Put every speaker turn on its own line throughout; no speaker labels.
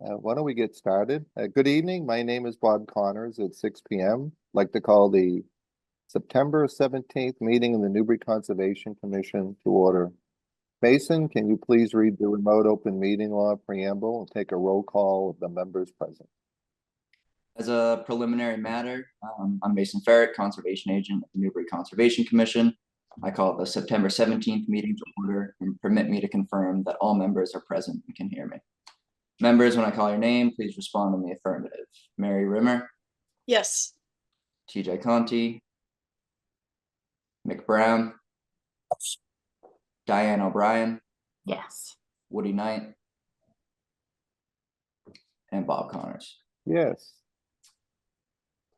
Why don't we get started? Good evening. My name is Bob Connors at 6 p.m. I'd like to call the September 17th meeting of the Newbury Conservation Commission to order. Mason, can you please read the remote open meeting law preamble and take a roll call of the members present?
As a preliminary matter, I'm Mason Ferret, Conservation Agent at the Newbury Conservation Commission. I call the September 17th meeting to order and permit me to confirm that all members are present and can hear me. Members, when I call your name, please respond in the affirmative. Mary Rimmer.
Yes.
TJ Conti. Mick Brown. Diane O'Brien.
Yes.
Woody Knight. And Bob Connors.
Yes.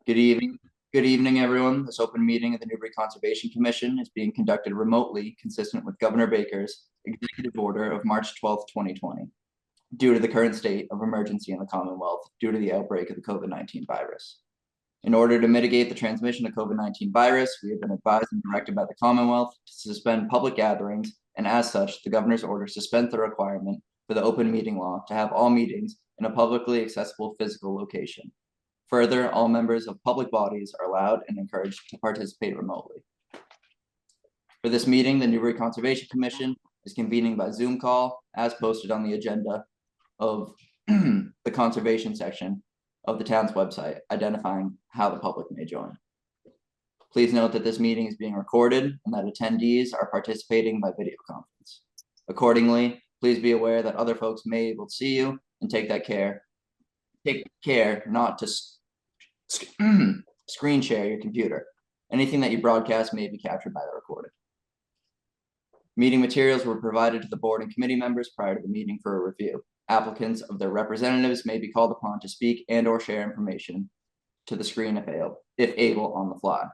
Good evening. Good evening, everyone. This open meeting of the Newbury Conservation Commission is being conducted remotely, consistent with Governor Baker's executive order of March 12th, 2020, due to the current state of emergency in the Commonwealth due to the outbreak of the COVID-19 virus. In order to mitigate the transmission of COVID-19 virus, we have been advised and directed by the Commonwealth to suspend public gatherings, and as such, the Governor's order suspends the requirement for the open meeting law to have all meetings in a publicly accessible physical location. Further, all members of public bodies are allowed and encouraged to participate remotely. For this meeting, the Newbury Conservation Commission is convening by Zoom call as posted on the agenda of the conservation section of the town's website, identifying how the public may join. Please note that this meeting is being recorded and that attendees are participating by video conference. Accordingly, please be aware that other folks may be able to see you and take care not to screen share your computer. Anything that you broadcast may be captured by the recording. Meeting materials were provided to the board and committee members prior to the meeting for a review. Applicants of their representatives may be called upon to speak and or share information to the screen if able on the fly.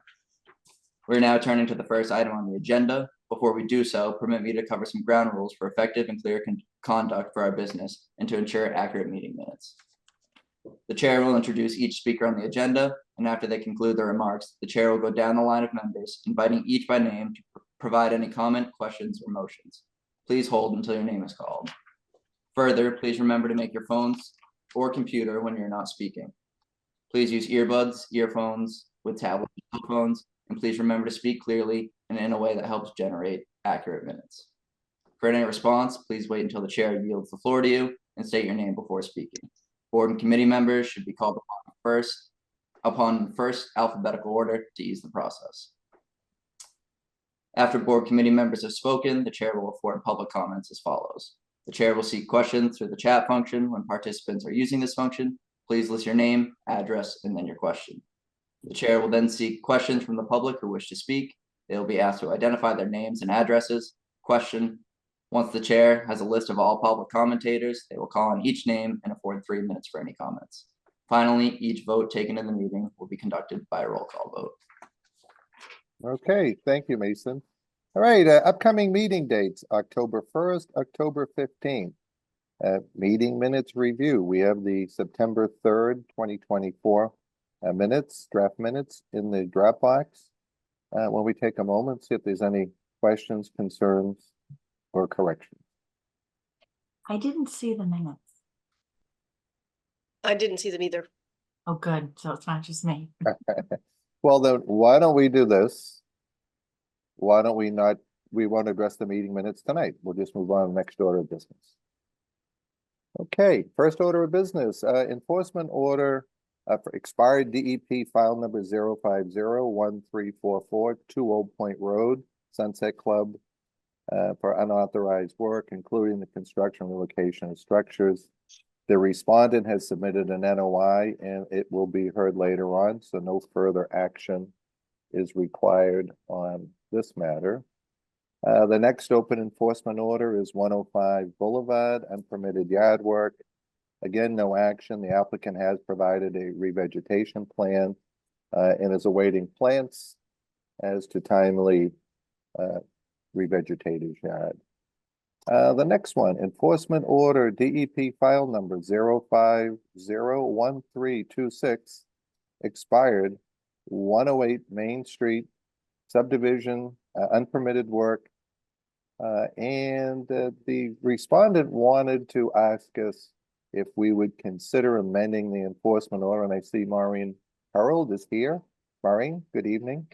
We're now turning to the first item on the agenda. Before we do so, permit me to cover some ground rules for effective and clear conduct for our business and to ensure accurate meeting minutes. The chair will introduce each speaker on the agenda, and after they conclude their remarks, the chair will go down the line of members, inviting each by name to provide any comment, questions, or motions. Please hold until your name is called. Further, please remember to make your phones or computer when you're not speaking. Please use earbuds, earphones with tablets and cell phones, and please remember to speak clearly and in a way that helps generate accurate minutes. For any response, please wait until the chair yields the floor to you and state your name before speaking. Board and committee members should be called upon first alphabetical order to ease the process. After board committee members have spoken, the chair will afford public comments as follows. The chair will seek questions through the chat function. When participants are using this function, please list your name, address, and then your question. The chair will then seek questions from the public who wish to speak. They will be asked to identify their names and addresses. Question. Once the chair has a list of all public commentators, they will call on each name and afford 3 minutes for any comments. Finally, each vote taken in the meeting will be conducted by a roll call vote.
Okay, thank you, Mason. All right, upcoming meeting dates, October 1st, October 15th. Meeting minutes review. We have the September 3rd, 2024 draft minutes in the Dropbox. When we take a moment, see if there's any questions, concerns, or corrections.
I didn't see the minutes.
I didn't see them either.
Oh, good. So it's not just me.
Well, then why don't we do this? Why don't we not? We won't address the meeting minutes tonight. We'll just move on to the next order of business. Okay, first order of business, enforcement order for expired DEP file number 0501344 20 Point Road, Sunset Club, for unauthorized work, including the construction and relocation of structures. The respondent has submitted an NOI and it will be heard later on, so no further action is required on this matter. The next open enforcement order is 105 Boulevard, unpermitted yard work. Again, no action. The applicant has provided a revegetation plan and is awaiting plants as to timely revegetate his yard. The next one, enforcement order DEP file number 0501326, expired 108 Main Street, subdivision, unpermitted work. And the respondent wanted to ask us if we would consider amending the enforcement order, and I see Maureen Harold is here. Maureen, good evening.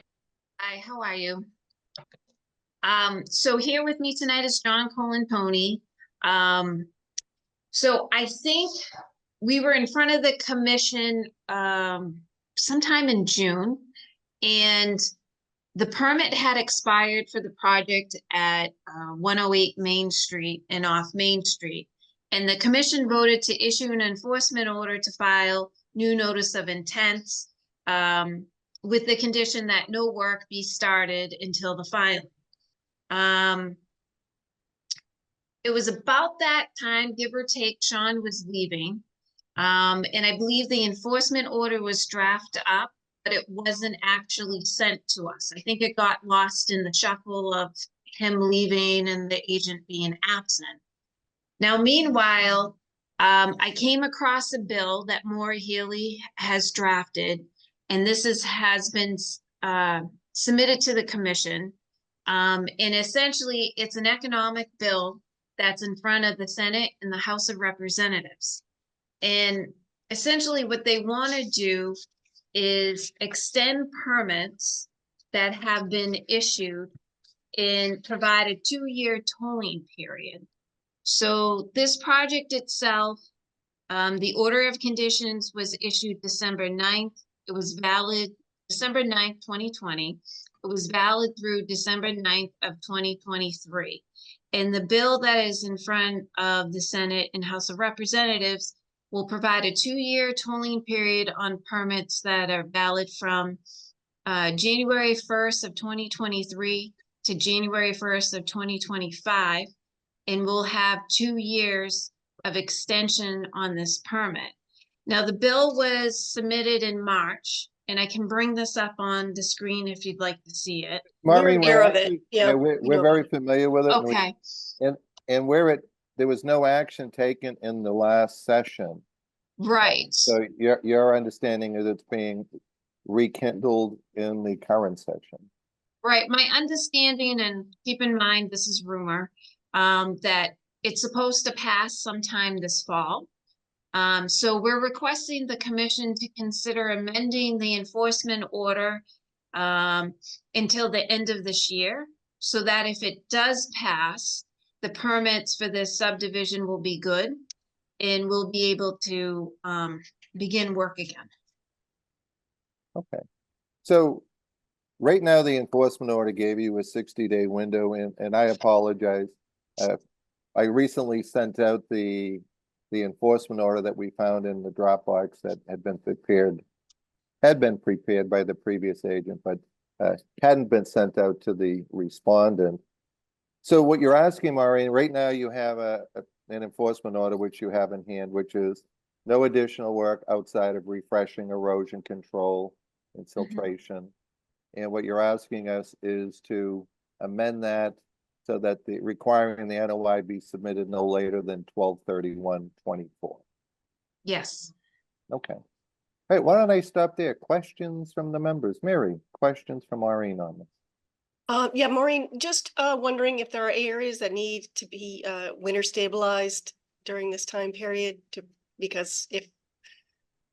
Hi, how are you? So here with me tonight is John Colantoni. So I think we were in front of the commission, sometime in June, and the permit had expired for the project at 108 Main Street and off Main Street. And the commission voted to issue an enforcement order to file new notice of intent, with the condition that no work be started until the filing. It was about that time, give or take, Sean was leaving. And I believe the enforcement order was drafted up, but it wasn't actually sent to us. I think it got lost in the shuffle of him leaving and the agent being absent. Now, meanwhile, I came across a bill that Maura Healy has drafted, and this has been submitted to the commission. And essentially, it's an economic bill that's in front of the Senate and the House of Representatives. And essentially what they want to do is extend permits that have been issued and provide a 2-year tolling period. So this project itself, the order of conditions was issued December 9th. It was valid December 9th, 2020. It was valid through December 9th of 2023. And the bill that is in front of the Senate and House of Representatives will provide a 2-year tolling period on permits that are valid from January 1st of 2023 to January 1st of 2025. And we'll have 2 years of extension on this permit. Now, the bill was submitted in March, and I can bring this up on the screen if you'd like to see it.
Maureen,
aware of it.
actually-
Yeah,
we're
we know
very
about it.
familiar with it. and we-
Okay,
And where there was no action taken in the last session.
right.
So your understanding is it's being rekindled in the current session.
Right, my understanding, and keep in mind, this is rumor, that it's supposed to pass sometime this fall. So we're requesting the commission to consider amending the enforcement order until the end of this year, so that if it does pass, the permits for this subdivision will be good and we'll be able to begin work again.
Okay. So right now, the enforcement order gave you a 60-day window, and I apologize. I recently sent out the enforcement order that we found in the Dropbox that had been prepared by the previous agent, but hadn't been sent out to the respondent. So what you're asking, Maureen, right now you have an enforcement order which you have in hand, which is no additional work outside of refreshing, erosion control, infiltration. And what you're asking us is to amend that so that requiring the NOI be submitted no later than 12/31/24.
Yes.
Okay. All right, why don't I stop there? Questions from the members? Mary, questions from Maureen on this?
Yeah, Maureen, just wondering if there are areas that need to be winter stabilized during this time period because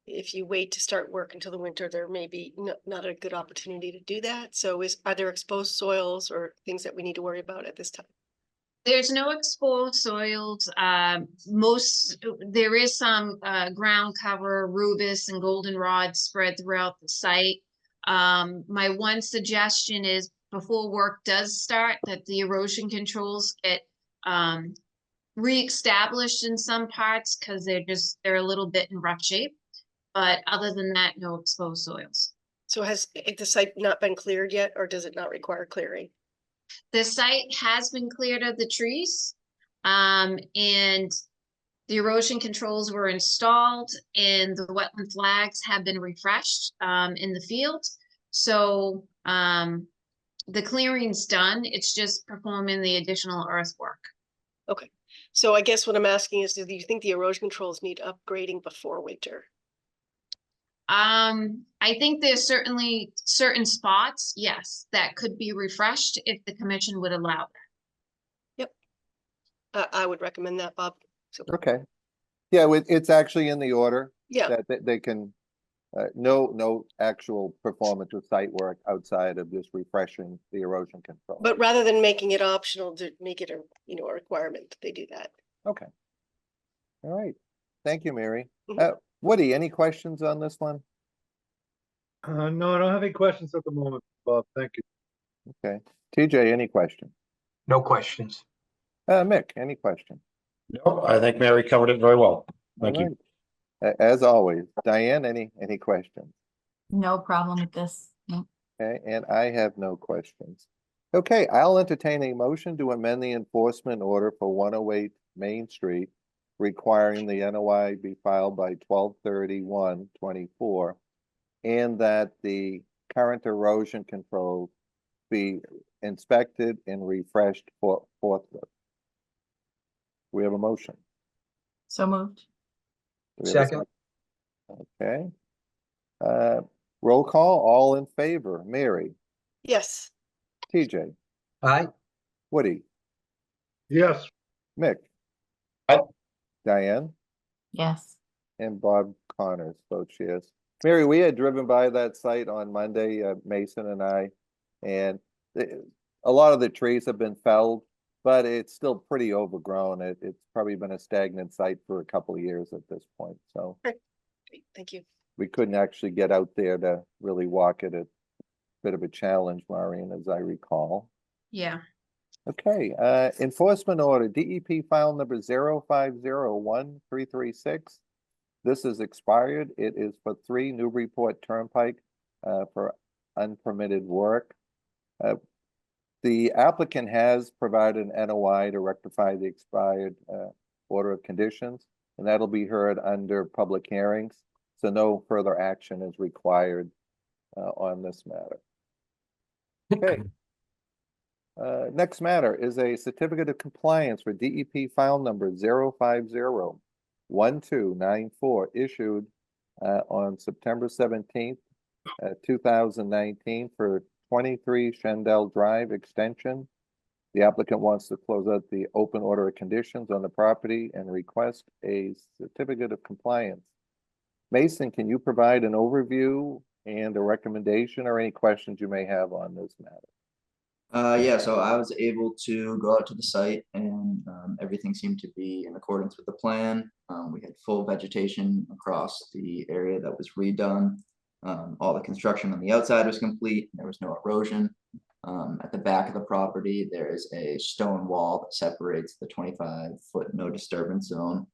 if you wait to start work until the winter, there may be not a good opportunity to do that. So are there exposed soils or things that we need to worry about at this time?
There's no exposed soils. There is some ground cover, rubus and goldenrod spread throughout the site. My one suggestion is before work does start, that the erosion controls get reestablished in some parts because they're a little bit in rough shape. But other than that, no exposed soils.
So has the site not been cleared yet, or does it not require clearing?
The site has been cleared of the trees, and the erosion controls were installed and the wetland flags have been refreshed in the field. So the clearing's done. It's just performing the additional earthwork.
Okay, so I guess what I'm asking is, do you think the erosion controls need upgrading before winter?
I think there's certainly certain spots, yes, that could be refreshed if the commission would allow that.
Yep. I would recommend that, Bob. So
Okay. Yeah, it's actually in the order
Yeah,
that they can, no actual performance of site work outside of just refreshing the erosion control.
but rather than making it optional, to make it a, a requirement, that they do that.
Okay. All right. Thank you, Mary.
Mhm.
Woody, any questions on this one?
No, I don't have any questions at the moment, Bob. Thank you.
Okay. TJ, any question?
No questions.
Mick, any question?
No, I think Mary covered it very well. Thank
All
you.
right. As always, Diane, any questions?
No problem with this. No.
Okay, and I have no questions. Okay, I'll entertain a motion to amend the enforcement order for 108 Main Street, requiring the NOI be filed by 12/31/24, and that the current erosion control be inspected and refreshed forthwith. We have a motion.
So moved.
Do we have a
Second.
Okay. Roll call, all in favor. Mary,
Yes,
TJ,
Aye.
Woody,
Yes,
Mick.
Aye.
Diane,
Yes.
and Bob Connors votes yes. Mary, we had driven by that site on Monday, Mason and I, and a lot of the trees have been felled, but it's still pretty overgrown. It's probably been a stagnant site for a couple of years at this point, so
great, thank you.
we couldn't actually get out there to really walk it. A bit of a challenge, Marion, as I recall.
Yeah.
Okay, enforcement order, DEP file number 0501-336. This is expired. It is for 3 Newburyport Turnpike for unpermitted work. The applicant has provided an NOI to rectify the expired order of conditions, and that'll be heard under public hearings. So no further action is required on this matter. Okay. Next matter is a certificate of compliance for DEP file number 050-1294 issued on September 17th, 2019 for 23 Shendell Drive extension. The applicant wants to close out the open order of conditions on the property and request a certificate of compliance. Mason, can you provide an overview and a recommendation or any questions you may have on this matter?
Yeah, so I was able to go out to the site and everything seemed to be in accordance with the plan. We had full vegetation across the area that was redone. All the construction on the outside was complete. There was no erosion. At the back of the property, there is a stone wall that separates the 25-foot no disturbance zone,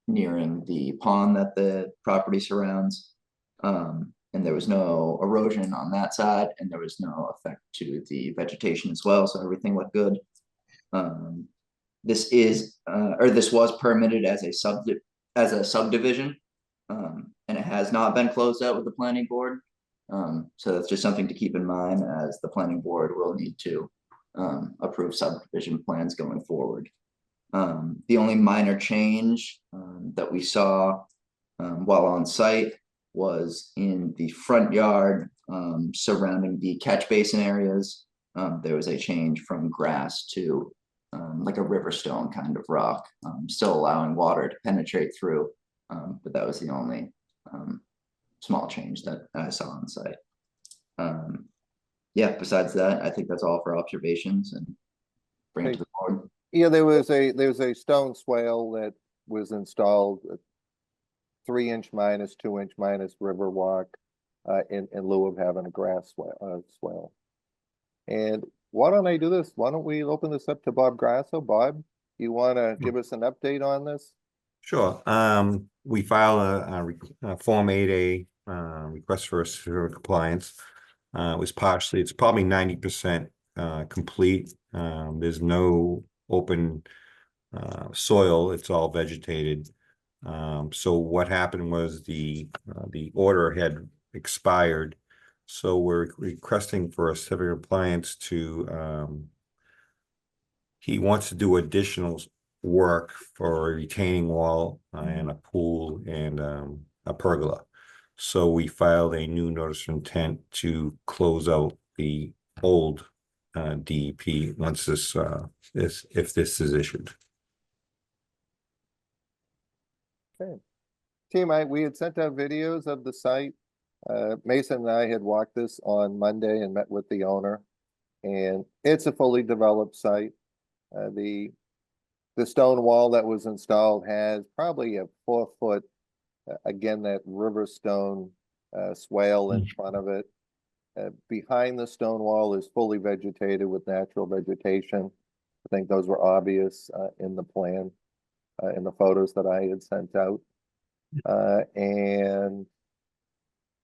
nearing the pond that the property surrounds. And there was no erosion on that side, and there was no effect to the vegetation as well, so everything looked good. This was permitted as a subdivision, and it has not been closed out with the planning board. So that's just something to keep in mind, as the planning board will need to approve subdivision plans going forward. The only minor change that we saw while on site was in the front yard surrounding the catch basin areas. There was a change from grass to like a river stone kind of rock, still allowing water to penetrate through, but that was the only small change that I saw on site. Yeah, besides that, I think that's all for observations, and bring it to the board.
Yeah, there was a stone swale that was installed, 3-inch minus, 2-inch minus river walk, in lieu of having a grass swale. And why don't I do this? Why don't we open this up to Bob Grasso? Bob, you want to give us an update on this?
Sure. We file a Form 8A request for certificate of compliance. It's probably 90% complete. There's no open soil. It's all vegetated. So what happened was the order had expired. So we're requesting for a certificate of compliance to, he wants to do additional work for a retaining wall and a pool and a pergola. So we filed a new notice of intent to close out the old DEP once if this is issued.
Okay. Team, we had sent out videos of the site. Mason and I had walked this on Monday and met with the owner. And it's a fully developed site. The stone wall that was installed has probably a 4-foot, again, that river stone swale in front of it. Behind the stone wall is fully vegetated with natural vegetation. I think those were obvious in the plan, in the photos that I had sent out. And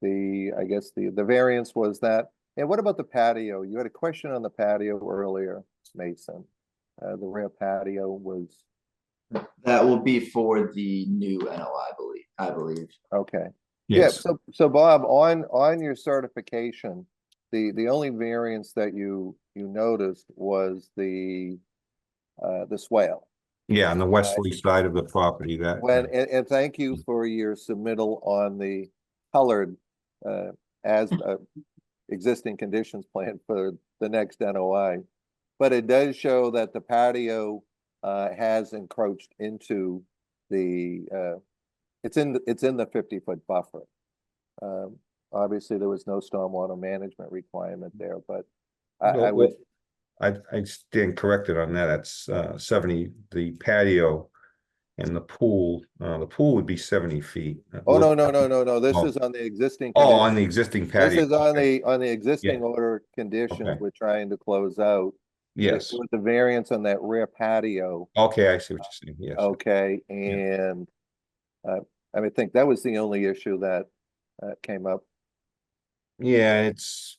I guess the variance was that. And what about the patio? You had a question on the patio earlier, Mason. The rear patio was,
That will be for the new NOI, I believe.
okay. Yeah,
Yes,
so Bob, on your certification, the only variance that you noticed was the swale.
yeah, on the westerly side of the property that.
And thank you for your submittal on the colored as existing conditions plan for the next NOI. But it does show that the patio has encroached into the it's in the 50-foot buffer. Obviously, there was no stormwater management requirement there, but I would.
I stand corrected on that. That's 70, the patio and the pool would be 70 feet.
Oh, no. This
Oh.
is on the existing.
Oh, on the
condition.
existing
This
patio.
is on
Okay.
the existing order conditions
Okay.
we're trying to close out.
Yes,
With the variance on that rear patio.
okay, I see what you're saying, yes.
Okay, and I think that was the only issue that came up.
Yeah, it's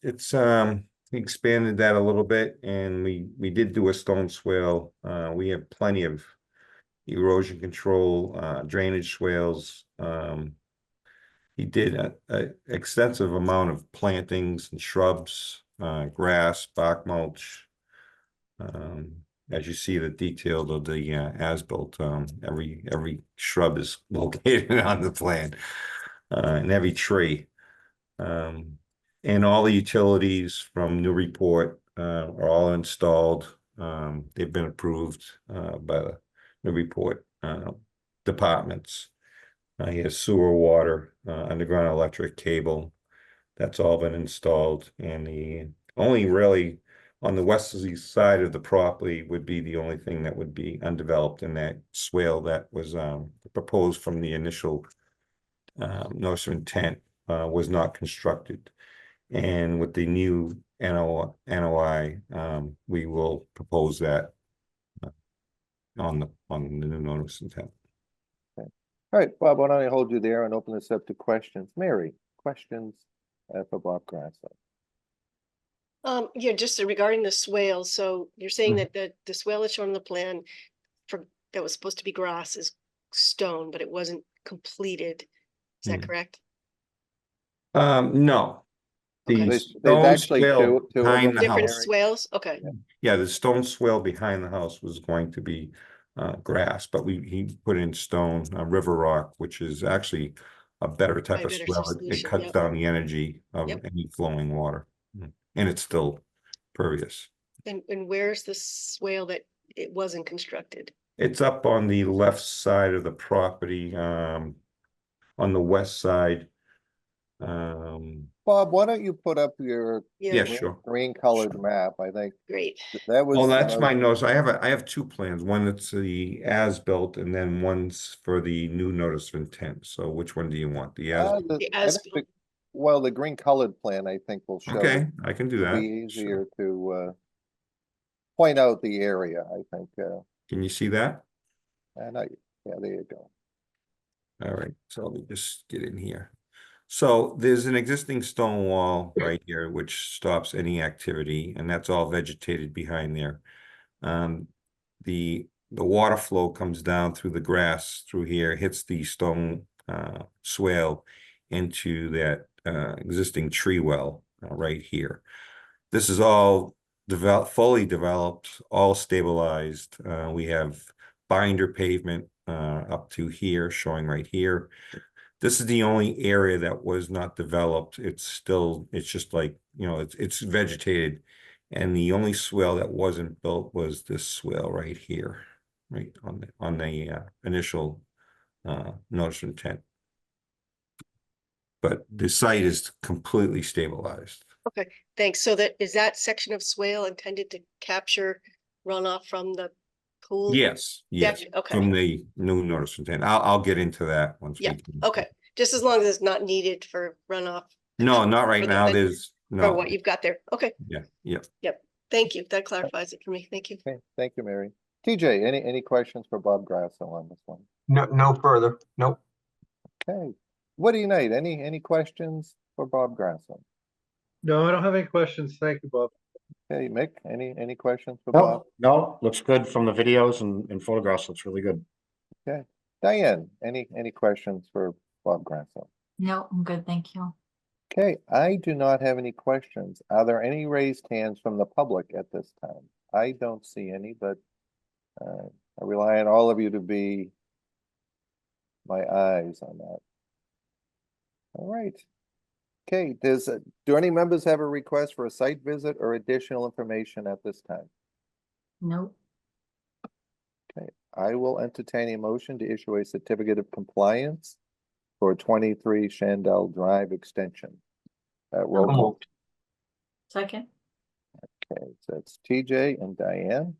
expanded that a little bit, and we did do a stone swale. We have plenty of erosion control, drainage swales. He did a extensive amount of plantings and shrubs, grass, bark mulch. As you see the detail of the as-built, every shrub is located on the plan, and every tree. And all the utilities from New Report are all installed. They've been approved by the New Report departments. He has sewer, water, underground electric cable. That's all been installed. And the only really on the westerly side of the property would be the only thing that would be undeveloped in that swale that was proposed from the initial notice of intent was not constructed. And with the new NOI, we will propose that on the new notice of intent.
All right, Bob, why don't I hold you there and open this up to questions? Mary, questions for Bob Grasso?
Yeah, just regarding the swale, so you're saying that the swale is shown on the plan that was supposed to be grass is stone, but it wasn't completed. Is that correct?
No.
Okay.
The
There's
stone
actually
swale
two of
behind
them.
the
Different
house.
swales? Okay,
Yeah, the stone swale behind the house was going to be grass, but he put in stone, river rock, which is actually a better type of
better
swale. It
solution,
cuts
yep.
down the energy of
Yep.
any flowing water, and it's still pervious.
and where's the swale that it wasn't constructed?
It's up on the left side of the property, on the west side.
Bob, why don't you put up your
Yeah, sure.
green colored map? I think
Great.
that was.
Well, that's my notes. I have two plans. One that's the as-built, and then one's for the new notice of intent. So which one do you want? The as?
Well, the green colored plan, I think, will show.
Okay, I can do
It'll
that.
be easier to point out the area, I think.
Can you see that?
Yeah, there you go.
All right, so let me just get in here. So there's an existing stone wall right here, which stops any activity, and that's all vegetated behind there. The water flow comes down through the grass through here, hits the stone swale into that existing tree well right here. This is all fully developed, all stabilized. We have binder pavement up to here, showing right here. This is the only area that was not developed. It's just like, it's vegetated. And the only swale that wasn't built was this swale right here, right on the initial notice of intent. But the site is completely stabilized.
Okay, thanks. So is that section of swale intended to capture runoff from the pool?
Yes, yes,
Okay,
from the new notice of intent. I'll get into that once we.
yeah, okay. Just as long as it's not needed for runoff
No, not right
For the
now.
ven-
There's,
for
no,
what you've got there. Okay,
yeah.
thank you. That clarifies it for me. Thank you.
Okay, thank you, Mary. TJ, any questions for Bob Grasso on this one?
No further. Nope.
Okay, Woody Knight, any questions for Bob Grasso?
No, I don't have any questions. Thank you, Bob.
Okay, Mick, any questions for Bob?
No, looks good from the videos and photographs. Looks really good.
Okay, Diane, any questions for Bob Grasso?
No, I'm good, thank you.
Okay, I do not have any questions. Are there any raised hands from the public at this time? I don't see any, but I rely on all of you to be my eyes on that. All right. Okay, do any members have a request for a site visit or additional information at this time?
Nope.
I will entertain a motion to issue a certificate of compliance for 23 Shandell Drive extension. Roll
So
call.
moved.
Second,
Okay, so it's TJ and Diane.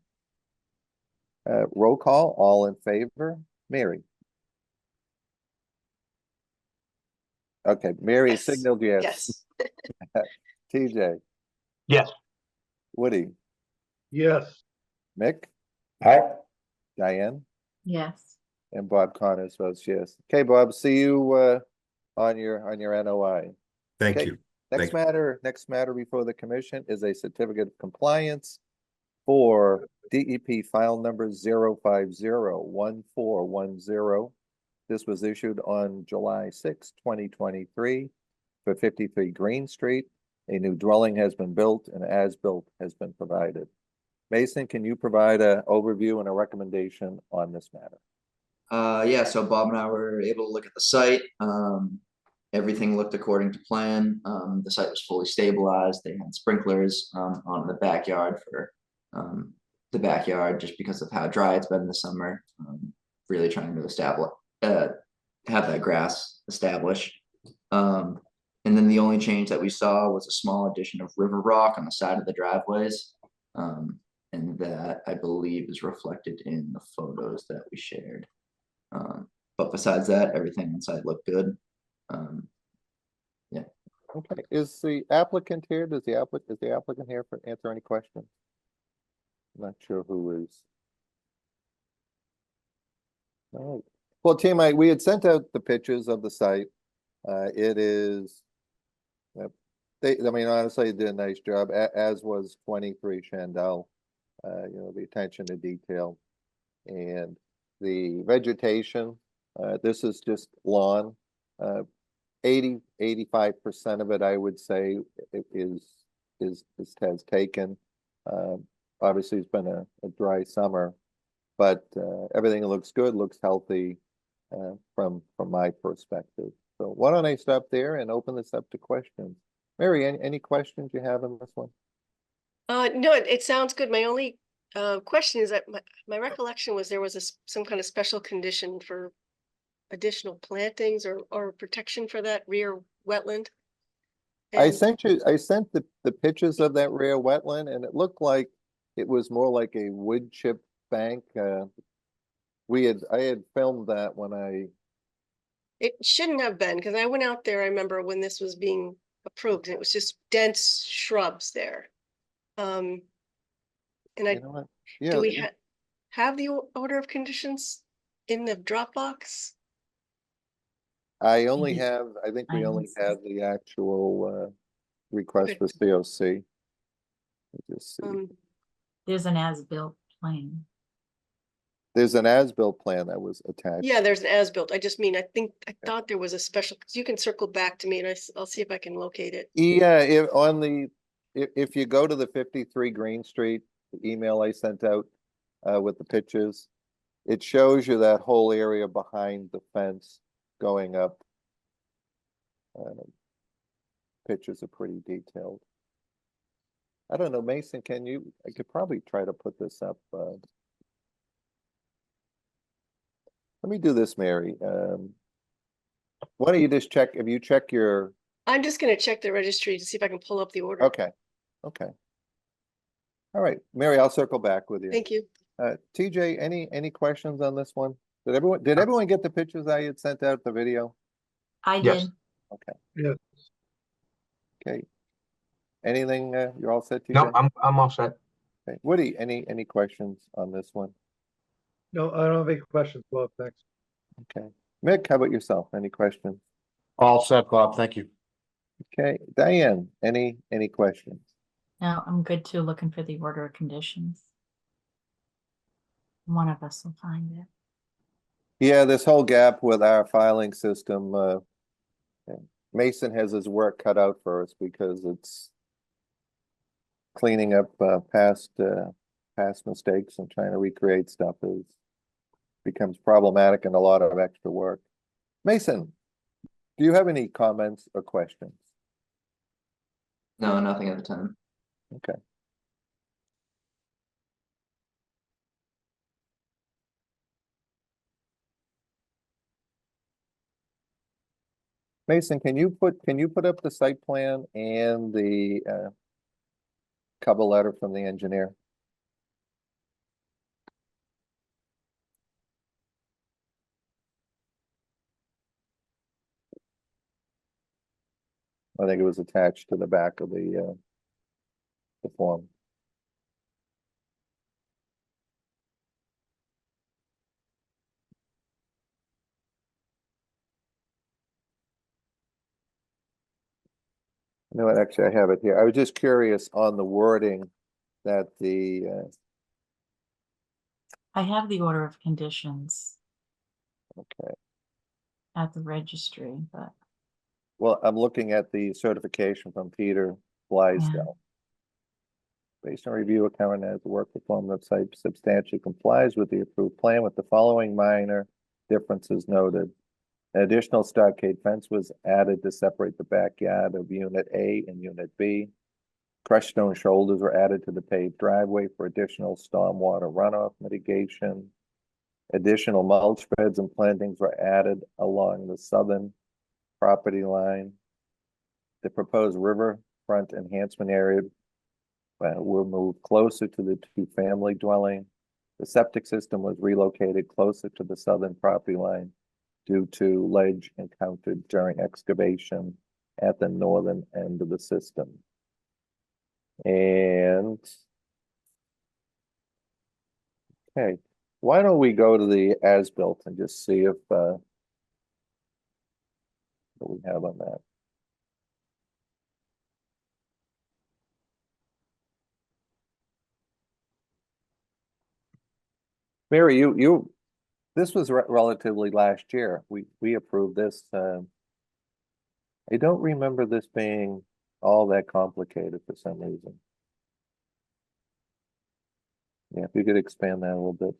Roll call, all in favor, Mary. Okay, Mary
Yes.
signaled yes.
Yes,
TJ,
Yes.
Woody,
Yes,
Mick,
Aye.
Diane,
yes.
and Bob Connors votes yes. Okay, Bob, see you on your NOI.
Thank
Okay.
you.
Next
Thank
next matter before the commission is a certificate of compliance for DEP file number 0501410. This was issued on July 6, 2023 for 53 Green Street. A new dwelling has been built and as-built has been provided. Mason, can you provide an overview and a recommendation on this matter?
Yeah, so Bob and I were able to look at the site. Everything looked according to plan. The site was fully stabilized. They had sprinklers on the backyard for the backyard just because of how dry it's been this summer. Really trying to have that grass established. And then the only change that we saw was a small addition of river rock on the side of the driveways. And that I believe is reflected in the photos that we shared. But besides that, everything inside looked good. Yeah.
Okay, is the applicant here? Is the applicant here for answer any questions? I'm not sure who is. All right. Well, team, we had sent out the pictures of the site. It is. I mean, honestly, they did a nice job, as was 23 Shandell. The attention to detail and the vegetation. This is just lawn. 85% of it, I would say, has taken. Obviously, it's been a dry summer, but everything looks good, looks healthy from my perspective. So why don't I stop there and open this up to questions? Mary, any questions you have on this one?
no, it sounds good. My only question is that my recollection was there was some kind of special condition for additional plantings or protection for that rear wetland.
I
And
sent the pictures of that rear wetland, and it looked like it was more like a wood chip bank. I had filmed that when
it shouldn't have been, because I went out there, I remember when this was being approved, and it was just dense shrubs there. And
you know what? Yeah,
do we have the order of conditions in the Dropbox?
I only
Mhm.
have, I think we
I
only
understand.
have the actual request
Okay.
for COC. Just see.
There's an as-built plan.
There's an as-built plan that was attached.
Yeah, there's an as-built. I just mean, I thought there was a special, because you can circle back to me and I'll see if I can locate it.
Yeah, if you go to the 53 Green Street, the email I sent out with the pictures, it shows you that whole area behind the fence going up. Pictures are pretty detailed. I don't know, Mason, I could probably try to put this up. Let me do this, Mary. Why don't you just check, if you check your,
I'm just gonna check the registry to see if I can pull up the order.
okay, okay. All right, Mary, I'll circle back with you.
Thank you.
TJ, any questions on this one? Did everyone get the pictures I had sent out, the video?
I
Yes.
did.
Okay,
Yes,
okay. Anything, you're all set, TJ?
No, I'm all set.
Okay. Woody, any questions on this one?
no, I don't have any questions, Bob, thanks.
Okay. Mick, how about yourself? Any questions?
All set, Bob. Thank you.
Okay, Diane, any questions?
No, I'm good too, looking for the order of conditions. One of us will find it.
Yeah, this whole gap with our filing system, Mason has his work cut out for us because it's cleaning up past mistakes and trying to recreate stuff becomes problematic and a lot of extra work. Mason, do you have any comments or questions?
No, nothing at the time.
Okay. Mason, can you put up the site plan and the cover letter from the engineer? I think it was attached to the back of the form. No, actually, I have it here. I was just curious on the wording that
I have the order of conditions
okay.
at the registry, but
Well, I'm looking at the certification from Peter Blaisdell. Based on review, account as the work performed on site substantially complies with the approved plan with the following minor differences noted. An additional stockade fence was added to separate the backyard of Unit A and Unit B. Crushed stone shoulders were added to the paved driveway for additional stormwater runoff mitigation. Additional mulch beds and plantings were added along the southern property line. The proposed riverfront enhancement area will move closer to the two-family dwelling. The septic system was relocated closer to the southern property line due to ledge encountered during excavation at the northern end of the system. And okay, why don't we go to the as-built and just see if what we have on that. Mary, this was relatively last year. We approved this. I don't remember this being all that complicated for some reason. Yeah, if you could expand that a little bit.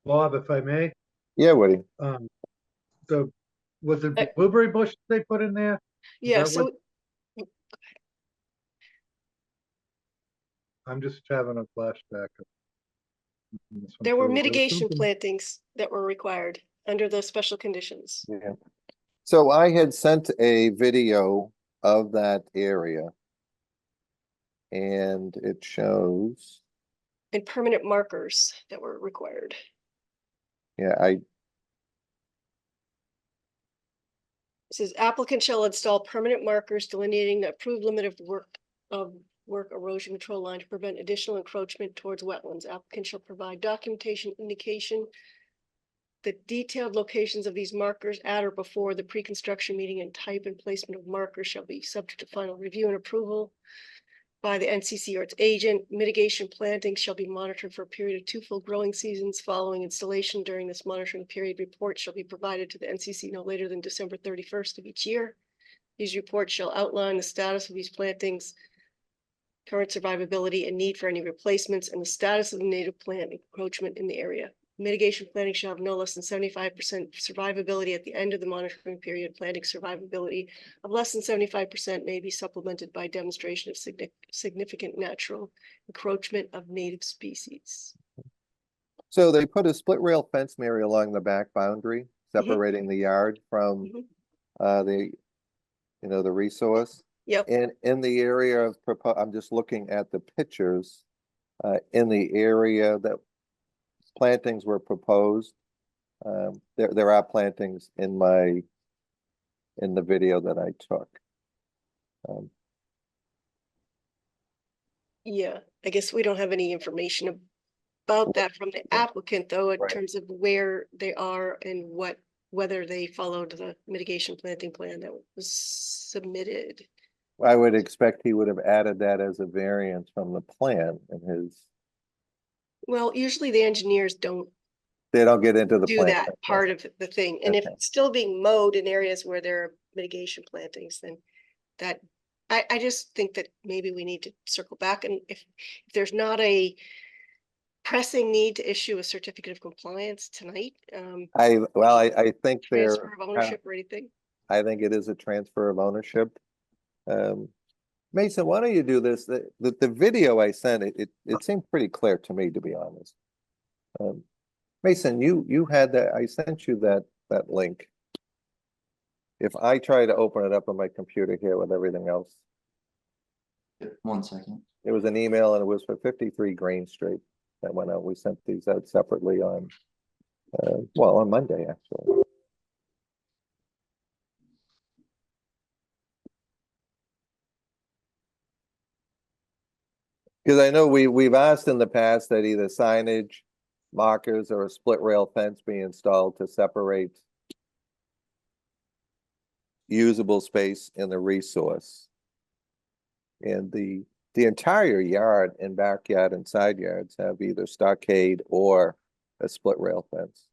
Bob, if I may,
Yeah, Woody.
so was it blueberry bush they put in there?
Yeah,
that
so
what- I'm just having a flashback.
there were
was
mitigation
something-
plantings that were required under the special conditions.
Yeah. So I had sent a video of that area. And it shows,
And permanent markers that were required.
yeah,
It says applicant shall install permanent markers delineating the approved limit of work erosion control line to prevent additional encroachment towards wetlands. Applicant shall provide documentation indication the detailed locations of these markers at or before the pre-construction meeting, and type and placement of markers shall be subject to final review and approval. by the NCC or its agent. Mitigation plantings shall be monitored for a period of 2 full growing seasons following installation. During this monitoring period, reports shall be provided to the NCC no later than December 31st of each year. These reports shall outline the status of these plantings, current survivability and need for any replacements, and the status of the native plant encroachment in the area. Mitigation planting shall have no less than 75% survivability at the end of the monitoring period. Planting survivability of less than 75% may be supplemented by demonstration of significant natural encroachment of native species.
So they put a split rail fence, Mary, along the back boundary, separating the yard from the resource.
Yep.
And in the area of I'm just looking at the pictures, in the area that plantings were proposed. There are plantings in the video that I took.
Yeah, I guess we don't have any information about that from the applicant, though, in
Right.
terms of where they are and whether they followed the mitigation planting plan that was submitted.
I would expect he would have added that as a variance from the plan in his,
Well, usually the engineers don't
they don't get into the
do
plan.
that part of the thing. And if
Okay.
it's still being mowed in areas where there are mitigation plantings, then that, I just think that maybe we need to circle back, and if there's not a pressing need to issue a certificate of compliance tonight,
I think
transfer of ownership or anything.
I think it is a transfer of ownership. Mason, why don't you do this? The video I sent, it seemed pretty clear to me, to be honest. Mason, you had that, I sent you that link. If I try to open it up on my computer here with everything else,
1 second.
it was an email and it was for 53 Green Street that went out. We sent these out separately on, on Monday, actually. Because I know we've asked in the past that either signage, markers, or a split rail fence be installed to separate usable space in the resource. And the entire yard and backyard and side yards have either stockade or a split rail fence.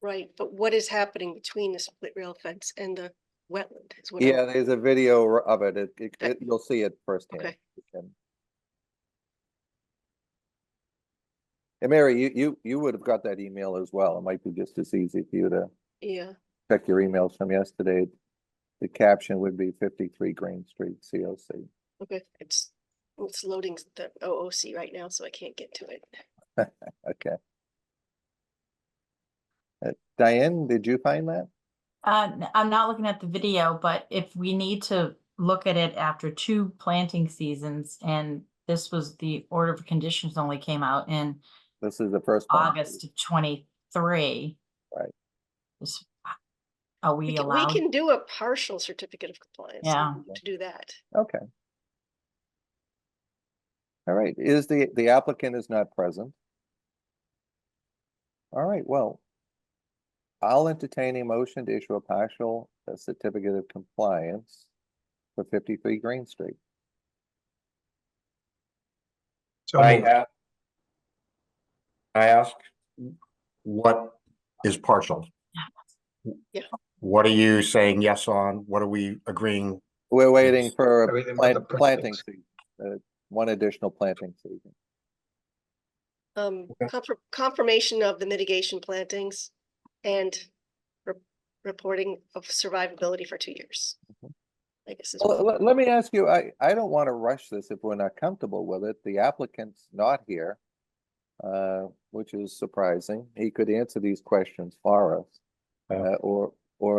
Right, but what is happening between the split rail fence and the wetland is what
Yeah, there's a video of it.
Okay.
You'll see it firsthand.
Okay.
And Mary, you would have got that email as well. It might be just as easy for you to
Yeah,
check your emails from yesterday. The caption would be 53 Green Street, COC.
okay, it's loading the OOC right now, so I can't get to it.
Okay. Diane, did you find that?
I'm not looking at the video, but if we need to look at it after 2 planting seasons, and this was the order of conditions only came out in
This is the first one.
August of 23.
Right.
Are
We
we
can
allowed?
do a partial certificate of compliance.
Yeah.
To do that.
Okay. All right, the applicant is not present. All right, well, I'll entertain a motion to issue a partial certificate of compliance for 53 Green Street.
So
I
moved.
ask, what is partial?
Yeah.
What are you saying yes on? What are we agreeing?
We're waiting for
Everything but the
planting
plantings.
season, one additional planting season.
Confirmation of the mitigation plantings and reporting of survivability for 2 years. I guess.
Well, let me ask you, I don't want to rush this if we're not comfortable with it. The applicant's not here, which is surprising. He could answer these questions for us, or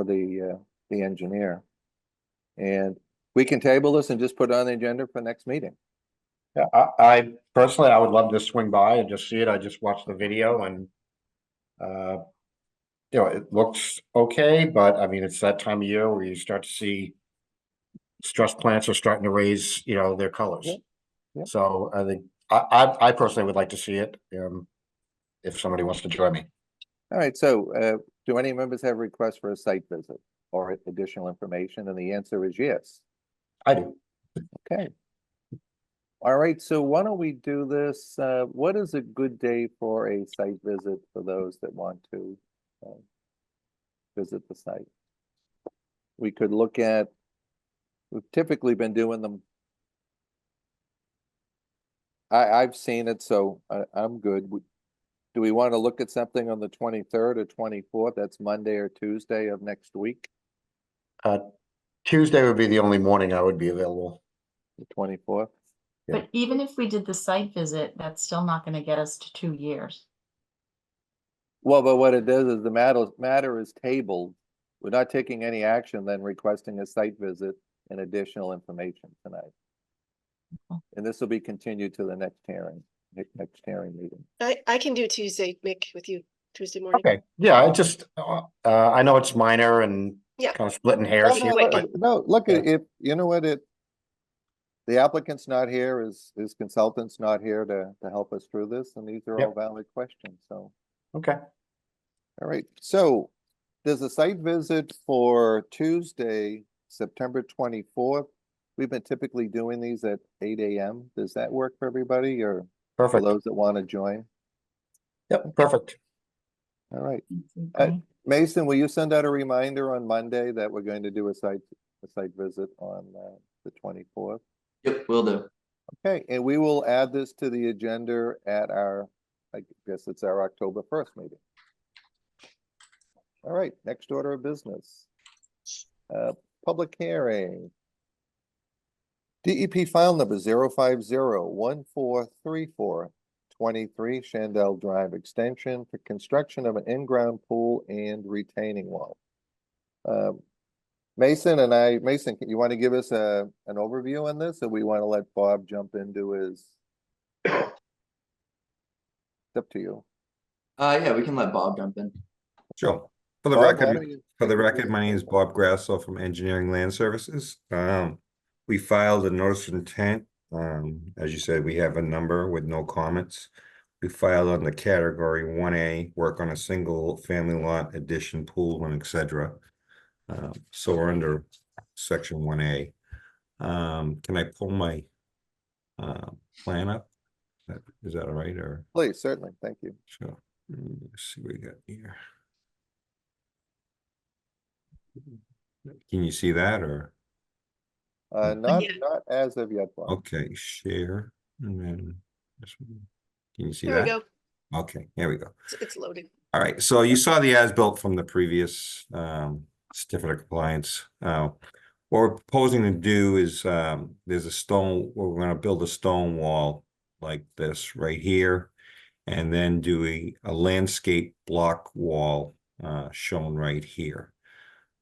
the engineer. And we can table this and just put it on the agenda for next meeting.
Yeah, I personally, I would love to swing by and just see it. I just watched the video and it looks okay, but I mean, it's that time of year where you start to see stress plants are starting to raise, their colors.
Yeah.
So I think I personally would like to see it, if somebody wants to join me.
All right, so do any members have requests for a site visit or additional information? And the answer is yes.
I do.
Okay. All right, so why don't we do this? What is a good day for a site visit for those that want to visit the site? We could look at, we've typically been doing them. I've seen it, so I'm good. Do we want to look at something on the 23rd or 24th? That's Monday or Tuesday of next week,
Tuesday would be the only morning I would be available.
the 24th?
Yeah.
But even if we did the site visit, that's still not gonna get us to 2 years.
Well, but what it does is the matter is tabled. We're not taking any action, then requesting a site visit and additional information tonight.
Okay.
And this will be continued to the next hearing meeting.
I can do Tuesday, Mick, with you, Tuesday morning.
Okay, yeah, I just, I know it's minor and
Yeah.
kind of splitting hairs
Oh,
here,
quick.
but
No, look,
Yeah.
if, you know what, the applicant's not here, his consultant's not here to help us through this, and these are all
Yep.
valid questions, so.
okay.
All right, so there's a site visit for Tuesday, September 24th. We've been typically doing these at 8 AM. Does that work for everybody or for
Perfect.
those that want to join?
Yep, perfect.
All right.
Okay.
Mason, will you send out a reminder on Monday that we're going to do a site visit on the 24th?
Yep, will do.
Okay, and we will add this to the agenda at our, I guess it's our October 1st meeting. All right, next order of business. Public hearing. DEP file number 050143423 Shandell Drive Extension for construction of an in-ground pool and retaining wall. Mason, you want to give us an overview on this, or we want to let Bob jump into his? It's up to you.
Yeah, we can let Bob jump in.
Sure. For the
Bob, why
record,
don't you
For the
take the
record, my name is
presentation?
Bob Grasso from Engineering Land Services. We filed a notice of intent. As you said, we have a number with no comments. We filed on the category 1A, work on a single family lot, addition, pool, and etc. So we're under section 1A. Can I pull my plan up? Is that all right, or?
Please, certainly, thank you.
Sure. Let's see what we got here. Can you see that, or?
Not
Yeah.
as of yet, Bob.
Okay, share, and then this one. Can you see
There we
that?
go.
Okay, here we go.
It's loading.
All right, so you saw the as-built from the previous certificate of compliance. What we're proposing to do is there's a stone, we're gonna build a stone wall like this right here, and then do a landscape block wall shown right here.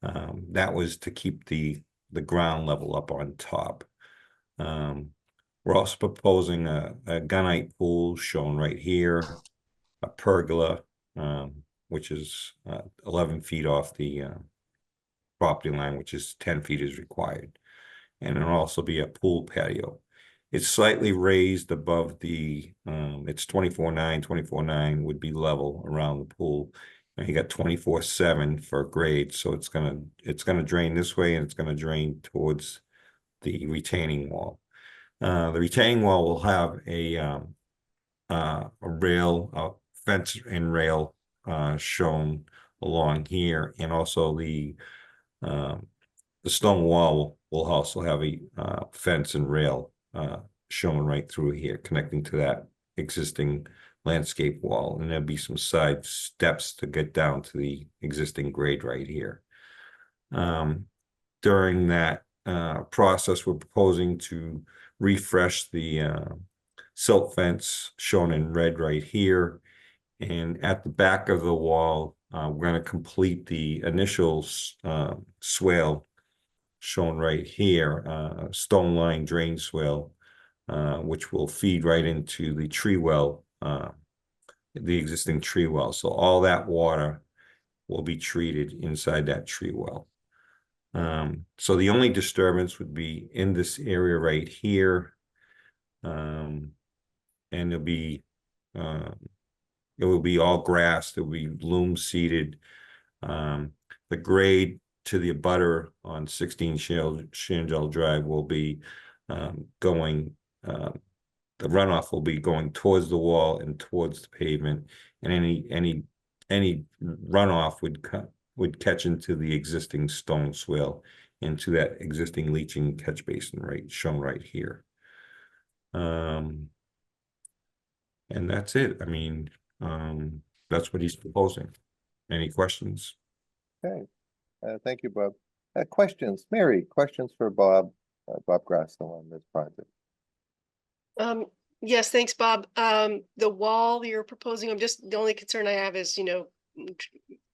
That was to keep the ground level up on top. We're also proposing a gunite pool shown right here, a pergola, which is 11 feet off the property line, which is 10 feet is required. And it'll also be a pool patio. It's slightly raised above the, it's 24.9 would be level around the pool. And you got 24/7 for grade, so it's gonna drain this way, and it's gonna drain towards the retaining wall. The retaining wall will have a rail, a fence and rail shown along here, and also the stone wall will also have a fence and rail shown right through here, connecting to that existing landscape wall, and there'll be some side steps to get down to the existing grade right here. During that process, we're proposing to refresh the silt fence shown in red right here, and at the back of the wall, we're going to complete the initial swale shown right here, stone line drain swale, which will feed right into the tree well, the existing tree well. So all that water will be treated inside that tree well. So the only disturbance would be in this area right here. And it'll be, it will be all grass, there'll be loam seeded. The grade to the abutter on 16 Shandell Drive will be going the runoff will be going towards the wall and towards the pavement. And any runoff would catch into the existing stone swale, into that existing leaching catch basin, right, shown right here. And that's it. I mean, that's what he's proposing. Any questions?
Okay, thank you, Bob. Questions, Mary, questions for Bob, Bob Grasso on this project?
Yes, thanks, Bob. The wall you're proposing, the only concern I have is,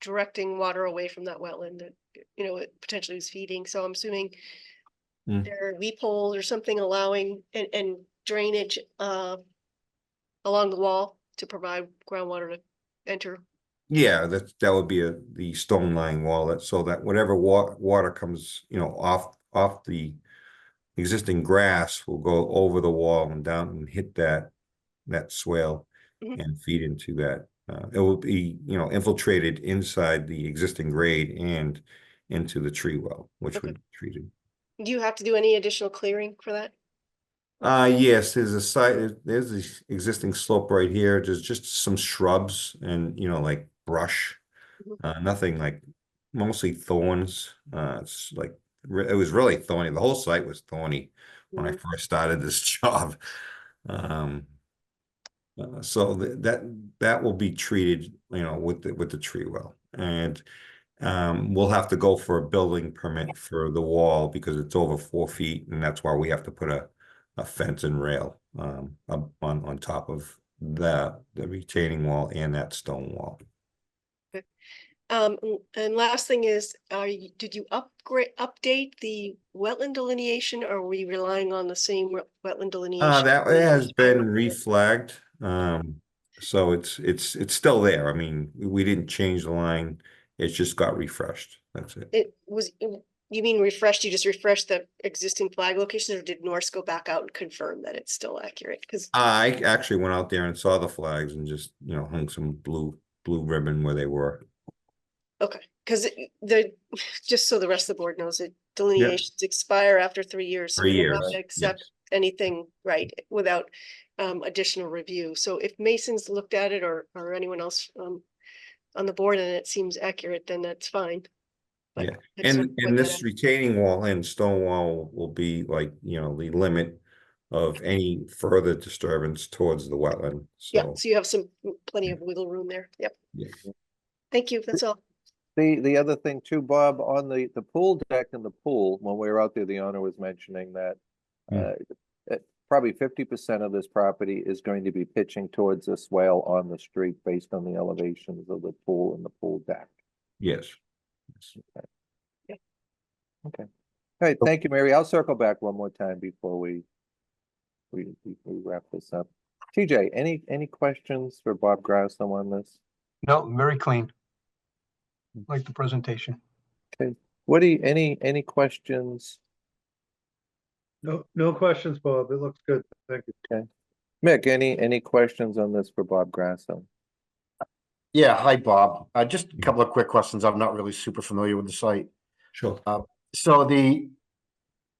directing water away from that wetland that, it potentially is feeding. So I'm assuming
Mm.
there are leap holes or something allowing and drainage along the wall to provide groundwater to enter.
Yeah, that would be the stone line wall, so that whatever water comes, off the existing grass will go over the wall and down and hit that swale
Mhm.
and feed into that. It will be, infiltrated inside the existing grade and into the tree well, which
Okay.
would be treated.
Do you have to do any additional clearing for that?
Yes, there's the existing slope right here. There's just some shrubs and, like brush.
Mhm.
Nothing like, mostly thorns. It's like, it was really thorny. The whole site was thorny when I
Mhm.
first started this job. So that will be treated, with the tree well. And we'll have to go for a building permit for the wall because it's over 4 feet, and that's why we have to put a fence and rail up on top of the retaining wall and that stone wall.
And last thing is, did you update the wetland delineation, or are we relying on the same wetland delineation?
That has been reflagged. So it's still there. I mean, we didn't change the line. It's just got refreshed. That's it.
You mean refreshed, you just refreshed the existing flag locations, or did Norse go back out and confirm that it's still accurate? Because
I actually went out there and saw the flags and just, hung some blue ribbon where they were.
okay, because just so the rest of the board knows, it delineations expire after 3 years. So
3
we don't have
years,
to accept anything, right, without additional review. So if Mason's looked at it, or anyone else on the board, and it seems accurate, then that's fine. But
Yeah,
I just wanted to point
and
that
this
out.
retaining wall and stone wall will be like, the limit of any further disturbance towards the wetland.
Yeah,
So,
so you have plenty of wiggle room there. Yep.
yeah.
Thank you. That's all.
The other thing too, Bob, on the pool deck and the pool, when we were out there, the owner was mentioning that probably 50% of this property is going to be pitching towards the swale on the street based on the elevations of the pool and the pool deck.
Yes.
Okay. All right, thank you, Mary. I'll circle back one more time before we wrap this up. TJ, any questions for Bob Grasso on this?
No, very clean. Like the presentation.
Okay, Woody, any questions?
No questions, Bob. It looks good. Thank you.
Mick, any questions on this for Bob Grasso?
Yeah, hi, Bob. Just a couple of quick questions. I'm not really super familiar with the site.
Sure.
So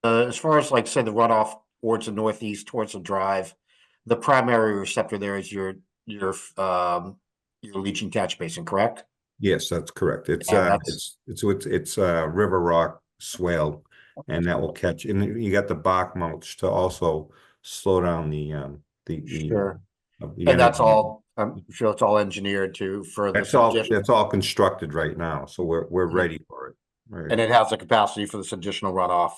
as far as like, say, the runoff towards the northeast, towards the drive, the primary receptor there is your leaching catch basin, correct?
Yes, that's correct. It's
And that's-
it's river rock swale, and that will catch. And you got the bark mulch to also slow down the
Sure.
the
And that's
energy.
all, I'm sure it's all engineered to for the.
That's all constructed right now, so we're ready for it. Right.
And it has the capacity for this additional runoff.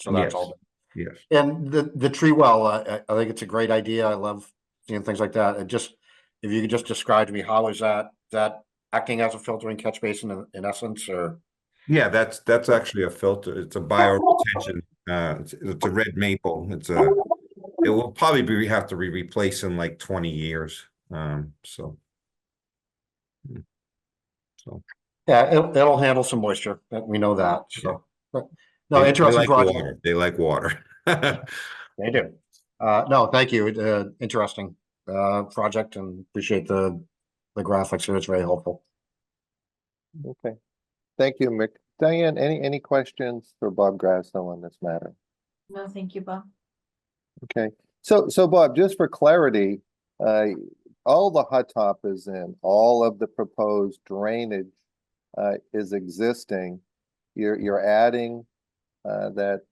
So that's all.
Yes.
And the tree well, I think it's a great idea. I love seeing things like that. And just, if you could just describe to me, how is that acting as a filtering catch basin in essence, or?
Yeah, that's actually a filter. It's a bioretention. It's a red maple. It will probably have to be replaced in like 20 years. So.
Yeah, it'll handle some moisture. We know that. So, but no,
They
interesting
like
project.
water. They like water.
They do. No, thank you. Interesting project, and appreciate the graphics here. It's very helpful.
Okay, thank you, Mick. Diane, any questions for Bob Grasso on this matter?
No, thank you, Bob.
Okay, So Bob, just for clarity, all the hot top is in, all of the proposed drainage is existing. You're adding that,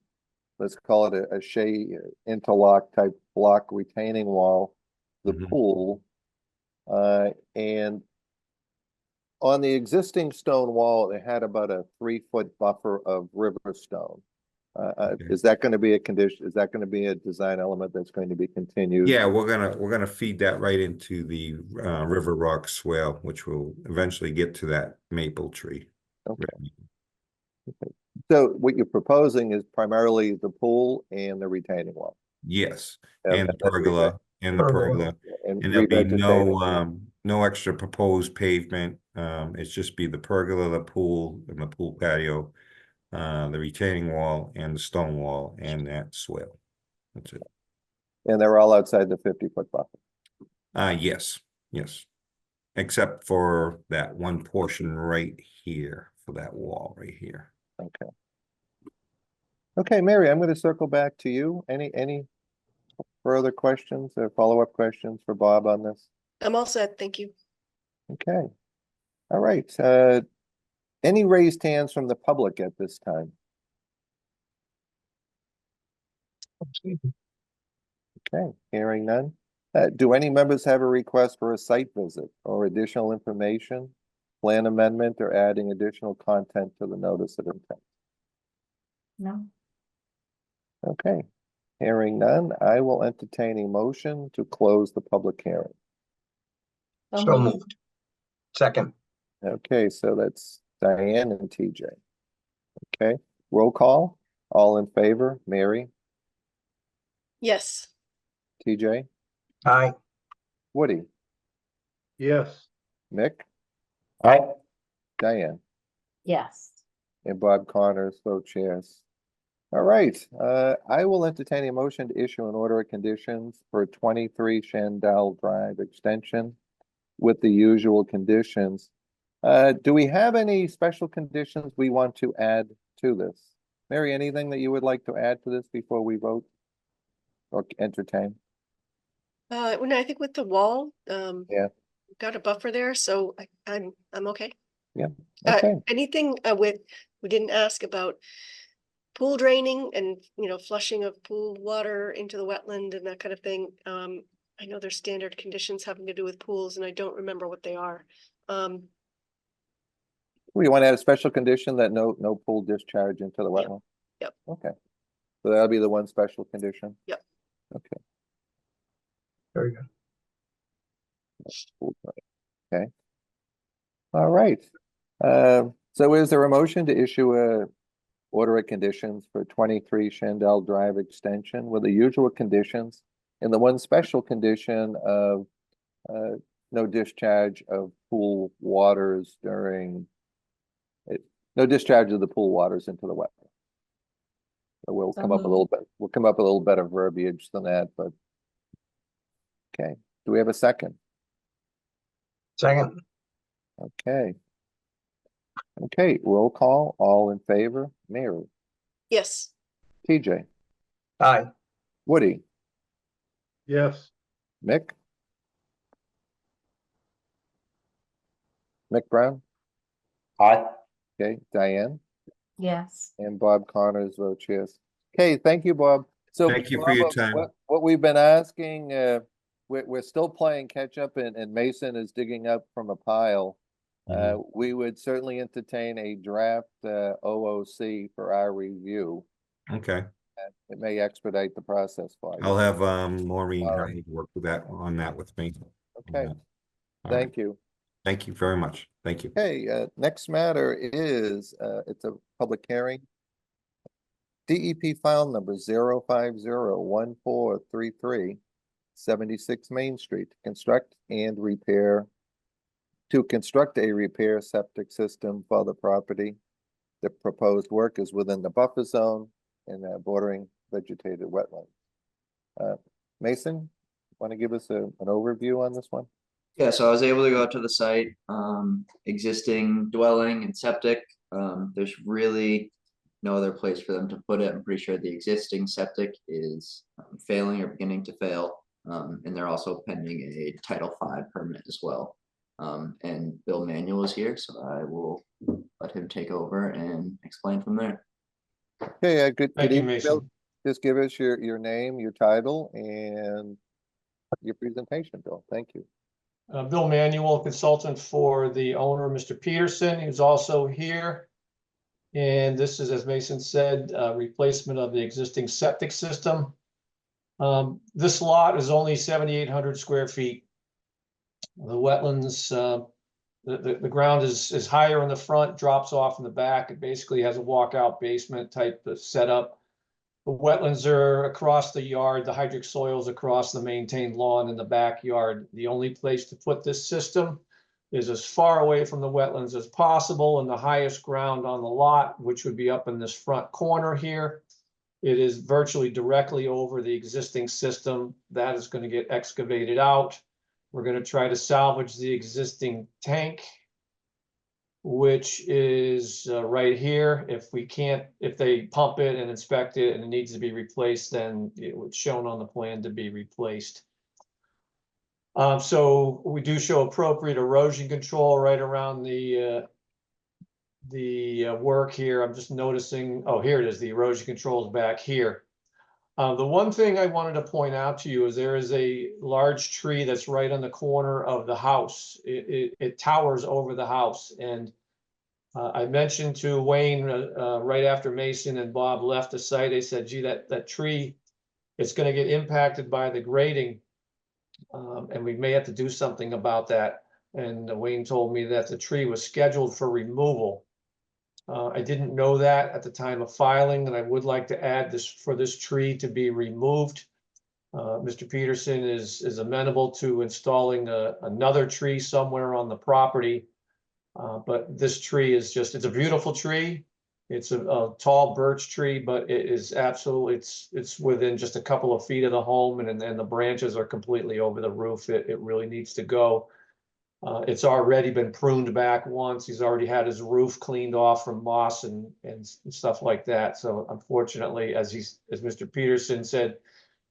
let's call it a shade interlock type block retaining wall, the
Mhm.
pool. And on the existing stone wall, it had about a 3-foot buffer of river stone.
Okay.
Is that going to be a condition? Is that going to be a design element that's going to be continued?
Yeah, we're gonna feed that right into the river rock swale, which will eventually get to that maple tree.
Okay. So what you're proposing is primarily the pool and the retaining wall.
Yes,
Okay,
and the
that's
pergola, and the pergola.
And
And there'll be
revegetating.
no extra proposed pavement. It's just be the pergola, the pool, and the pool patio, the retaining wall and the stone wall and that swale. That's it.
And they're all outside the 50-foot buffer.
Yes, yes. Except for that one portion right here, for that wall right here.
Okay. Okay, Mary, I'm going to circle back to you. Any further questions or follow-up questions for Bob on this?
I'm all set, thank you.
Okay. All right. Any raised hands from the public at this time? Okay, hearing none. Do any members have a request for a site visit or additional information, plan amendment, or adding additional content to the notice of intent?
No,
Okay, hearing none, I will entertain a motion to close the public hearing.
So moved. Second.
Okay, so that's Diane and TJ. Okay, roll call, all in favor, Mary,
Yes,
TJ,
Aye.
Woody,
Yes,
Mick,
Aye.
Diane,
yes.
and Bob Connors vote yes. All right, I will entertain a motion to issue an order of conditions for 23 Shandell Drive extension with the usual conditions. Do we have any special conditions we want to add to this? Mary, anything that you would like to add to this before we vote or entertain?
well, no, I think with the wall,
Yeah.
we've got a buffer there, so I'm okay.
Yeah, okay.
Anything we didn't ask about pool draining and, flushing of pool water into the wetland and that kind of thing. I know there's standard conditions having to do with pools and I don't remember what they are.
We want to add a special condition that no pool discharge into the
Yep.
wetland?
Yep.
Okay. So that'll be the one special condition?
Yep.
Okay.
Very good.
Okay. All right. So is there a motion to issue a order of conditions for 23 Shandell Drive extension with the usual conditions and the one special condition of no discharge of pool waters during no discharge of the pool waters into the wetland? So we'll
So
come up a little bit, we'll come up with a little better verbiage than that, but okay. Do we have a second?
Second.
Okay. Okay, roll call, all in favor, Mary,
Yes,
TJ,
Aye.
Woody,
yes,
Mick? Mick Brown,
Aye.
okay, Diane,
Yes.
and Bob Connors votes yes. Okay, thank you, Bob. So
Thank you for your
Bob,
time.
What we've been asking, we're still playing catch up and Mason is digging up from a pile. We would certainly entertain a draft OOC for our review.
Okay,
It may expedite the process for you.
I'll have Maureen
All
Hurley work with that with me.
Okay,
All right.
thank you.
Thank you very much. Thank you.
Okay, next matter is, it's a public hearing. DEP file number 0501433, 76 Main Street, to construct a repair septic system for the property. The proposed work is within the buffer zone and bordering vegetated wetland. Mason, want to give us an overview on this one?
Yeah, so I was able to go out to the site, existing dwelling and septic. There's really no other place for them to put it. I'm pretty sure the existing septic is failing or beginning to fail. And they're also pending a Title V permit as well. And Bill Manuel is here, so I will let him take over and explain from there.
Okay, good
Thank you,
evening, Bill.
Mason.
Just give us your name, your title, and your presentation, Bill. Thank you.
Bill Manuel, consultant for the owner, Mr. Peterson, who's also here. And this is, as Mason said, replacement of the existing septic system. This lot is only 7,800 square feet. The wetlands, the ground is higher in the front, drops off in the back. It basically has a walkout basement type of setup. The wetlands are across the yard, the hydric soils across the maintained lawn in the backyard. The only place to put this system is as far away from the wetlands as possible and the highest ground on the lot, which would be up in this front corner here. It is virtually directly over the existing system. That is going to get excavated out. We're going to try to salvage the existing tank, which is right here. If we can't, if they pump it and inspect it and it needs to be replaced, then it was shown on the plan to be replaced. So we do show appropriate erosion control right around the work here. I'm just noticing, oh, here it is. The erosion control is back here. The one thing I wanted to point out to you is there is a large tree that's right on the corner of the house. It towers over the house. And I mentioned to Wayne right after Mason and Bob left the site, they said, gee, that tree, it's going to get impacted by the grading. And we may have to do something about that. And Wayne told me that the tree was scheduled for removal. I didn't know that at the time of filing, and I would like to add this for this tree to be removed. Mr. Peterson is amenable to installing another tree somewhere on the property. But this tree is just, it's a beautiful tree. It's a tall birch tree, but it is absolutely, it's within just a couple of feet of the home, and the branches are completely over the roof. It really needs to go. It's already been pruned back once. He's already had his roof cleaned off from moss and stuff like that. So unfortunately, as Mr. Peterson said,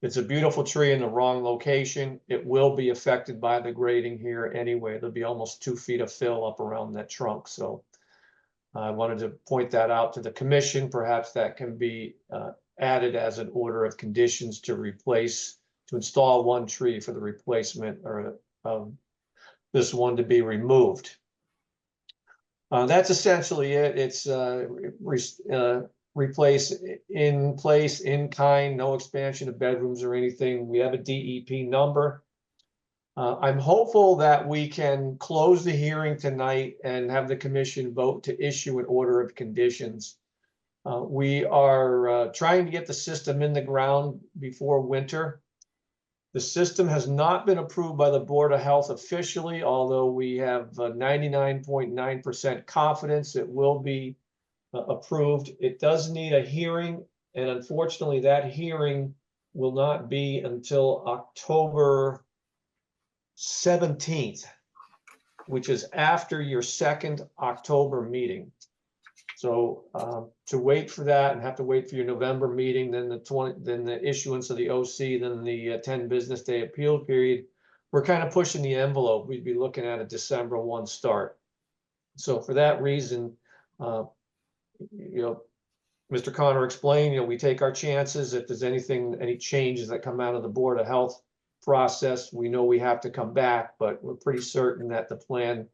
it's a beautiful tree in the wrong location. It will be affected by the grading here anyway. There'll be almost 2 feet of fill up around that trunk. So I wanted to point that out to the commission. Perhaps that can be added as an order of conditions to install one tree for the replacement or this one to be removed. That's essentially it. It's replace in place, in kind, no expansion of bedrooms or anything. We have a DEP number. I'm hopeful that we can close the hearing tonight and have the commission vote to issue an order of conditions. We are trying to get the system in the ground before winter. The system has not been approved by the Board of Health officially, although we have 99.9% confidence it will be approved. It does need a hearing, and unfortunately that hearing will not be until October 17th, which is after your second October meeting. So to wait for that and have to wait for your November meeting, then the issuance of the OC, then the 10 business day appeal period, we're kind of pushing the envelope. We'd be looking at a December 1 start. So for that reason, Mr. Connor explained, we take our chances. If there's any changes that come out of the Board of Health process, we know we have to come back, but we're pretty certain that the plan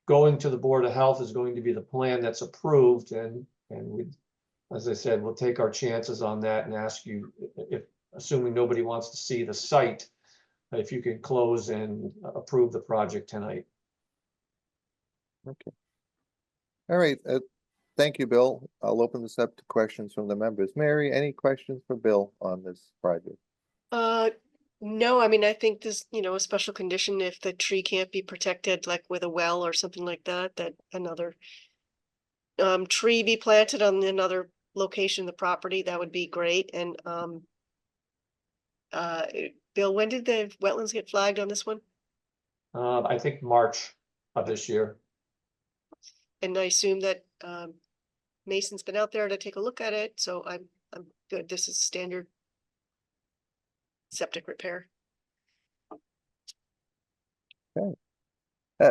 going to the Board of Health is going to be the plan that's approved. And we, as I said, we'll take our chances on that and ask you, if assuming nobody wants to see the site, if you can close and approve the project tonight.
Okay. All right. Thank you, Bill. I'll open this up to questions from the members. Mary, any questions for Bill on this project?
No, I mean, I think this, a special condition, if the tree can't be protected, like with a well or something like that, that another tree be planted on another location of the property, that would be great. And Bill, when did the wetlands get flagged on this one?
I think March of this year.
And I assume that Mason's been out there to take a look at it, so I'm good. This is standard septic repair.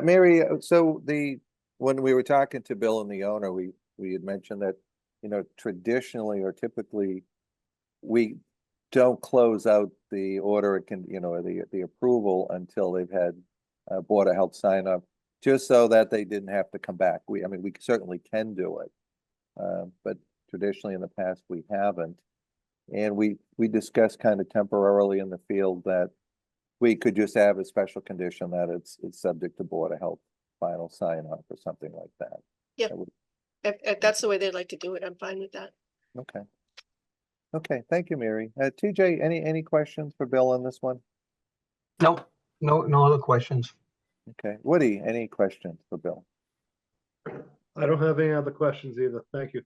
Mary, so when we were talking to Bill and the owner, we had mentioned that, traditionally or typically, we don't close out the order, the approval until they've had Board of Health sign up, just so that they didn't have to come back. We certainly can do it. But traditionally in the past, we haven't. And we discussed kind of temporarily in the field that we could just have a special condition that it's subject to Board of Health final sign off or something like that.
Yeah.
That would-
If that's the way they'd like to do it, I'm fine with that.
Okay. Okay, thank you, Mary. TJ, any questions for Bill on this one?
Nope, no other questions.
Okay, Woody, any questions for Bill?
I don't have any other questions either. Thank you.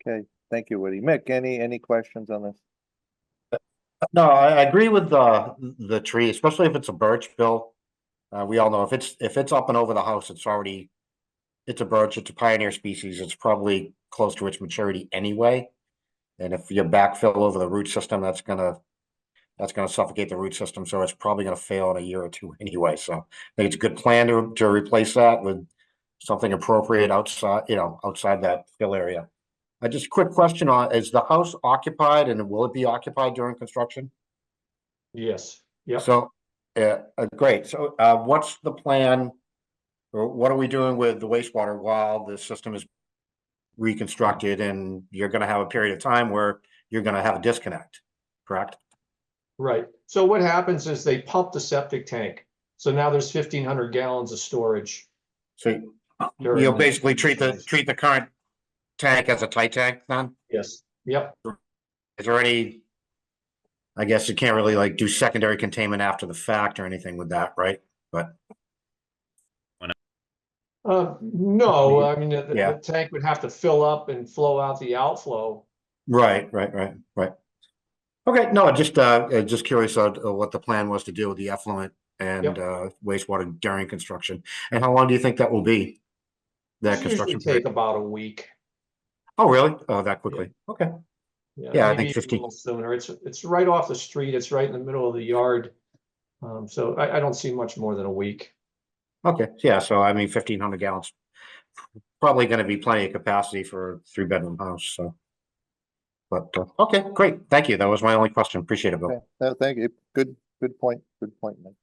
Okay, thank you, Woody. Mick, any questions on this?
No, I agree with the tree, especially if it's a birch, Bill. We all know if it's up and over the house, it's a birch, it's a pioneer species, it's probably close to its maturity anyway. And if you backfill over the root system, that's gonna suffocate the root system, so it's probably gonna fail in a year or two anyway. So I think it's a good plan to replace that with something appropriate outside, outside that fill area. Just a quick question is the house occupied and will it be occupied during construction?
Yes, yep.
So, great. So, what's the plan? Or what are we doing with the wastewater while the system is reconstructed, and you're gonna have a period of time where you're gonna have a disconnect, correct?
Right. So what happens is they pump the septic tank. So now there's 1,500 gallons of storage.
So
during
you'll
the-
basically treat the current tank as a tight tank then?
Yes, yep.
Is there any, I guess you can't really like do secondary containment after the fact or anything with that, right? But
No, I mean,
Yeah.
the tank would have to fill up and flow out the outflow.
right. Okay, no, just curious what the plan was to deal with the effluent and wastewater during construction, and how long do you think that will be? That
Usually
construction
take
period?
about a week.
Oh, really? Oh, that quickly? Okay. Yeah, I think
maybe a
15
little sooner. It's right off the street. It's right in the middle of the yard. So I don't see much more than a week.
Okay, yeah, so 1,500 gallons, probably gonna be plenty of capacity for a 3-bedroom house, so. But, okay, great, thank you, that was my only question, appreciate it, Bill.
Okay, no, thank you. Good point, Mick.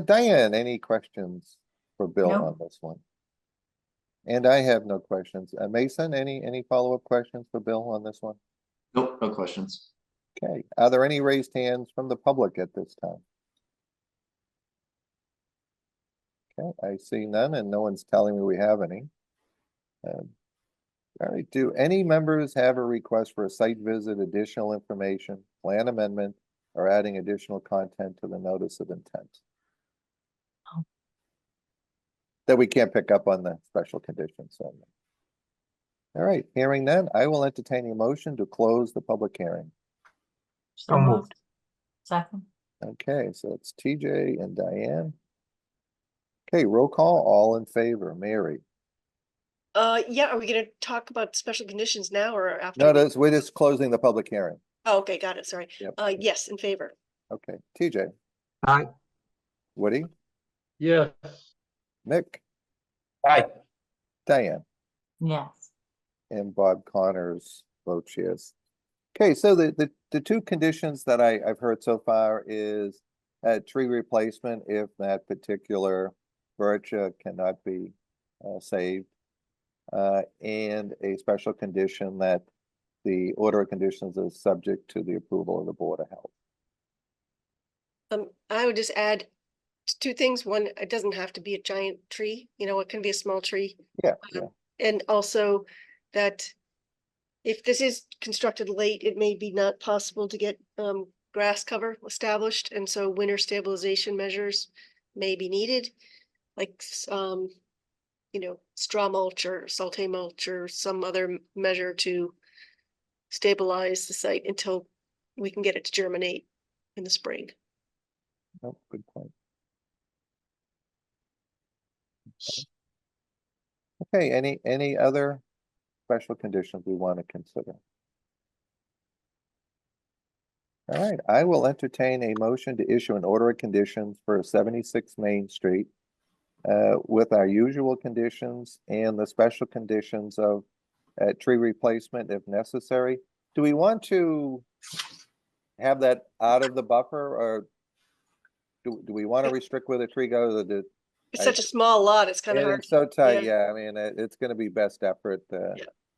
Diane, any questions for Bill
No.
on this one? And I have no questions. Mason, any follow-up questions for Bill on this one?
Nope, no questions.
Okay, are there any raised hands from the public at this time? Okay, I see none and no one's telling me we have any. All right, do any members have a request for a site visit, additional information, plan amendment, or adding additional content to the notice of intent?
Oh.
That we can't pick up on the special conditions. So. All right, hearing none, I will entertain a motion to close the public hearing.
So moved.
Second,
Okay, so it's TJ and Diane. Okay, roll call, all in favor, Mary.
Yeah, are we gonna talk about special conditions now or after?
No, we're just closing the public hearing.
Oh, okay, got it, sorry.
Yep.
Yes, in favor.
Okay, TJ,
Aye.
Woody,
Yes,
Mick,
Hi,
Diane,
yes.
and Bob Connors votes yes. Okay, so the two conditions that I've heard so far is tree replacement if that particular birch cannot be saved. And a special condition that the order of conditions is subject to the approval of the Board of Health.
I would just add two things. One, it doesn't have to be a giant tree, it can be a small tree.
Yeah,
And also that if this is constructed late, it may be not possible to get grass cover established, and so winter stabilization measures may be needed, like straw mulch or saute mulch or some other measure to stabilize the site until we can get it to germinate in the spring.
Oh, good point. Okay, any other special conditions we want to consider? All right, I will entertain a motion to issue an order of conditions for 76 Main Street with our usual conditions and the special conditions of tree replacement if necessary. Do we want to have that out of the buffer, or do we want to restrict where the tree goes? Or
It's such a small lot, it's kind of hard.
it's so tight,
yeah.
yeah, I mean, it's gonna be best effort.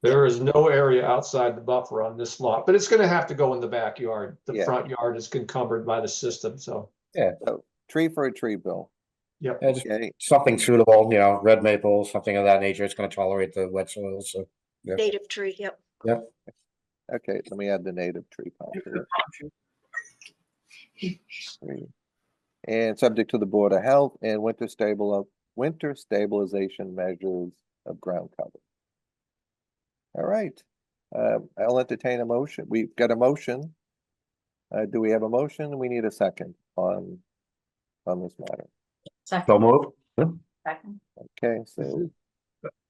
There is no area outside the buffer on this lot, but it's gonna have to go in the backyard. The
Yeah.
front yard is encumbered by the system, so,
Yeah,
So, tree for a tree, Bill.
yep.
yeah, just
Okay,
something suitable, you know, red maple, something of that nature. It's gonna tolerate the wet soil, so. Yeah.
Native tree, yep.
Yep.
okay, let me add the native tree contour. Tree. And subject to the Board of Health and winter stabilization measures of ground cover. All right, I'll entertain a motion. We've got a motion. Do we have a motion? We need a second on this matter.
So
Second,
move.
second.
Okay, so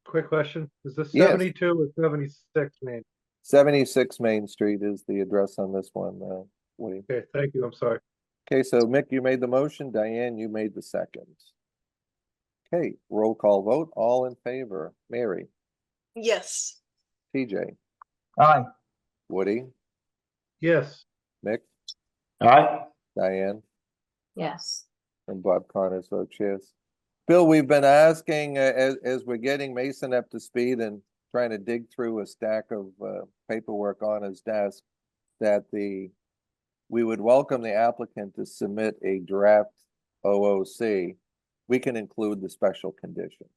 Quick question. Is this
Yes.
72 or 76, man?
76 Main Street is the address on this one, Woody.
Okay, thank you. I'm sorry.
Okay, so Mick, you made the motion. Diane, you made the second. Okay, roll call vote. All in favor. Mary,
Yes,
TJ,
Aye.
Woody,
Yes,
Mick,
All right.
Diane,
Yes.
and Bob Connors votes yes. Bill, we've been asking, as we're getting Mason up to speed and trying to dig through a stack of paperwork on his desk, that we would welcome the applicant to submit a draft OOC. We can include the special conditions.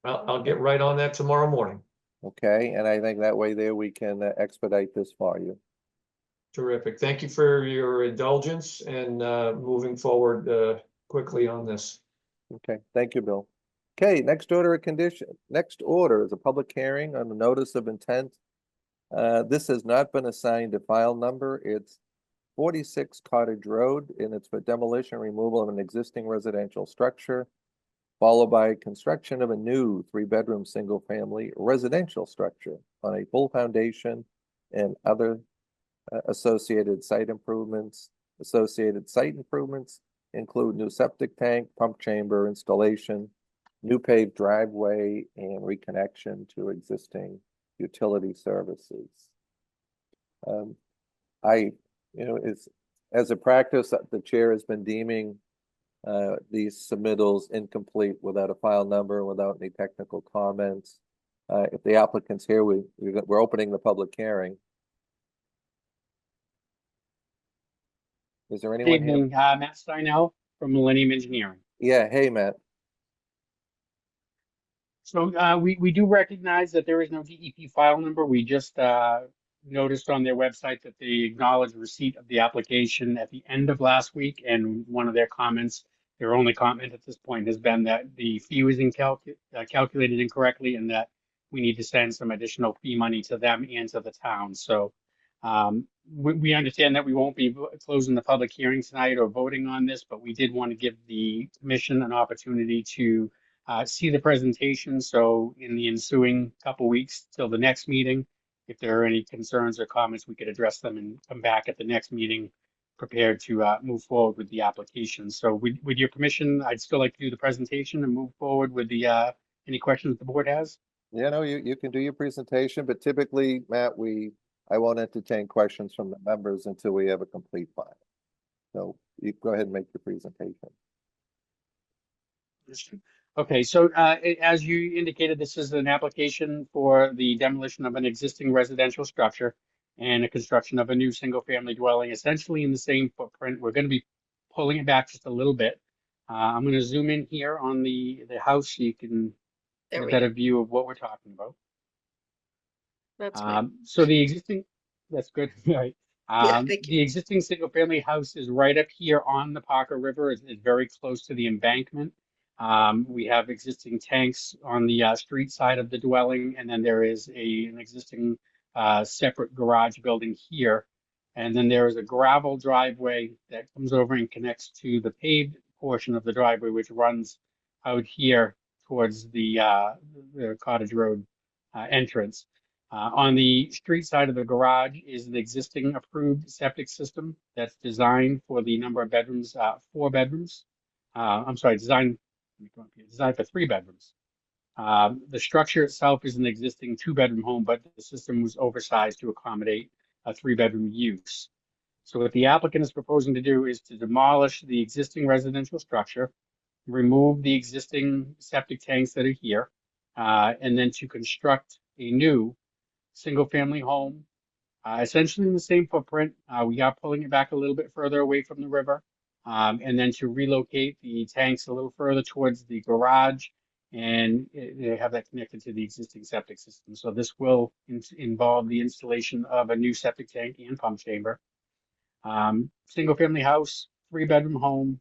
I'll get right on that tomorrow morning.
Okay, and I think that way there we can expedite this for you.
Terrific. Thank you for your indulgence and moving forward quickly on this.
Okay, thank you, Bill. Okay, next order of condition, next order is a public hearing on the notice of intent. This has not been assigned a file number. It's 46 Cottage Road, and it's for demolition and removal of an existing residential structure, followed by construction of a new 3-bedroom, single-family residential structure on a full foundation and other associated site improvements. Associated site improvements include new septic tank, pump chamber installation, new paved driveway, and reconnection to existing utility services. It's as a practice, the chair has been deeming these submittals incomplete without a file number, without any technical comments. If the applicant's here, we're opening the public hearing. Is there
Good
anyone here?
evening, Matt Steinell from Millennium Engineering.
Yeah, hey, Matt.
So we do recognize that there is no DEP file number. We just noticed on their website that they acknowledged receipt of the application at the end of last week, and one of their comments, their only comment at this point, has been that the fee was calculated incorrectly and that we need to send some additional fee money to them and to the town. So we understand that we won't be closing the public hearing tonight or voting on this, but we did want to give the commission an opportunity to see the presentation. So in the ensuing couple weeks till the next meeting, if there are any concerns or comments, we could address them and come back at the next meeting prepared to move forward with the application. So with your permission, I'd still like to do the presentation and move forward with the any questions the board has.
Yeah, no, you can do your presentation, but typically, Matt, I won't entertain questions from the members until we have a complete file. So you go ahead and make your presentation.
Okay, so as you indicated, this is an application for the demolition of an existing residential structure and a construction of a new single-family dwelling, essentially in the same footprint. We're going to be pulling it back just a little bit. I'm going to zoom in here on the house so you can get a better view of what we're talking about.
That's fine.
So the existing, that's good, right?
Thank you.
The existing single-family house is right up here on the Parker River. It's very close to the embankment. We have existing tanks on the street side of the dwelling, and then there is an existing separate garage building here. And then there is a gravel driveway that comes over and connects to the paved portion of the driveway, which runs out here towards the Cottage Road entrance. On the street side of the garage is an existing approved septic system that's designed for the number of bedrooms, 4 bedrooms. I'm sorry, designed for 3 bedrooms. The structure itself is an existing 2-bedroom home, but the system was oversized to accommodate a 3-bedroom use. So what the applicant is proposing to do is to demolish the existing residential structure, remove the existing septic tanks that are here, and then to construct a new single-family home, essentially in the same footprint. We are pulling it back a little bit further away from the river, and then to relocate the tanks a little further towards the garage, and they have that connected to the existing septic system. So this will involve the installation of a new septic tank and pump chamber. Single-family house, 3-bedroom home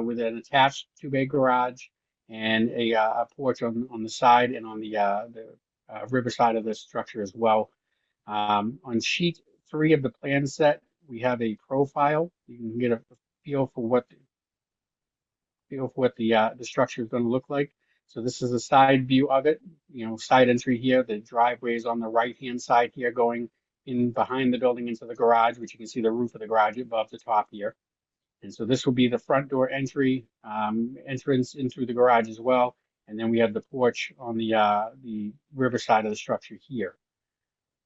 with an attached 2-bay garage and a porch on the side and on the river side of the structure as well. On sheet 3 of the plan set, we have a profile. You can get a feel for what the structure is going to look like. So this is a side view of it. You know, side entry here. The driveway is on the right-hand side here, going in behind the building into the garage, which you can see the roof of the garage above the top here. And so this will be the front door entry, entrance into the garage as well. And then we have the porch on the river side of the structure here.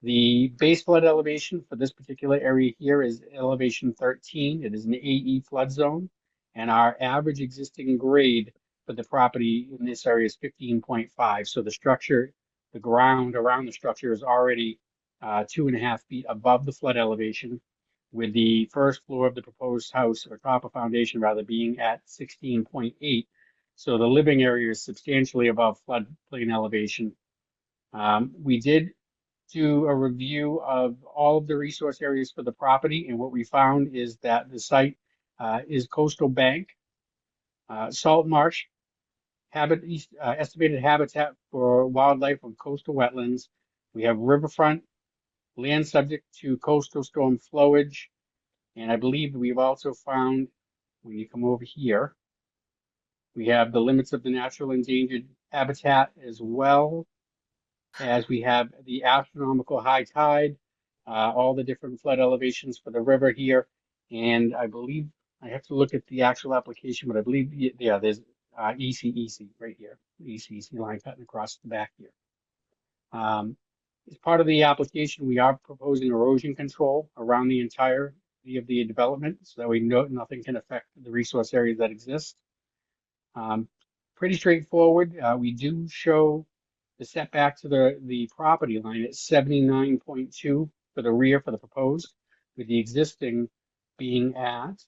The base flood elevation for this particular area here is elevation 13. It is an AE flood zone, and our average existing grade for the property in this area is 15.5. So the structure, the ground around the structure is already 2.5 feet above the flood elevation, with the first floor of the proposed house, or top of foundation rather, being at 16.8. So the living area is substantially above floodplain elevation. We did do a review of all of the resource areas for the property, and what we found is that the site is coastal bank, salt marsh, estimated habitat for wildlife on coastal wetlands. We have riverfront, land subject to coastal storm flowage, and I believe we've also found, when you come over here, we have the limits of the natural endangered habitat, as well as we have the astronomical high tide, all the different flood elevations for the river here. And I believe, I have to look at the actual application, but I believe, yeah, there's ECEC right here, ECEC line cutting across the back here. As part of the application, we are proposing erosion control around the entirety of the development, so that we know nothing can affect the resource areas that exist. Pretty straightforward. We do show the setback to the property line at 79.2 for the rear for the proposed, with the existing being at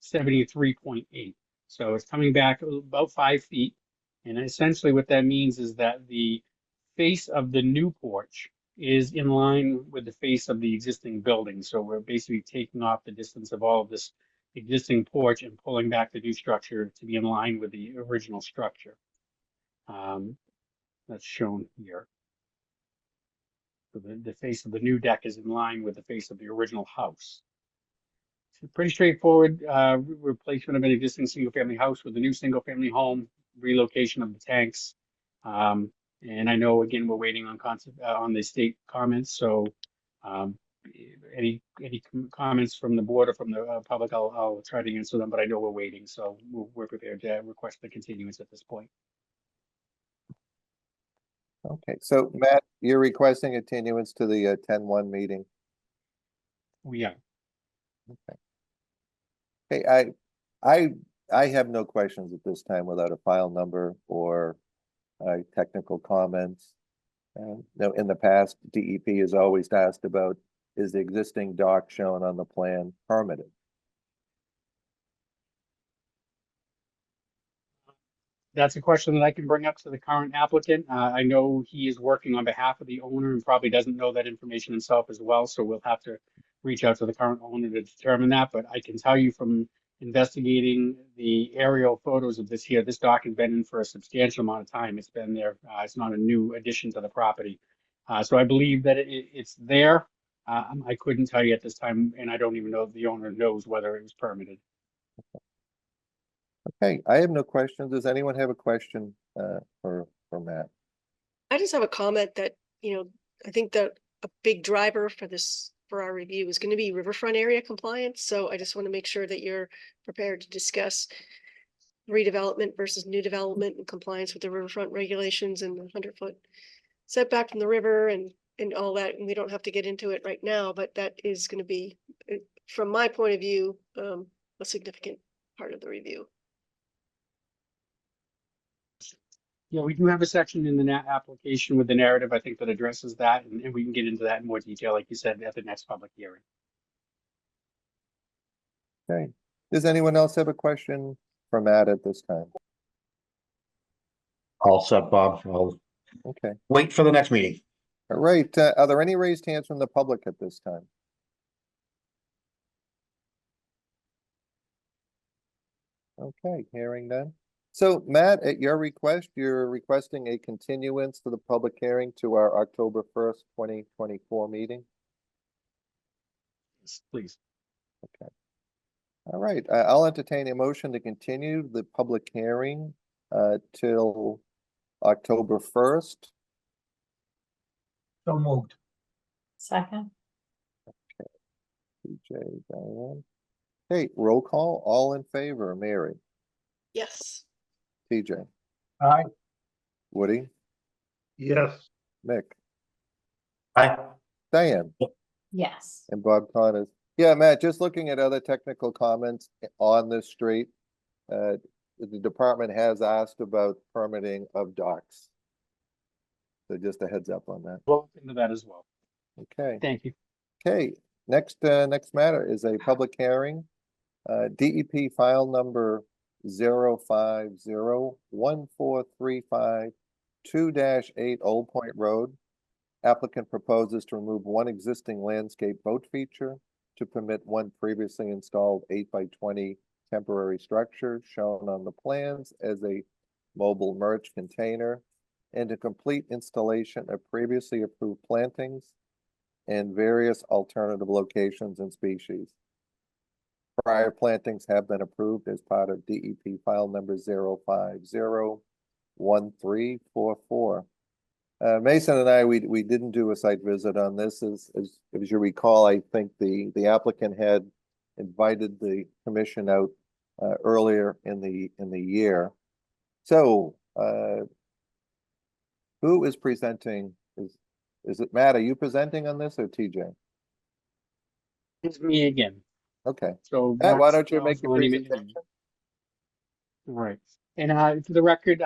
73.8. So it's coming back about 5 feet. And essentially what that means is that the face of the new porch is in line with the face of the existing building. So we're basically taking off the distance of all of this existing porch and pulling back the new structure to be in line with the original structure. That's shown here. So the face of the new deck is in line with the face of the original house. So pretty straightforward replacement of an existing single-family house with a new single-family home, relocation of the tanks. And I know, again, we're waiting on the state comments. So any comments from the board or from the public, I'll try to answer them, but I know we're waiting. So we're prepared to request the continuance at this point.
Okay, so Matt, you're requesting continuance to the 10-1 meeting?
We are.
Okay, I have no questions at this time without a file number or technical comments. Now, in the past, DEP has always asked about, is the existing dock shown on the plan permitted?
That's a question that I can bring up to the current applicant. I know he is working on behalf of the owner and probably doesn't know that information himself as well. So we'll have to reach out to the current owner to determine that. But I can tell you from investigating the aerial photos of this here, this dock has been in for a substantial amount of time. It's been there. It's not a new addition to the property. So I believe that it's there. I couldn't tell you at this time, and I don't even know if the owner knows whether it was permitted.
Okay, I have no questions. Does anyone have a question for Matt?
I just have a comment that, I think that a big driver for this, for our review is going to be riverfront area compliance. So I just want to make sure that you're prepared to discuss redevelopment versus new development and compliance with the riverfront regulations and the 100-foot setback from the river and all that. And we don't have to get into it right now, but that is going to be, from my point of view, a significant part of the review.
Yeah, we do have a section in the application with the narrative, I think, that addresses that, and we can get into that in more detail, like you said, at the next public hearing.
Okay. Does anyone else have a question for Matt at this time?
All set, Bob. I'll
Okay.
wait for the next meeting.
All right. Are there any raised hands from the public at this time? Okay, hearing none. So Matt, at your request, you're requesting a continuance to the public hearing to our October 1st, 2024 meeting?
Yes, please.
Okay. All right, I'll entertain a motion to continue the public hearing till October 1st.
So moved.
Second,
TJ, Diane. Hey, roll call, all in favor, Mary,
Yes.
TJ,
Aye.
Woody,
Yes.
Mick,
Aye.
Diane,
yes.
and Bob Connors. Yeah, Matt, just looking at other technical comments on this street, the department has asked about permitting of docks. So just a heads up on that.
We'll look into that as well.
Okay.
Thank you.
Okay, next matter is a public hearing. DEP file number 0501435-2-8 Old Point Road. Applicant proposes to remove one existing landscape boat feature to permit one previously installed 8x20 temporary structure shown on the plans as a mobile merge container, and a complete installation of previously approved plantings and various alternative locations and species. Prior plantings have been approved as part of DEP file number 0501344. Mason and I, we didn't do a site visit on this. As you recall, I think the applicant had invited the commission out earlier in the year. So who is presenting? Is it Matt? Are you presenting on this or TJ?
It's me again.
Okay.
So
Matt, why
Max
don't you make your
Melanie-
presentation?
Right. And for the record,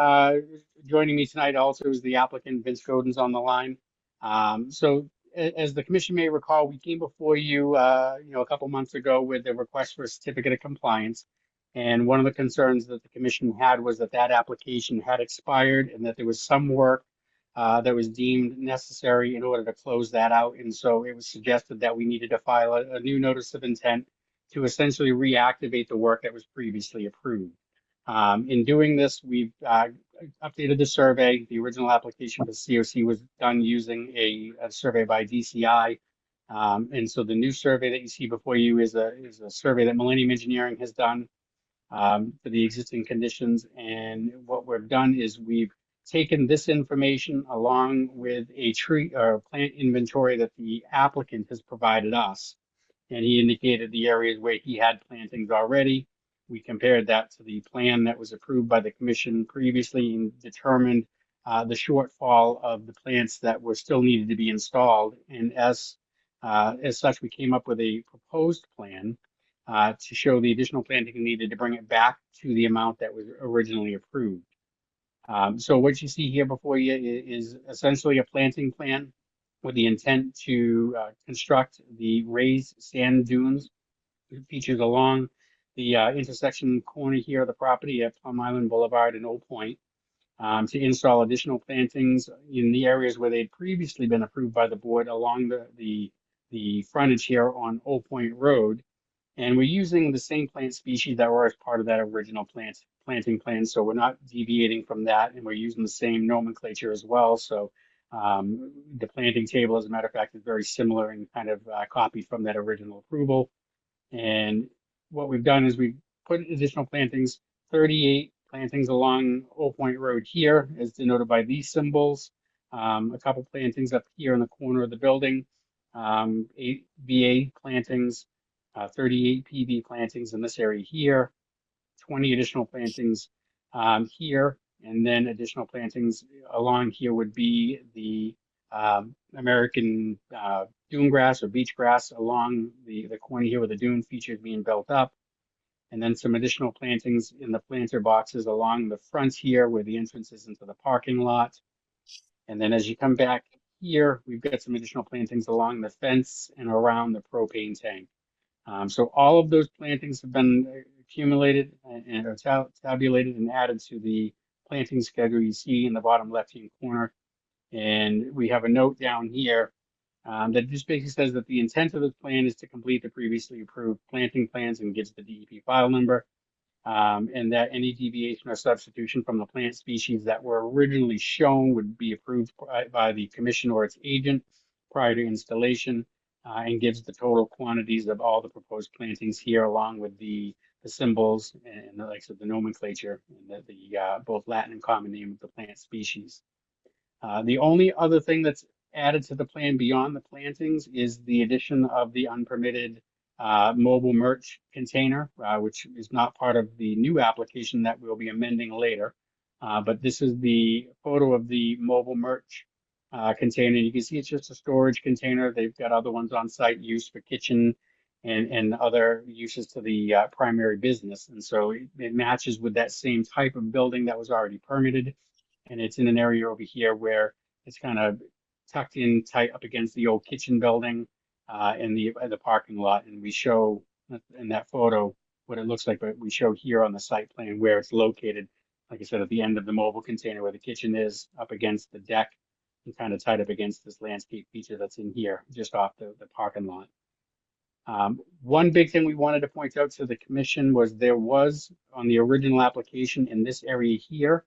joining me tonight also is the applicant, Vince Godin's on the line. So as the commission may recall, we came before you, a couple months ago with a request for a certificate of compliance. And one of the concerns that the commission had was that that application had expired and that there was some work that was deemed necessary in order to close that out. And so it was suggested that we needed to file a new notice of intent to essentially reactivate the work that was previously approved. In doing this, we've updated the survey. The original application for COC was done using a survey by DCI. And so the new survey that you see before you is a survey that Millennium Engineering has done for the existing conditions. And what we've done is we've taken this information along with a tree or plant inventory that the applicant has provided us. And he indicated the areas where he had plantings already. We compared that to the plan that was approved by the commission previously and determined the shortfall of the plants that were still needed to be installed. And as such, we came up with a proposed plan to show the additional planting needed to bring it back to the amount that was originally approved. So what you see here before you is essentially a planting plan with the intent to construct the raised sand dunes. It features along the intersection corner here of the property at Plum Island Boulevard and Old Point to install additional plantings in the areas where they'd previously been approved by the board along the frontage here on Old Point Road. And we're using the same plant species that were as part of that original planting plan. So we're not deviating from that, and we're using the same nomenclature as well. So the planting table, as a matter of fact, is very similar and kind of copied from that original approval. And what we've done is we've put additional plantings, 38 plantings along Old Point Road here, as denoted by these symbols. A couple plantings up here in the corner of the building, 8 VA plantings, 38 PV plantings in this area here, 20 additional plantings here, and then additional plantings along here would be the American dune grass or beach grass along the corner here where the dune feature is being built up. And then some additional plantings in the planter boxes along the front here where the entrance is into the parking lot. And then as you come back here, we've got some additional plantings along the fence and around the propane tank. So all of those plantings have been accumulated and are tabulated and added to the planting schedule you see in the bottom left-hand corner. And we have a note down here that just basically says that the intent of the plan is to complete the previously approved planting plans and gives the DEP file number. And that any deviation or substitution from the plant species that were originally shown would be approved by the commission or its agent prior to installation, and gives the total quantities of all the proposed plantings here, along with the symbols and the likes of the nomenclature and the both Latin and common name of the plant species. The only other thing that's added to the plan beyond the plantings is the addition of the unpermitted mobile merch container, which is not part of the new application that we'll be amending later. But this is the photo of the mobile merch container. You can see it's just a storage container. They've got other ones on site used for kitchen and other uses to the primary business. And so it matches with that same type of building that was already permitted. And it's in an area over here where it's kind of tucked in tight up against the old kitchen building in the parking lot. And we show in that photo what it looks like, but we show here on the site plan where it's located. Like I said, at the end of the mobile container where the kitchen is, up against the deck and kind of tied up against this landscape feature that's in here, just off the parking lot. One big thing we wanted to point out to the commission was there was on the original application in this area here,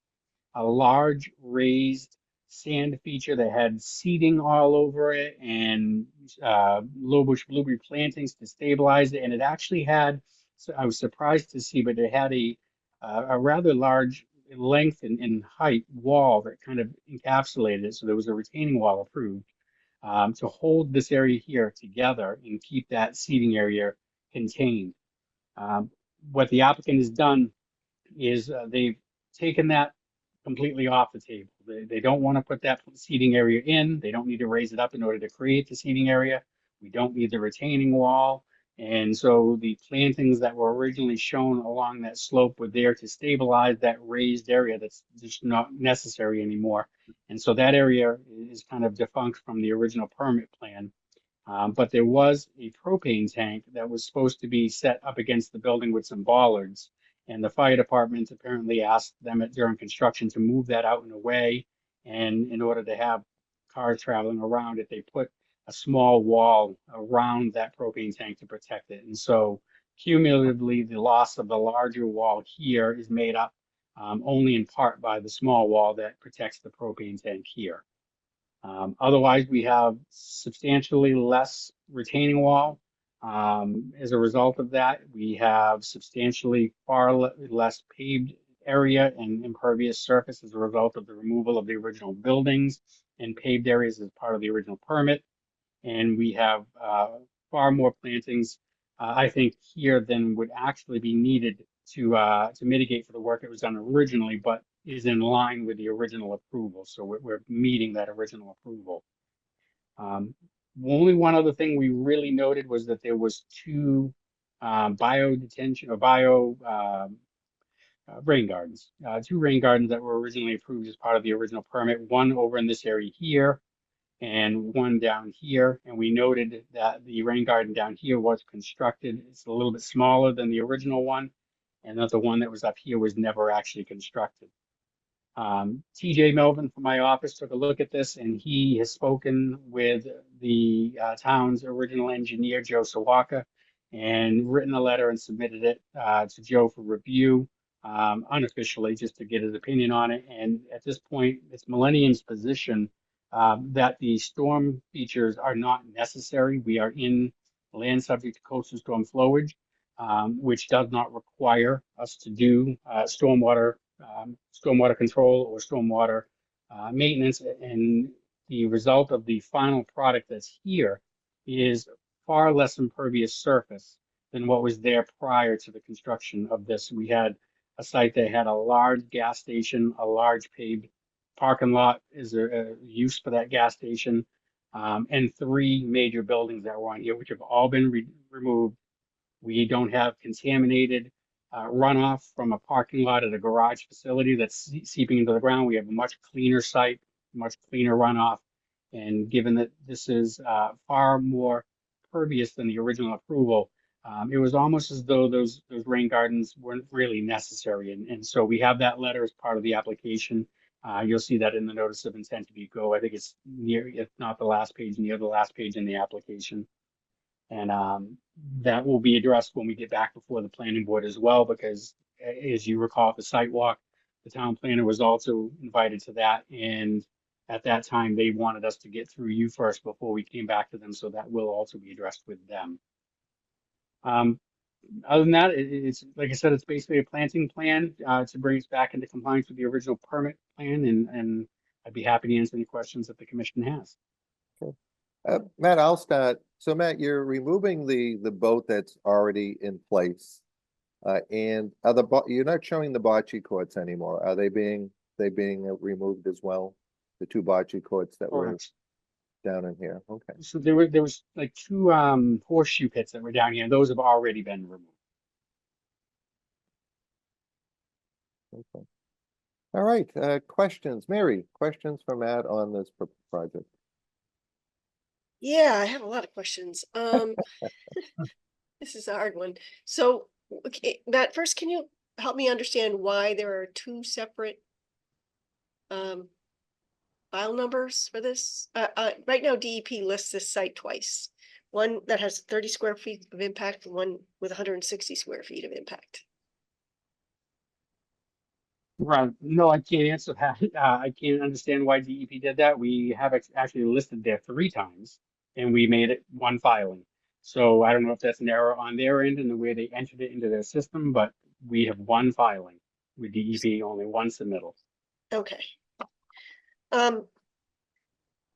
a large raised sand feature that had seeding all over it and low bush blueberry plantings to stabilize it. And it actually had, so I was surprised to see, but it had a rather large length and height wall that kind of encapsulated it. So there was a retaining wall approved to hold this area here together and keep that seating area contained. What the applicant has done is they've taken that completely off the table. They don't want to put that seating area in. They don't need to raise it up in order to create the seating area. We don't need the retaining wall. And so the plantings that were originally shown along that slope were there to stabilize that raised area that's just not necessary anymore. And so that area is kind of defunct from the original permit plan. But there was a propane tank that was supposed to be set up against the building with some bollards. And the fire department apparently asked them during construction to move that out and away. And in order to have cars traveling around it, they put a small wall around that propane tank to protect it. And so cumulatively, the loss of the larger wall here is made up only in part by the small wall that protects the propane tank here. Otherwise, we have substantially less retaining wall. As a result of that, we have substantially far less paved area and impervious surface as a result of the removal of the original buildings and paved areas as part of the original permit. And we have far more plantings, I think, here than would actually be needed to mitigate for the work that was done originally, but is in line with the original approval. So we're meeting that original approval. Only one other thing we really noted was that there was two bio rain gardens, two rain gardens that were originally approved as part of the original permit, one over in this area here and one down here. And we noted that the rain garden down here was constructed. It's a little bit smaller than the original one, and that the one that was up here was never actually constructed. TJ Melvin from my office took a look at this, and he has spoken with the town's original engineer, Joe Sawaka, and written a letter and submitted it to Joe for review unofficially, just to get his opinion on it. And at this point, it's Millennium's position that the storm features are not necessary. We are in land subject to coastal storm flowage, which does not require us to do stormwater control or stormwater maintenance, and the result of the final product that's here is far less impervious surface than what was there prior to the construction of this. We had a site that had a large gas station, a large paved parking lot is a use for that gas station, and 3 major buildings that were on here, which have all been removed. We don't have contaminated runoff from a parking lot at a garage facility that's seeping into the ground. We have a much cleaner site, much cleaner runoff. And given that this is far more pervious than the original approval, it was almost as though those rain gardens weren't really necessary. And so we have that letter as part of the application. You'll see that in the notice of intent if you go. I think it's near, if not the last page, near the last page in the application. And that will be addressed when we get back before the planning board as well, because as you recall, at the site walk, the town planner was also invited to that. And at that time, they wanted us to get through you first before we came back to them. So that will also be addressed with them. Other than that, it's like I said, it's basically a planting plan to bring us back into compliance with the original permit plan. And I'd be happy to answer any questions that the commission has.
Matt, I'll start. So Matt, you're removing the boat that's already in place. And are you're not showing the bocce courts anymore. Are they being removed as well? The 2 bocce courts that were down in here. Okay.
So there was like 2 horseshoe pits that were down here, and those have already been removed.
Okay. All right. Questions, Mary? Questions for Matt on this project?
Yeah, I have a lot of questions. This is a hard one. So, okay, Matt, first, can you help me understand why there are 2 separate file numbers for this? Right now, DEP lists this site twice. One that has 30 square feet of impact, and one with 160 square feet of impact.
Right. No, I can't answer that. I can't understand why DEP did that. We have actually listed there 3 times, and we made it 1 filing. So I don't know if that's an error on their end in the way they entered it into their system, but we have 1 filing with DEP, only 1 submittal.
Okay.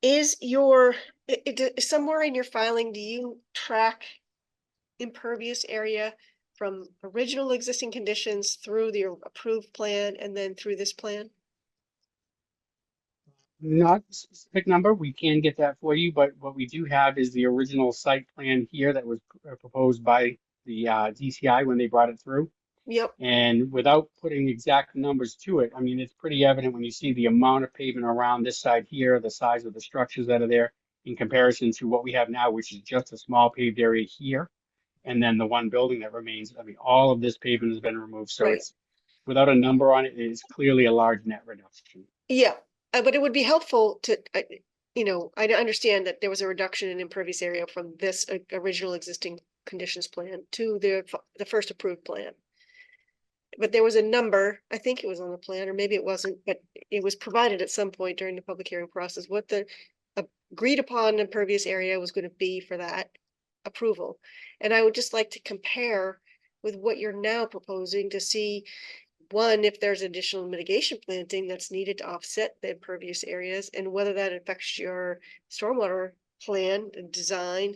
Is your somewhere in your filing, do you track impervious area from original existing conditions through the approved plan and then through this plan?
Not a specific number, we can get that for you, but what we do have is the original site plan here that was proposed by the DCI when they brought it through.
Yep.
And without putting exact numbers to it, I mean, it's pretty evident when you see the amount of pavement around this side here, the size of the structures that are there in comparison to what we have now, which is just a small paved area here. And then the 1 building that remains, I mean, all of this pavement has been removed. So
Right.
it's, without a number on it, it's clearly a large net reduction.
Yeah, but it would be helpful to, I understand that there was a reduction in impervious area from this original existing conditions plan to the first approved plan. But there was a number, I think it was on the plan, or maybe it wasn't, but it was provided at some point during the public hearing process, what the agreed upon impervious area was going to be for that approval. And I would just like to compare with what you're now proposing to see, 1, if there's additional mitigation planting that's needed to offset the impervious areas, and whether that affects your stormwater plan and design.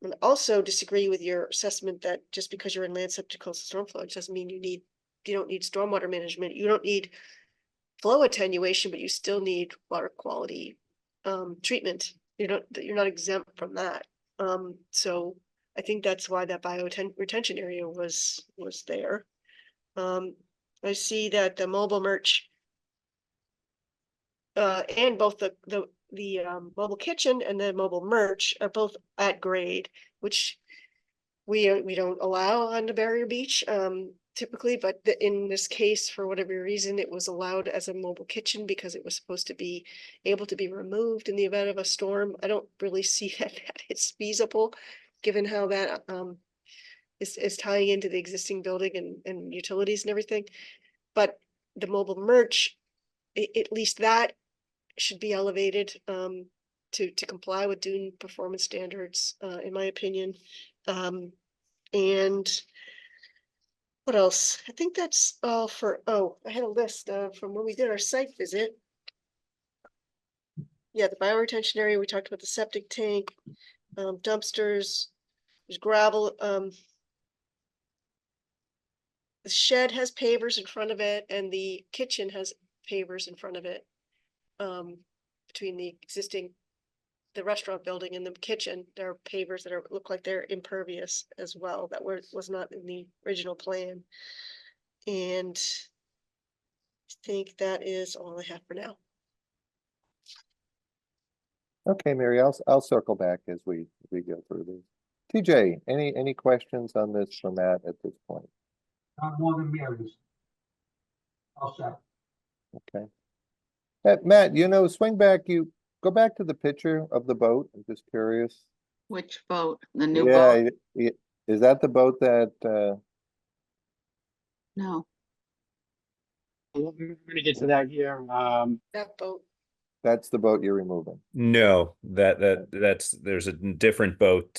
And also disagree with your assessment that just because you're in land subject to coastal storm flow, doesn't mean you don't need stormwater management. You don't need flow attenuation, but you still need water quality treatment. You're not exempt from that. So I think that's why that retention area was there. I see that the mobile merch and both the mobile kitchen and the mobile merch are both at grade, which we don't allow on the Barrier Beach typically, but in this case, for whatever reason, it was allowed as a mobile kitchen because it was supposed to be able to be removed in the event of a storm. I don't really see that it's feasible, given how that is tying into the existing building and utilities and everything. But the mobile merch, at least that should be elevated to comply with Dune performance standards, in my opinion. And What else? I think that's all for, oh, I had a list from when we did our site visit. Yeah, the bioretention area, we talked about the septic tank, dumpsters, there's gravel, the shed has pavers in front of it and the kitchen has pavers in front of it. Between the existing, the restaurant building and the kitchen, there are pavers that look like they're impervious as well, that was not in the original plan. And I think that is all I have for now.
Okay, Mary, I'll circle back as we go through this. TJ, any questions on this for Matt at this point?
Not more than Mary's. All set.
Okay. Matt, swing back, go back to the picture of the boat. I'm just curious.
Which boat? The new boat?
Yeah, is that the boat that,
No.
We're gonna get to that here.
That boat.
that's the boat you're removing?
No, that's there's a different boat.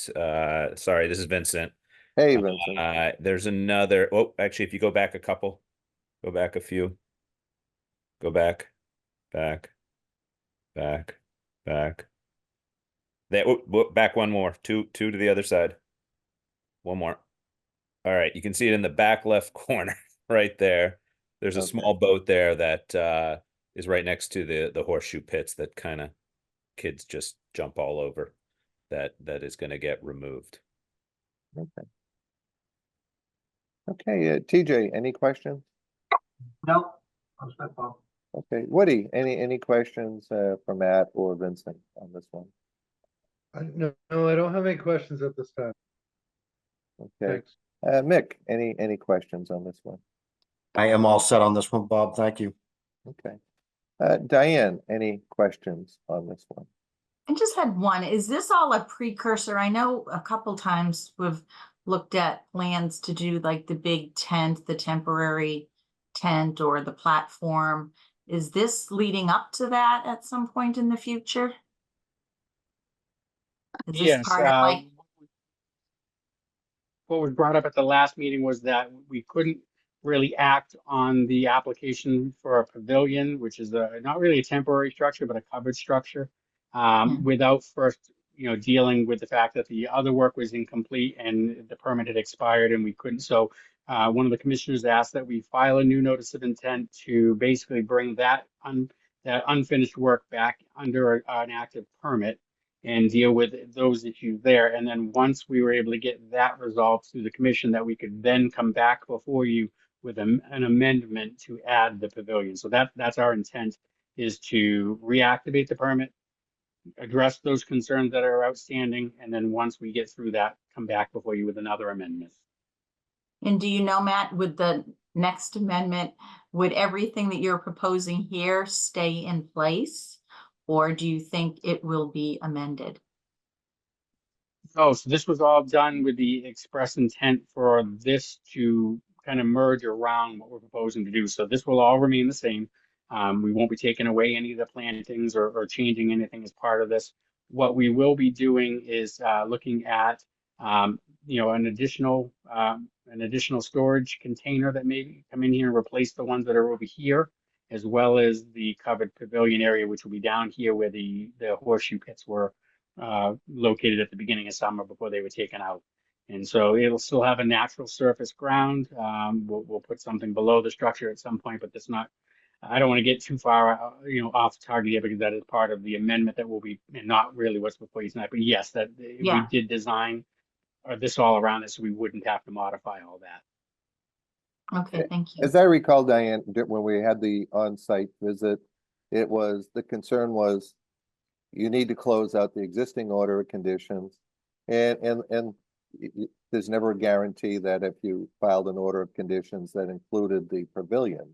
Sorry, this is Vincent.
Hey, Vincent.
There's another. Oh, actually, if you go back a couple, go back a few. Go back, back, back, back. Back one more. Two to the other side. One more. All right, you can see it in the back left corner, right there. There's a
Okay.
small boat there that is right next to the horseshoe pits that kind of kids just jump all over. That is going to get removed.
Okay. Okay, TJ, any questions?
No, I'll step up.
Okay, Woody, any questions for Matt or Vincent on this one?
No, I don't have any questions at this time.
Okay,
Thanks.
Mick, any questions on this one?
I am all set on this one, Bob. Thank you.
Okay. Diane, any questions on this one?
I just had one. Is this all a precursor? I know a couple times we've looked at plans to do like the big tent, the temporary tent or the platform. Is this leading up to that at some point in the future? Is this
Yes,
part of like,
what was brought up at the last meeting was that we couldn't really act on the application for a pavilion, which is not really a temporary structure, but a covered structure, without first, dealing with the fact that the other work was incomplete and the permit had expired and we couldn't. So one of the commissioners asked that we file a new notice of intent to basically bring that unfinished work back under an active permit and deal with those issues there. And then once we were able to get that resolved through the commission, that we could then come back before you with an amendment to add the pavilion. So that's our intent, is to reactivate the permit, address those concerns that are outstanding, and then once we get through that, come back before you with another amendment.
and do you know, Matt, with the next amendment, would everything that you're proposing here stay in place? Or do you think it will be amended?
Oh, so this was all done with the express intent for this to kind of merge around what we're proposing to do. So this will all remain the same. We won't be taking away any of the plantings or changing anything as part of this. What we will be doing is looking at, an additional storage container that may come in here and replace the ones that are over here, as well as the covered pavilion area, which will be down here where the horseshoe pits were located at the beginning of summer before they were taken out. And so it'll still have a natural surface ground. We'll put something below the structure at some point, but that's not, I don't want to get too far, off target here, because that is part of the amendment that will be, and not really what's before you tonight. But yes, that we did design this all around it, so we wouldn't have to modify all that.
Okay, thank you.
As I recall, Diane, when we had the on-site visit, the concern was you need to close out the existing order of conditions. And there's never a guarantee that if you filed an order of conditions that included the pavilion,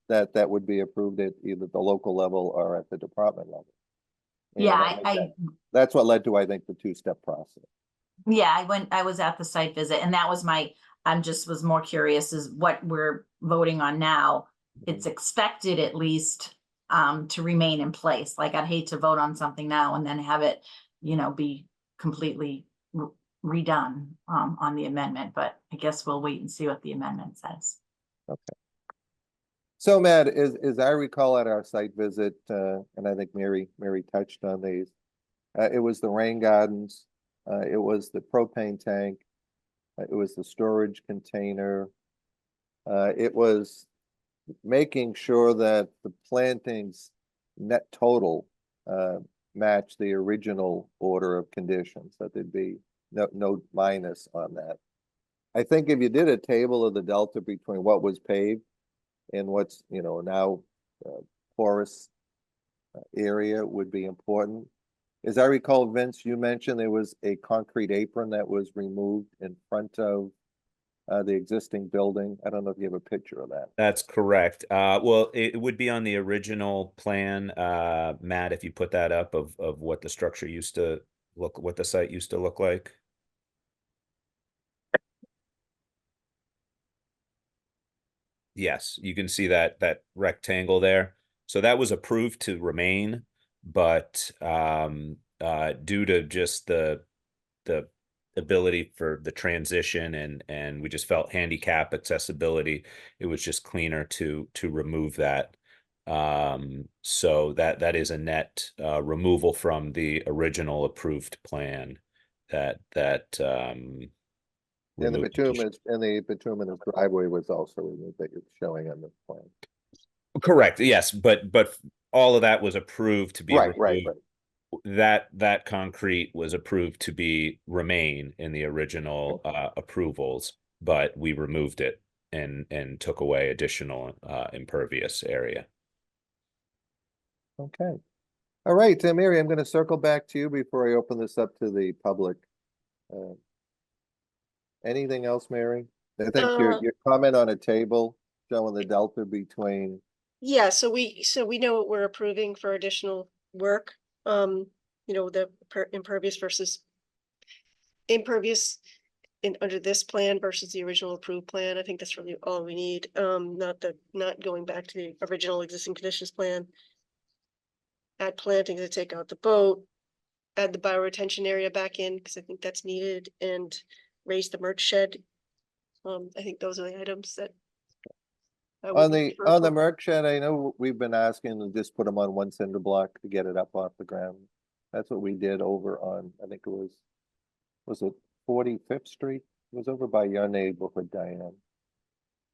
that would be approved at either the local level or at the department level. And that's what led to, I think, the two-step process.
Yeah, I was at the site visit, and that was was more curious is what we're voting on now. It's expected at least to remain in place. Like, I'd hate to vote on something now and then have it, be completely redone on the amendment, but I guess we'll wait and see what the amendment says.
So Matt, as I recall at our site visit, and I think Mary touched on these, it was the rain gardens, it was the propane tank, it was the storage container. It was making sure that the plantings net total match the original order of conditions, that there'd be no minus on that. I think if you did a table of the delta between what was paved and what's, now porous area would be important. As I recall, Vince, you mentioned there was a concrete apron that was removed in front of the existing building. I don't know if you have a picture of that.
That's correct. Well, it would be on the original plan, Matt, if you put that up of what the structure used to look, what the site used to look like. Yes, you can see that rectangle there. So that was approved to remain, but due to just the ability for the transition and we just felt handicap accessibility, it was just cleaner to remove that. So that is a net removal from the original approved plan that
And the
removed
bituminous driveway was also removed that you're showing on the plan.
Correct. Yes, but all of that was approved to be
Right.
removed. That concrete was approved to remain in the original approvals, but we removed it and took away additional impervious area.
Okay. All right, Mary, I'm going to circle back to you before I open this up to the public. Anything else, Mary? I think your comment on a table showing the delta between.
Yeah, so we know what we're approving for additional work. The impervious versus impervious under this plan versus the original approved plan. I think that's really all we need. Not going back to the original existing conditions plan. Add planting to take out the boat, add the bioretention area back in because I think that's needed, and raise the merch shed. I think those are the items that.
On the merc shed, I know we've been asking to just put them on one cinder block to get it up off the ground. That's what we did over on, I think it was it 45th Street? It was over by your neighborhood, Diane.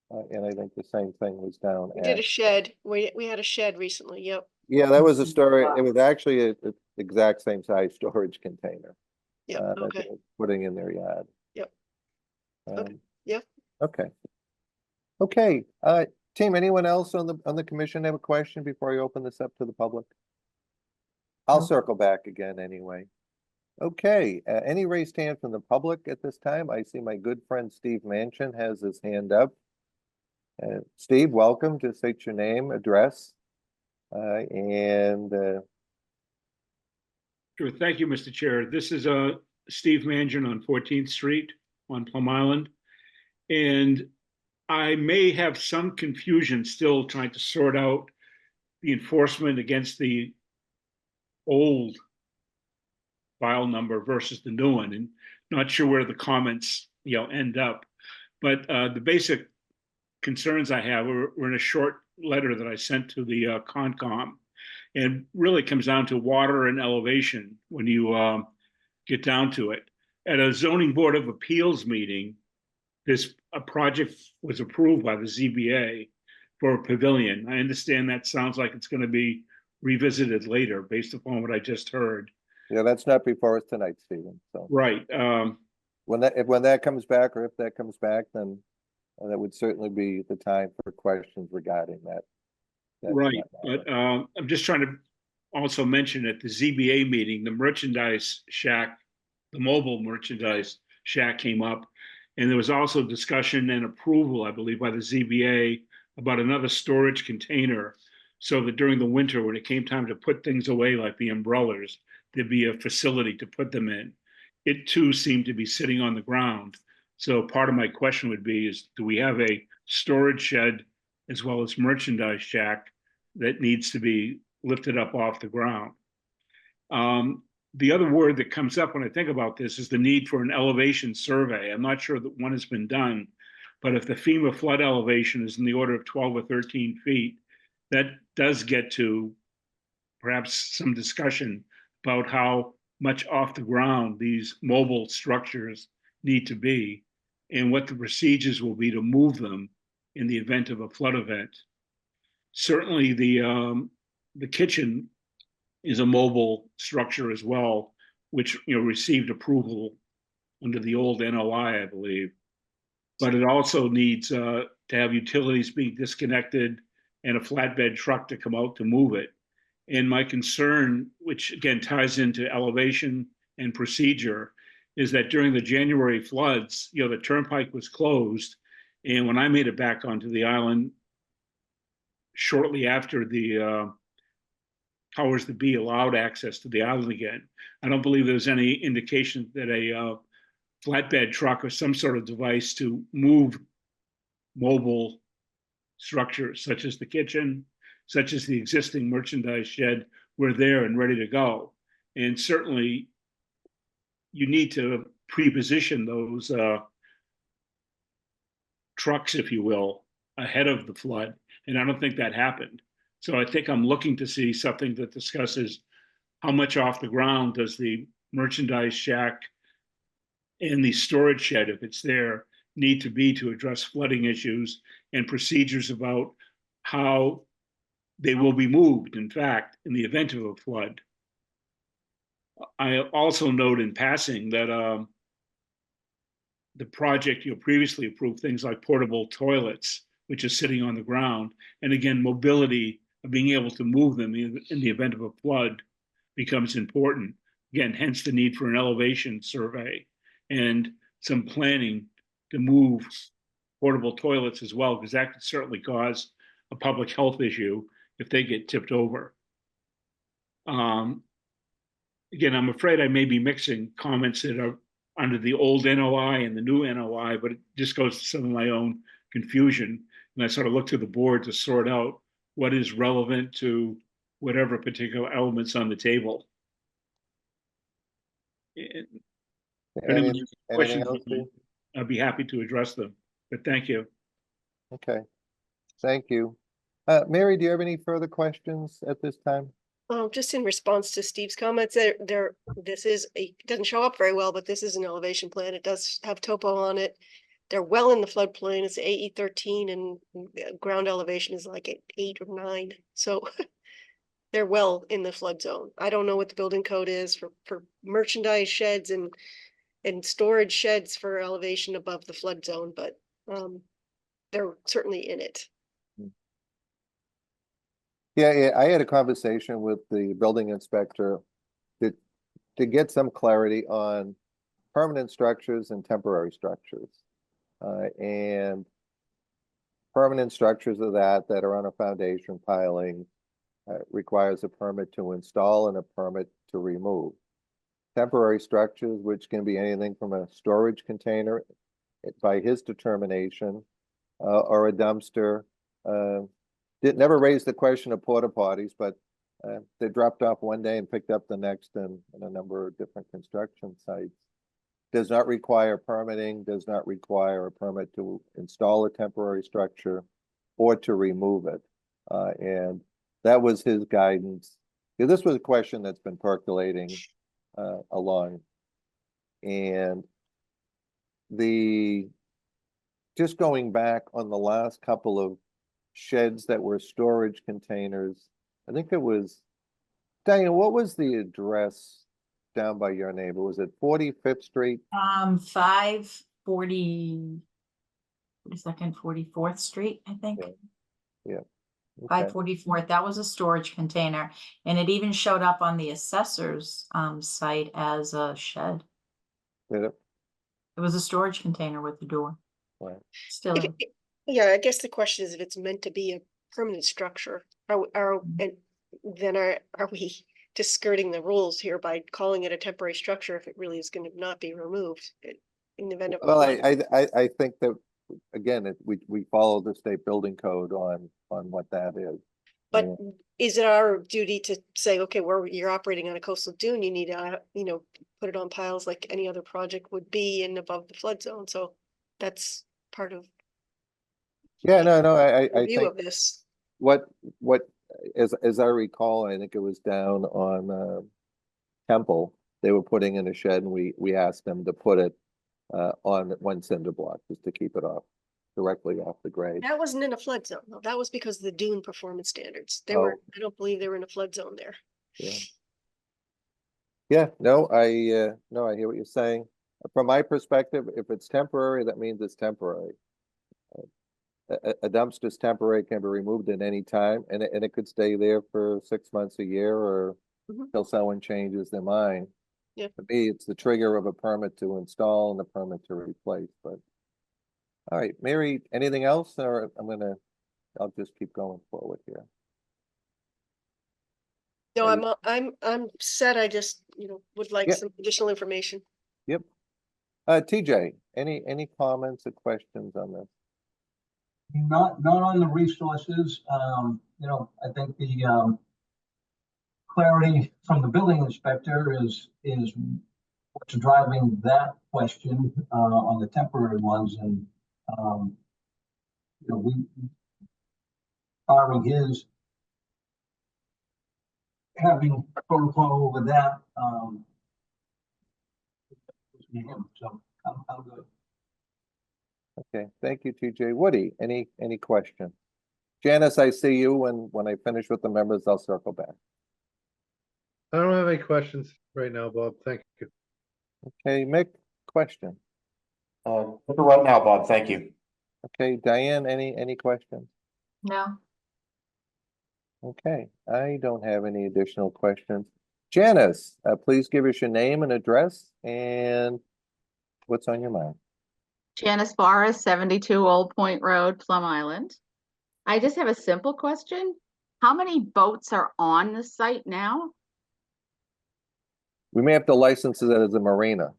And I think the same thing was down.
We did a shed. We had a shed recently. Yep.
Yeah, that was a story. It was actually a exact same size storage container.
Yeah.
That
Okay.
they were putting in their yard.
Yep. Okay. Yeah.
Okay. Okay. Team, anyone else on the commission have a question before I open this up to the public? I'll circle back again anyway. Okay, any raised hand from the public at this time? I see my good friend Steve Manchin has his hand up. Steve, welcome. Just state your name, address, and
Sure. Thank you, Mr. Chair. This is Steve Manchin on 14th Street on Plum Island. And I may have some confusion still trying to sort out the enforcement against the old file number versus the new one, and not sure where the comments end up. But the basic concerns I have were in a short letter that I sent to the Concom, and really comes down to water and elevation when you get down to it. At a zoning board of appeals meeting, a project was approved by the ZBA for a pavilion. I understand that sounds like it's going to be revisited later based upon what I just heard.
yeah, that's not before us tonight, Stephen. So
Right.
when that comes back, or if that comes back, then that would certainly be the time for questions regarding that.
Right, but I'm just trying to also mention at the ZBA meeting, the merchandise shack, the mobile merchandise shack came up. And there was also discussion and approval, I believe, by the ZBA about another storage container. So that during the winter, when it came time to put things away, like the umbrellas, there'd be a facility to put them in. It too seemed to be sitting on the ground. So part of my question would be is, do we have a storage shed as well as merchandise shack that needs to be lifted up off the ground? the other word that comes up when I think about this is the need for an elevation survey. I'm not sure that one has been done, but if the FEMA flood elevation is in the order of 12 or 13 feet, that does get to perhaps some discussion about how much off the ground these mobile structures need to be and what the procedures will be to move them in the event of a flood event. Certainly the kitchen is a mobile structure as well, which received approval under the old NOI, I believe. But it also needs to have utilities being disconnected and a flatbed truck to come out to move it. And my concern, which again ties into elevation and procedure, is that during the January floods, the turnpike was closed. And when I made it back onto the island shortly after the powers that be allowed access to the island again, I don't believe there's any indication that a flatbed truck or some sort of device to move mobile structures such as the kitchen, such as the existing merchandise shed, were there and ready to go. And certainly you need to pre-position those trucks, if you will, ahead of the flood. And I don't think that happened. So I think I'm looking to see something that discusses how much off the ground does the merchandise shack and the storage shed, if it's there, need to be to address flooding issues and procedures about how they will be moved, in fact, in the event of a flood. I also note in passing that the project previously approved things like portable toilets, which is sitting on the ground. And again, mobility of being able to move them in the event of a flood becomes important. Again, hence the need for an elevation survey and some planning to move portable toilets as well, because that could certainly cause a public health issue if they get tipped over. Again, I'm afraid I may be mixing comments that are under the old NOI and the new NOI, but it just goes to some of my own confusion. And I sort of look to the board to sort out what is relevant to whatever particular elements on the table. If anyone has questions, I'd be happy to address them, but thank you.
Okay, thank you. Mary, do you have any further questions at this time?
Just in response to Steve's comments, this is it doesn't show up very well, but this is an elevation plan. It does have topo on it. They're well in the floodplain. It's AE 13 and ground elevation is like at 8 or 9. So they're well in the flood zone. I don't know what the building code is for merchandise sheds and storage sheds for elevation above the flood zone, but they're certainly in it.
Yeah, I had a conversation with the building inspector to get some clarity on permanent structures and temporary structures. And permanent structures of that are on a foundation piling requires a permit to install and a permit to remove. Temporary structures, which can be anything from a storage container by his determination, or a dumpster. Never raised the question of porta potties, but they dropped off one day and picked up the next in a number of different construction sites. Does not require permitting, does not require a permit to install a temporary structure or to remove it. And that was his guidance. Yeah, this was a question that's been percolating along. And just going back on the last couple of sheds that were storage containers, I think it was, Diane, what was the address down by your neighbor? Was it 45th Street?
540, 44th Street, I think.
Yeah.
Okay. 544th, that was a storage container, and it even showed up on the assessor's site as a shed.
Did it?
It was a storage container with the door.
Right.
Still.
Yeah, I guess the question is if it's meant to be a permanent structure, are we just skirting the rules here by calling it a temporary structure if it really is going to not be removed in the event of?
Well, I think that again, we follow the state building code on what that is.
But
Yeah.
is it our duty to say, okay, you're operating on a coastal dune, you need to, put it on piles like any other project would be and above the flood zone, so that's part of
Yeah, no, I
review
think
of this.
what, as I recall, I think it was down on, Temple, they were putting in a shed and we asked them to put it, on one cinder block, just to keep it off, directly off the grade.
That wasn't in a flood zone, though. That was because of the dune performance standards. They
Oh.
were, I don't believe they were in a flood zone there.
Yeah. Yeah, no, I hear what you're saying. From my perspective, if it's temporary, that means it's temporary. A dumpster's temporary, can be removed at any time, and it could stay there for 6 months, a year, or
Mhm.
until someone changes their mind.
Yeah.
For me, it's the trigger of a permit to install and a permit to replace, but. All right, Mary, anything else, or I'll just keep going forward here.
No,
Are you-
I'm set. I just, would like
Yeah.
some additional information.
Yep. TJ, any comments or questions on this?
Not on the resources, I think the, clarity from the building inspector is what's driving that question, on the temporary ones, and, we, barring his having protocol over that, so I'm good.
Okay, thank you, TJ. Woody, any question? Janice, I see you, and when I finish with the members, I'll circle back.
I don't have any questions right now, Bob. Thank you.
Okay, Mick, question?
Right now, Bob, thank you.
Okay, Diane, any questions?
No,
Okay, I don't have any additional questions. Janice, please give us your name and address and what's on your mind.
Janice Forrest, 72 Old Point Road, Plum Island. I just have a simple question. How many boats are on the site now?
We may have to license it as a marina.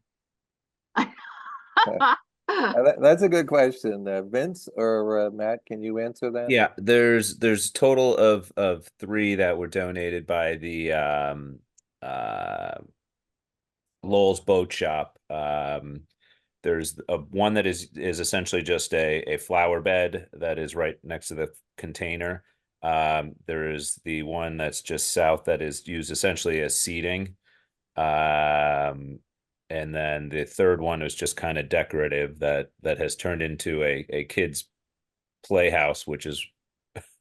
That's a good question. Vince or Matt, can you answer that?
Yeah, there's total of 3 that were donated by the Lowell's Boat Shop. There's one that is essentially just a flower bed that is right next to the container. There is the one that's just south that is used essentially as seating. And then the third one is just kind of decorative that has turned into a kid's playhouse, which is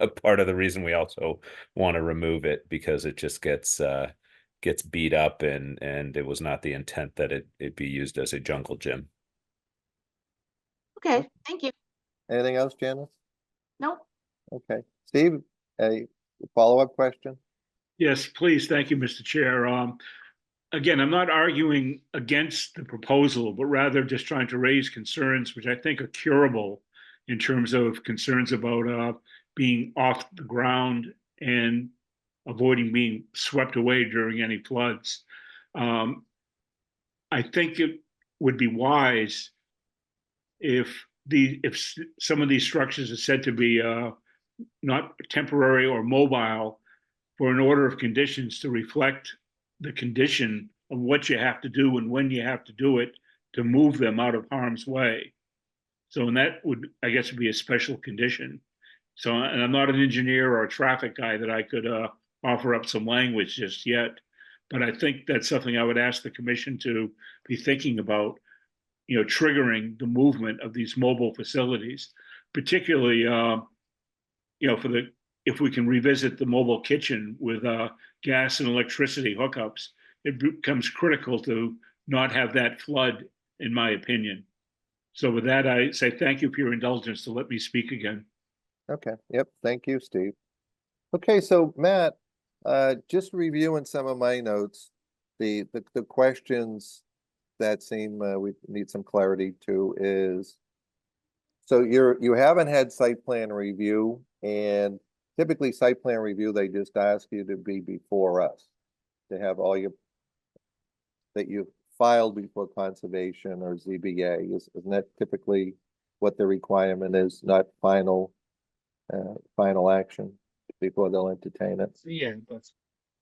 a part of the reason we also want to remove it, because it just gets beat up, and it was not the intent that it be used as a jungle gym.
Okay, thank you.
Anything else, Janice?
Nope.
Okay, Steve, a follow-up question?
Yes, please. Thank you, Mr. Chair. Again, I'm not arguing against the proposal, but rather just trying to raise concerns which I think are curable in terms of concerns about being off the ground and avoiding being swept away during any floods. I think it would be wise if some of these structures are said to be not temporary or mobile, for an order of conditions to reflect the condition of what you have to do and when you have to do it to move them out of harm's way. So, and that would, I guess, be a special condition. So, and I'm not an engineer or a traffic guy that I could offer up some language just yet, but I think that's something I would ask the commission to be thinking about, triggering the movement of these mobile facilities, particularly, if we can revisit the mobile kitchen with gas and electricity hookups, it becomes critical to not have that flood, in my opinion. So with that, I say thank you for your indulgence to let me speak again.
Okay, yep, thank you, Steve. Okay, so Matt, just reviewing some of my notes, the questions that seem we need some clarity to is, so you haven't had site plan review, and typically site plan review, they just ask you to be before us, to have all that you filed before conservation or ZBA. Isn't that typically what the requirement is, not final action to before they'll entertain it.
So, yeah,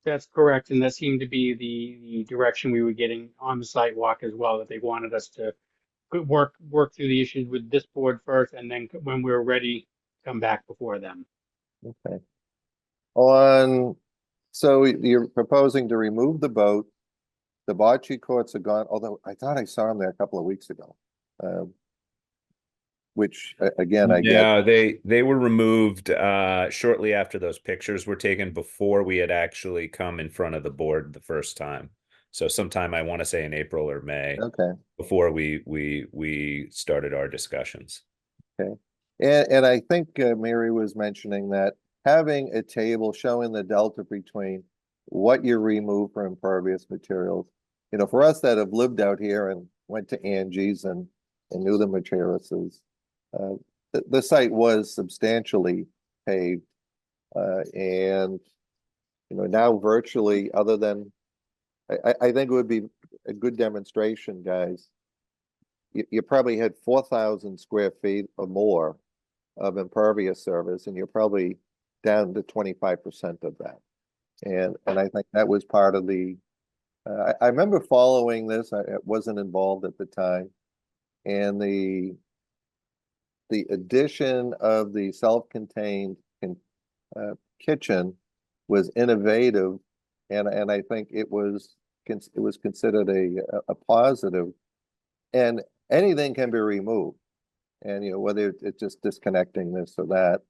that's correct, and that seemed to be the direction we were getting on the site walk as well, that they wanted us to work through the issues with this board first, and then when we were ready, come back before them.
Okay. So you're proposing to remove the boat. The bocce courts are gone, although I thought I saw them there a couple of weeks ago. Which again, I get.
Yeah, they were removed shortly after those pictures were taken, before we had actually come in front of the board the first time. So sometime, I want to say in April or May,
Okay.
before we started our discussions.
Okay. And I think Mary was mentioning that having a table showing the delta between what you remove for impervious materials, you know, for us that have lived out here and went to Angie's and knew the materials, the site was substantially paved, and you know, now virtually, other than I think it would be a good demonstration, guys. You probably had 4,000 square feet or more of impervious surface, and you're probably down to 25% of that. And I think that was part of the. I remember following this. I wasn't involved at the time, and the addition of the self-contained kitchen was innovative, and I think it was considered a positive. And anything can be removed, and you know, whether it's just disconnecting this or that.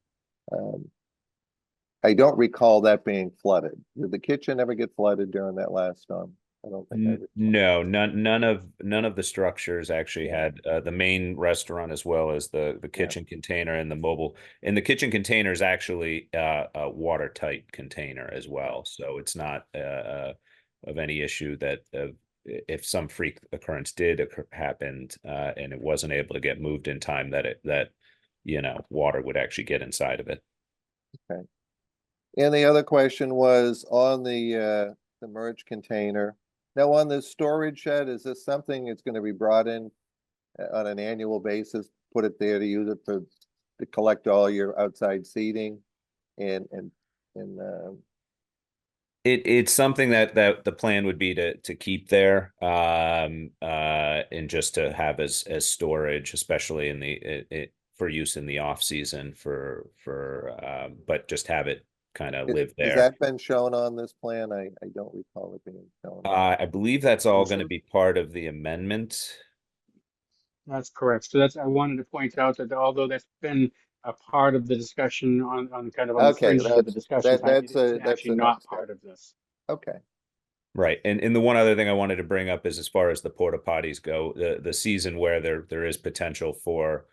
I don't recall that being flooded. Did the kitchen ever get flooded during that last storm? I don't think I did.
No, none of the structures actually had the main restaurant, as well as the kitchen container and the mobile. And the kitchen container is actually a watertight container as well, so it's not of any issue that if some freak occurrence did happen and it wasn't able to get moved in time, that you know, water would actually get inside of it.
Okay. And the other question was on the merge container. Now, on the storage shed, is this something that's going to be brought in on an annual basis? Put it there to use it to collect all your outside seating, and
it's something that the plan would be to keep there, and just to have as storage, especially in the for use in the off season but just have it kind of live there.
Has that been shown on this plan? I don't recall it being shown.
I believe that's all going to be part of the amendment.
That's correct. So I wanted to point out that although that's been a part of the discussion on kind of on the fringes of the discussion, it's actually not part of this.
Okay.
Right. And the one other thing I wanted to bring up is, as far as the porta potties go, the season where there is potential for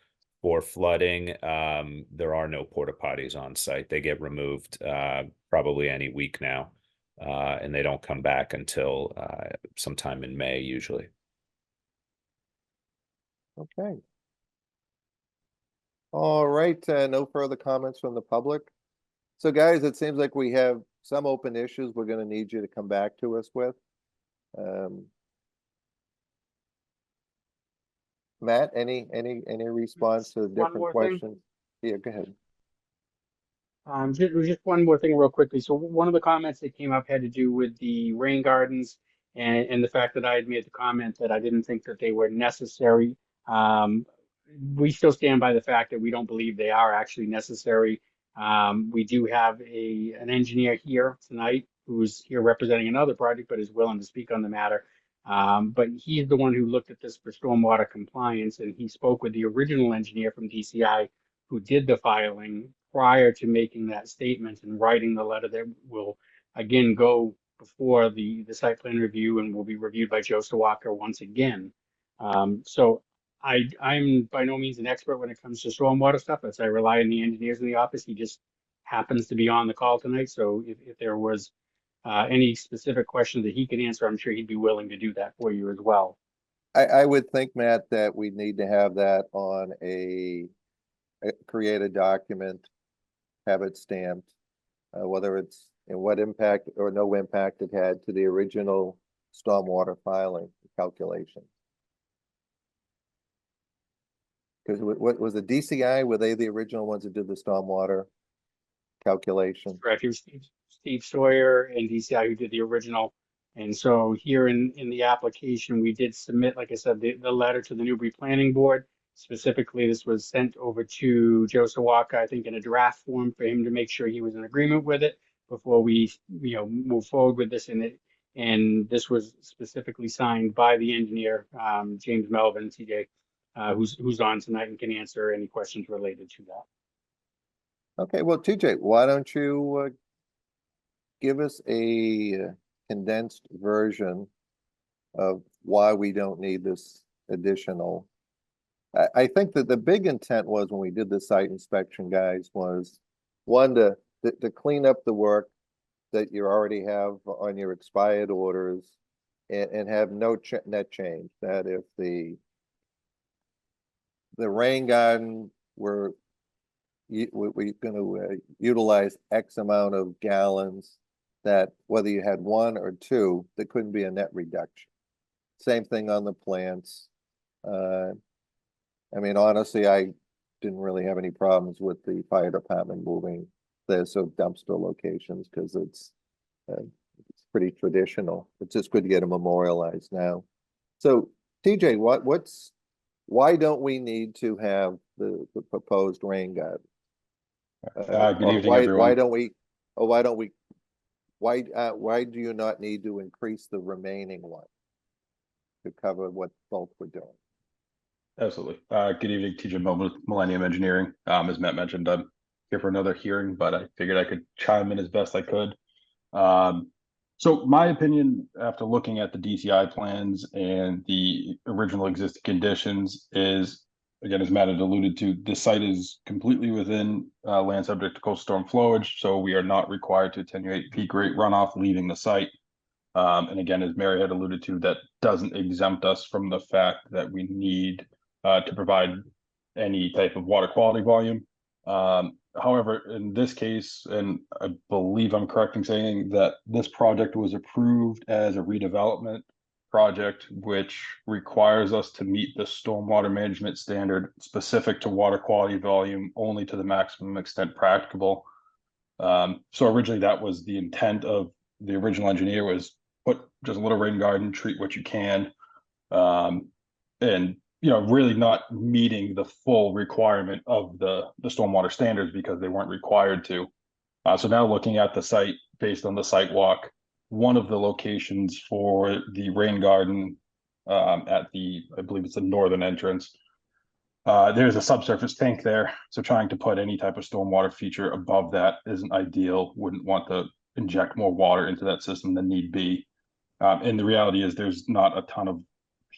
flooding, there are no porta potties on site. They get removed probably any week now, and they don't come back until sometime in May usually.
Okay. All right, no further comments from the public. So guys, it seems like we have some open issues we're going to need you to come back to us with. Matt, any response to the different questions? Yeah, go ahead.
Just one more thing real quickly. So one of the comments that came up had to do with the rain gardens and the fact that I had made the comment that I didn't think that they were necessary. We still stand by the fact that we don't believe they are actually necessary. We do have an engineer here tonight who's here representing another project, but is willing to speak on the matter. But he's the one who looked at this for stormwater compliance, and he spoke with the original engineer from DCI who did the filing prior to making that statement and writing the letter that will again go before the site plan review and will be reviewed by Joe Sawaka once again. So I'm by no means an expert when it comes to stormwater stuff, as I rely on the engineers in the office. He just happens to be on the call tonight. So if there was any specific questions that he can answer, I'm sure he'd be willing to do that for you as well.
I would think, Matt, that we need to have that on create a document, have it stamped, whether it's in what impact or no impact it had to the original stormwater filing calculation. Because what was the DCI? Were they the original ones that did the stormwater? calculation.
Correct. It was Steve Sawyer and DCI who did the original. And so here in the application, we did submit, like I said, the letter to the Newbury Planning Board. Specifically, this was sent over to Joe Sawaka, I think, in a draft form for him to make sure he was in agreement with it before we, move forward with this. And this was specifically signed by the engineer, James Melvin, TJ, who's on tonight and can answer any questions related to that.
Okay, well, TJ, why don't you give us a condensed version of why we don't need this additional. I think that the big intent was when we did the site inspection, guys, was one to clean up the work that you already have on your expired orders and have no net change. That if the rain garden we're going to utilize X amount of gallons, that whether you had one or two, there couldn't be a net reduction. Same thing on the plants. I mean, honestly, I didn't really have any problems with the fire department moving this of dumpster locations because it's pretty traditional. It's just good to get them memorialized now. So, TJ, why don't we need to have the proposed rain garden?
Good evening, everyone.
Why do you not need to increase the remaining one to cover what both we're doing?
Absolutely. Good evening, TJ Melvin, Millennium Engineering. As Matt mentioned, I'm here for another hearing, but I figured I could chime in as best I could. So my opinion, after looking at the DCI plans and the original existing conditions, is, again, as Matt had alluded to, the site is completely within land subject to coastal storm flowage, so we are not required to attenuate peak rate runoff leaving the site. And again, as Mary had alluded to, that doesn't exempt us from the fact that we need to provide any type of water quality volume. However, in this case, and I believe I'm correct in saying that this project was approved as a redevelopment project, which requires us to meet the stormwater management standard specific to water quality volume only to the maximum extent practicable. So originally that was the intent of the original engineer, was put just a little rain garden, treat what you can. And really not meeting the full requirement of the stormwater standards because they weren't required to. So now looking at the site based on the site walk, one of the locations for the rain garden at I believe it's the northern entrance, there's a subsurface tank there. So trying to put any type of stormwater feature above that isn't ideal. Wouldn't want to inject more water into that system than need be. And the reality is there's not a ton of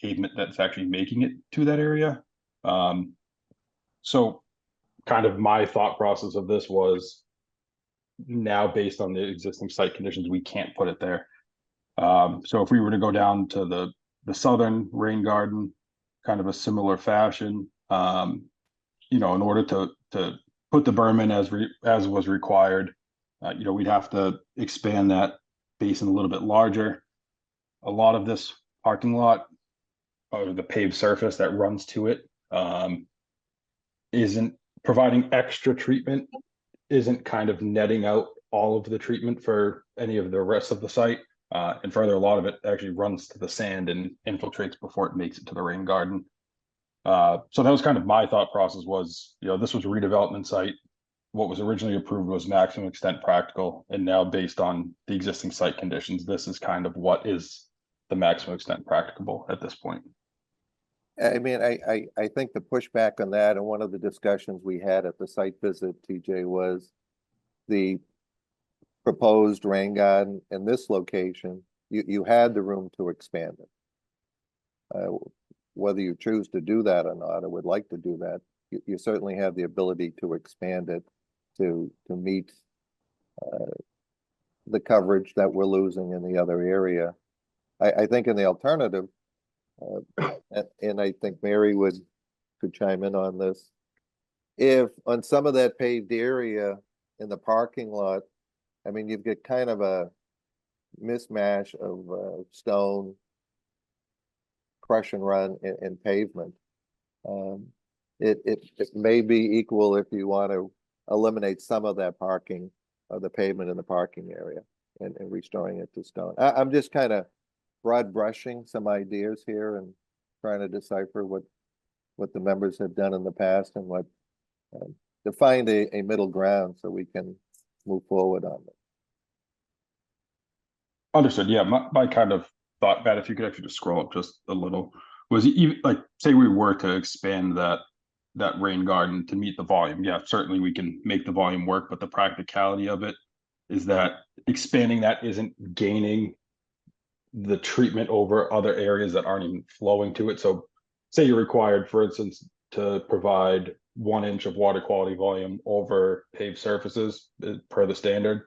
pavement that's actually making it to that area. So kind of my thought process of this was, now based on the existing site conditions, we can't put it there. So if we were to go down to the southern rain garden, kind of a similar fashion, in order to put the berm in as was required, we'd have to expand that basin a little bit larger. A lot of this parking lot, or the paved surface that runs to it, isn't providing extra treatment, isn't kind of netting out all of the treatment for any of the rest of the site. And further, a lot of it actually runs to the sand and infiltrates before it makes it to the rain garden. So that was kind of my thought process was, this was a redevelopment site. What was originally approved was maximum extent practical. And now based on the existing site conditions, this is kind of what is the maximum extent practicable at this point.
I mean, I think the pushback on that, and one of the discussions we had at the site visit, TJ, was the proposed rain garden in this location. You had the room to expand it. Whether you choose to do that or not, or would like to do that, you certainly have the ability to expand it to meet the coverage that we're losing in the other area. I think in the alternative, and I think Mary could chime in on this. If on some of that paved area in the parking lot, I mean, you've got kind of a mismatch of stone, crush and run, and pavement. It may be equal if you want to eliminate some of that parking, the pavement in the parking area and restoring it to stone. I'm just kind of broad brushing some ideas here and trying to decipher what the members have done in the past and what to find a middle ground so we can move forward on it.
Understood. Yeah, my kind of thought, Matt, if you could actually just scroll up just a little, was even like, say we were to expand that rain garden to meet the volume. Yeah, certainly we can make the volume work, but the practicality of it is that expanding that isn't gaining the treatment over other areas that aren't even flowing to it. So say you're required, for instance, to provide 1 inch of water quality volume over paved surfaces per the standard.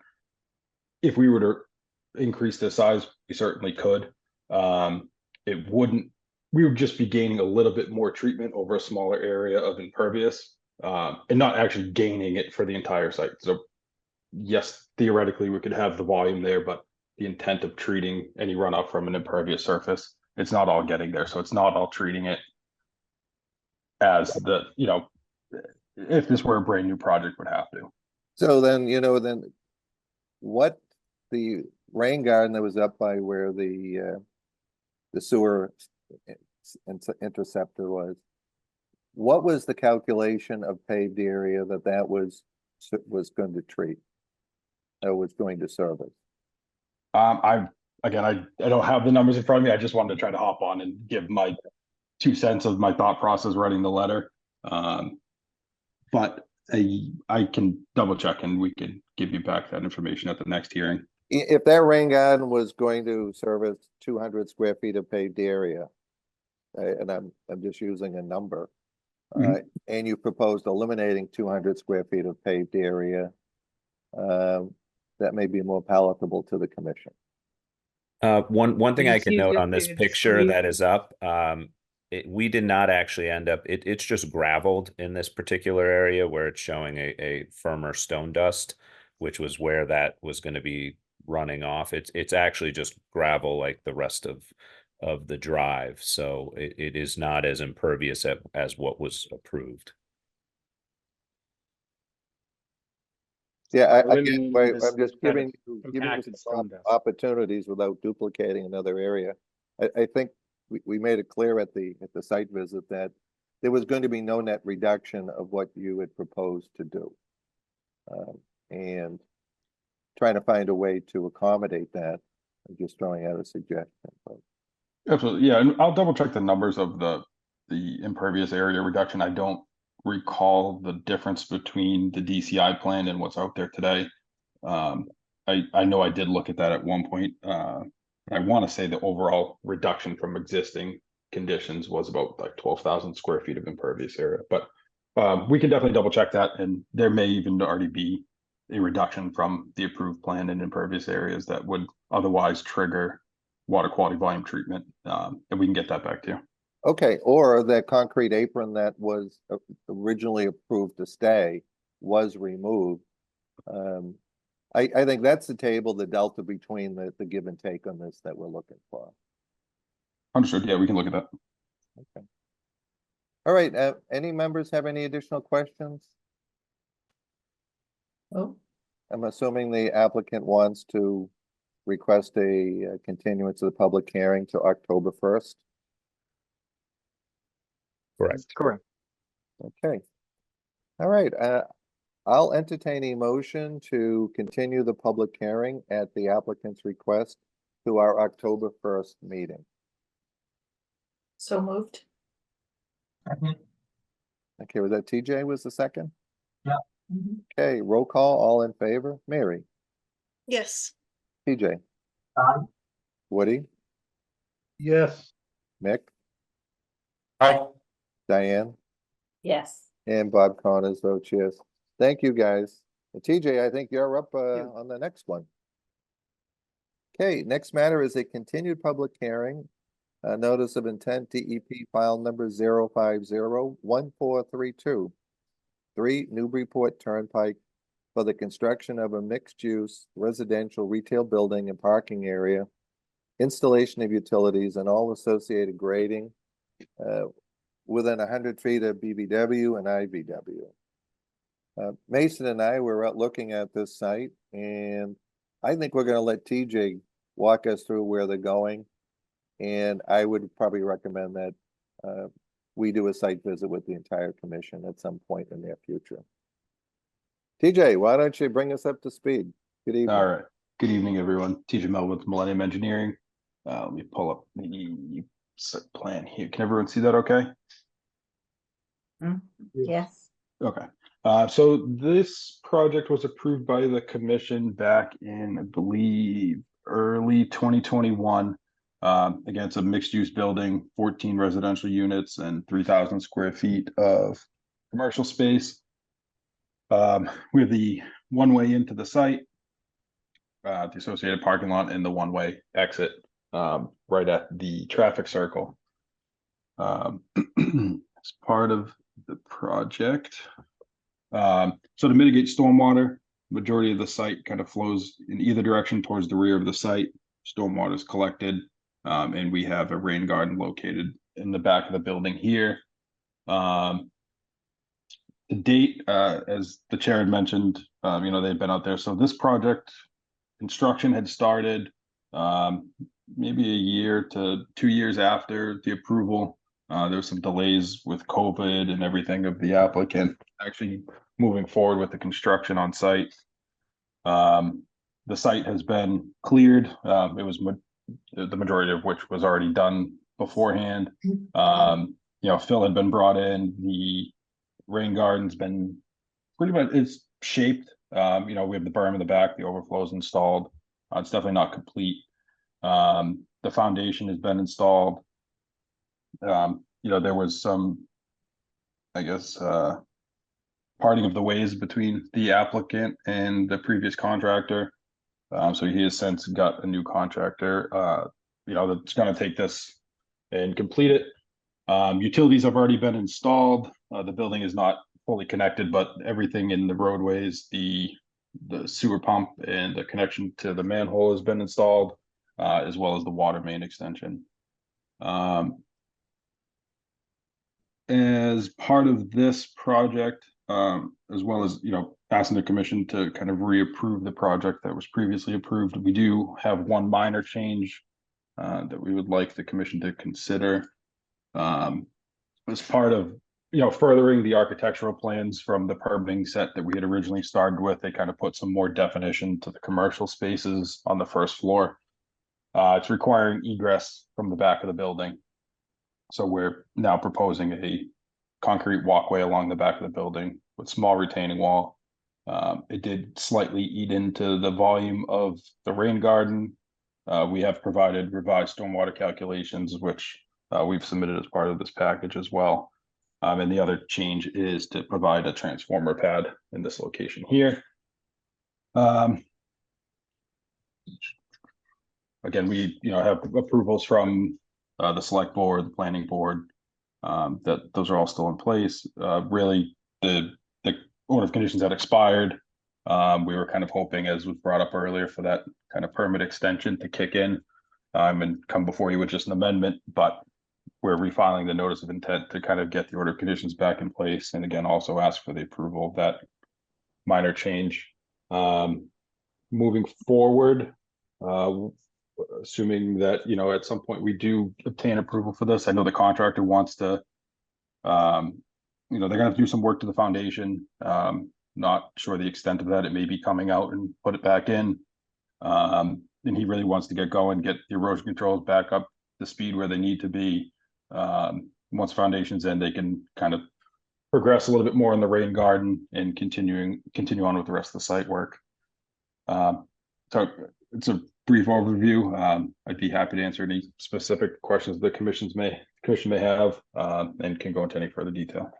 If we were to increase the size, we certainly could. It wouldn't, we would just be gaining a little bit more treatment over a smaller area of impervious, and not actually gaining it for the entire site. So yes, theoretically we could have the volume there, but the intent of treating any runoff from an impervious surface, it's not all getting there. So it's not all treating it as the, you know, if this were a brand new project would have to.
So then, then what the rain garden that was up by where the sewer interceptor was, what was the calculation of paved area that was going to treat or was going to service?
I don't have the numbers in front of me. I just wanted to try to hop on and give my 2 cents of my thought process writing the letter. But I can double check and we can give you back that information at the next hearing.
If that rain garden was going to service 200 square feet of paved area, and I'm just using a number, and you proposed eliminating 200 square feet of paved area, that may be more palatable to the commission.
One thing I can note on this
It's
picture
free.
that is up, we did not actually end up, it's just gravelled in this particular area where it's showing a firmer stone dust, which was where that was going to be running off. It's actually just gravel like the rest of the drive. So it is not as impervious as what was approved.
Yeah,
Eliminating
I'm
this
just
kind
giving
of
you
compacted
some
stone dust.
opportunities without duplicating another area. I think we made it clear at the site visit that there was going to be no net reduction of what you had proposed to do. And trying to find a way to accommodate that. I'm just throwing out a suggestion. But.
Absolutely, yeah, and I'll double check the numbers of the impervious area reduction. I don't recall the difference between the DCI plan and what's out there today. I know I did look at that at one point. I want to say the overall reduction from existing conditions was about like 12,000 square feet of impervious area, but we can definitely double check that, and there may even already be a reduction from the approved plan in impervious areas that would otherwise trigger water quality volume treatment, and we can get that back to you.
Okay, or that concrete apron that was originally approved to stay was removed. I think that's the table, the delta between the give and take on this that we're looking for.
Understood. Yeah, we can look at that.
Okay. All right. Any members have any additional questions?
Oh,
I'm assuming the applicant wants to request a continuance of the public hearing to October 1st.
Correct.
Correct.
Okay. All right. I'll entertain a motion to continue the public hearing at the applicant's request to our October 1st meeting.
so moved.
Okay, was that TJ was the second?
Yeah.
Okay, roll call, all in favor. Mary,
Yes.
TJ,
Aye.
Woody,
Yes,
Mick,
Hi.
Diane,
Yes.
and Bob Connors votes yes. Thank you, guys. And TJ, I think you're up on the next one. Okay, next matter is a continued public hearing. Notice of intent DEP file number 0501432. 3 Newburyport Turnpike for the construction of a mixed-use residential retail building and parking area, installation of utilities and all associated grading within 100 feet of BBW and IVW. Mason and I were out looking at this site, and I think we're gonna let TJ walk us through where they're going. And I would probably recommend that we do a site visit with the entire commission at some point in the near future. TJ, why don't you bring us up to speed? Good evening.
All right. Good evening, everyone. TJ Melvin with Millennium Engineering. Let me pull up the site plan here. Can everyone see that okay?
Yes.
Okay. So this project was approved by the commission back in, I believe, early 2021. Again, it's a mixed-use building, 14 residential units and 3,000 square feet of commercial space. With the one-way into the site, the associated parking lot, and the one-way exit right at the traffic circle. As part of the project, so to mitigate stormwater, majority of the site kind of flows in either direction towards the rear of the site. Stormwater is collected, and we have a rain garden located in the back of the building here. To date, as the chair had mentioned, you know, they've been out there. So this project construction had started maybe a year to 2 years after the approval. There was some delays with COVID and everything of the applicant actually moving forward with the construction on site. The site has been cleared. It was the majority of which was already done beforehand. You know, fill had been brought in. The rain garden's been pretty much, it's shaped. You know, we have the berm in the back, the overflow's installed. It's definitely not complete. The foundation has been installed. You know, there was some, I guess, parting of the ways between the applicant and the previous contractor. So he has since got a new contractor, you know, that's going to take this and complete it. Utilities have already been installed. The building is not fully connected, but everything in the roadways, the sewer pump and the connection to the manhole has been installed, as well as the water main extension. As part of this project, as well as, you know, asking the commission to kind of reapprove the project that was previously approved, we do have one minor change that we would like the commission to consider. As part of, you know, furthering the architectural plans from the permitting set that we had originally started with, they kind of put some more definition to the commercial spaces on the first floor. It's requiring egress from the back of the building. So we're now proposing a concrete walkway along the back of the building with small retaining wall. It did slightly eat into the volume of the rain garden. We have provided revised stormwater calculations, which we've submitted as part of this package as well. And the other change is to provide a transformer pad in this location here. Again, we, you know, have approvals from the select board, the planning board, that those are all still in place. Really, the order of conditions had expired. We were kind of hoping, as was brought up earlier, for that kind of permit extension to kick in and come before you with just an amendment, but we're refiling the notice of intent to kind of get the order of conditions back in place, and again, also ask for the approval of that minor change. Moving forward, assuming that, you know, at some point we do obtain approval for this, I know the contractor wants to, you know, they're gonna have to do some work to the foundation. Not sure the extent of that. It may be coming out and put it back in. And he really wants to get going, get the erosion controls back up the speed where they need to be. Once foundation's in, they can kind of progress a little bit more in the rain garden and continue on with the rest of the site work. So it's a brief overview. I'd be happy to answer any specific questions the commission may have, and can go into any further detail.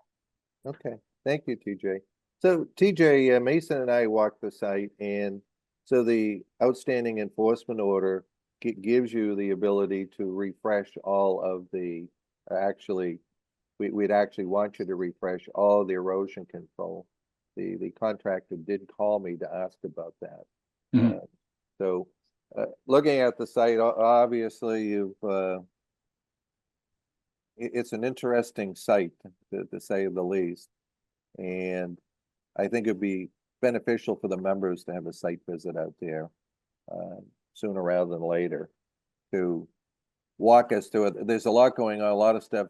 Okay, thank you, TJ. So TJ, Mason and I walked the site, and so the outstanding enforcement order gives you the ability to refresh all of the, actually, we'd actually want you to refresh all the erosion control. The contractor did call me to ask about that. So looking at the site, obviously it's an interesting site, to say the least. And I think it'd be beneficial for the members to have a site visit out there sooner rather than later to walk us through it. There's a lot going on, a lot of stuff,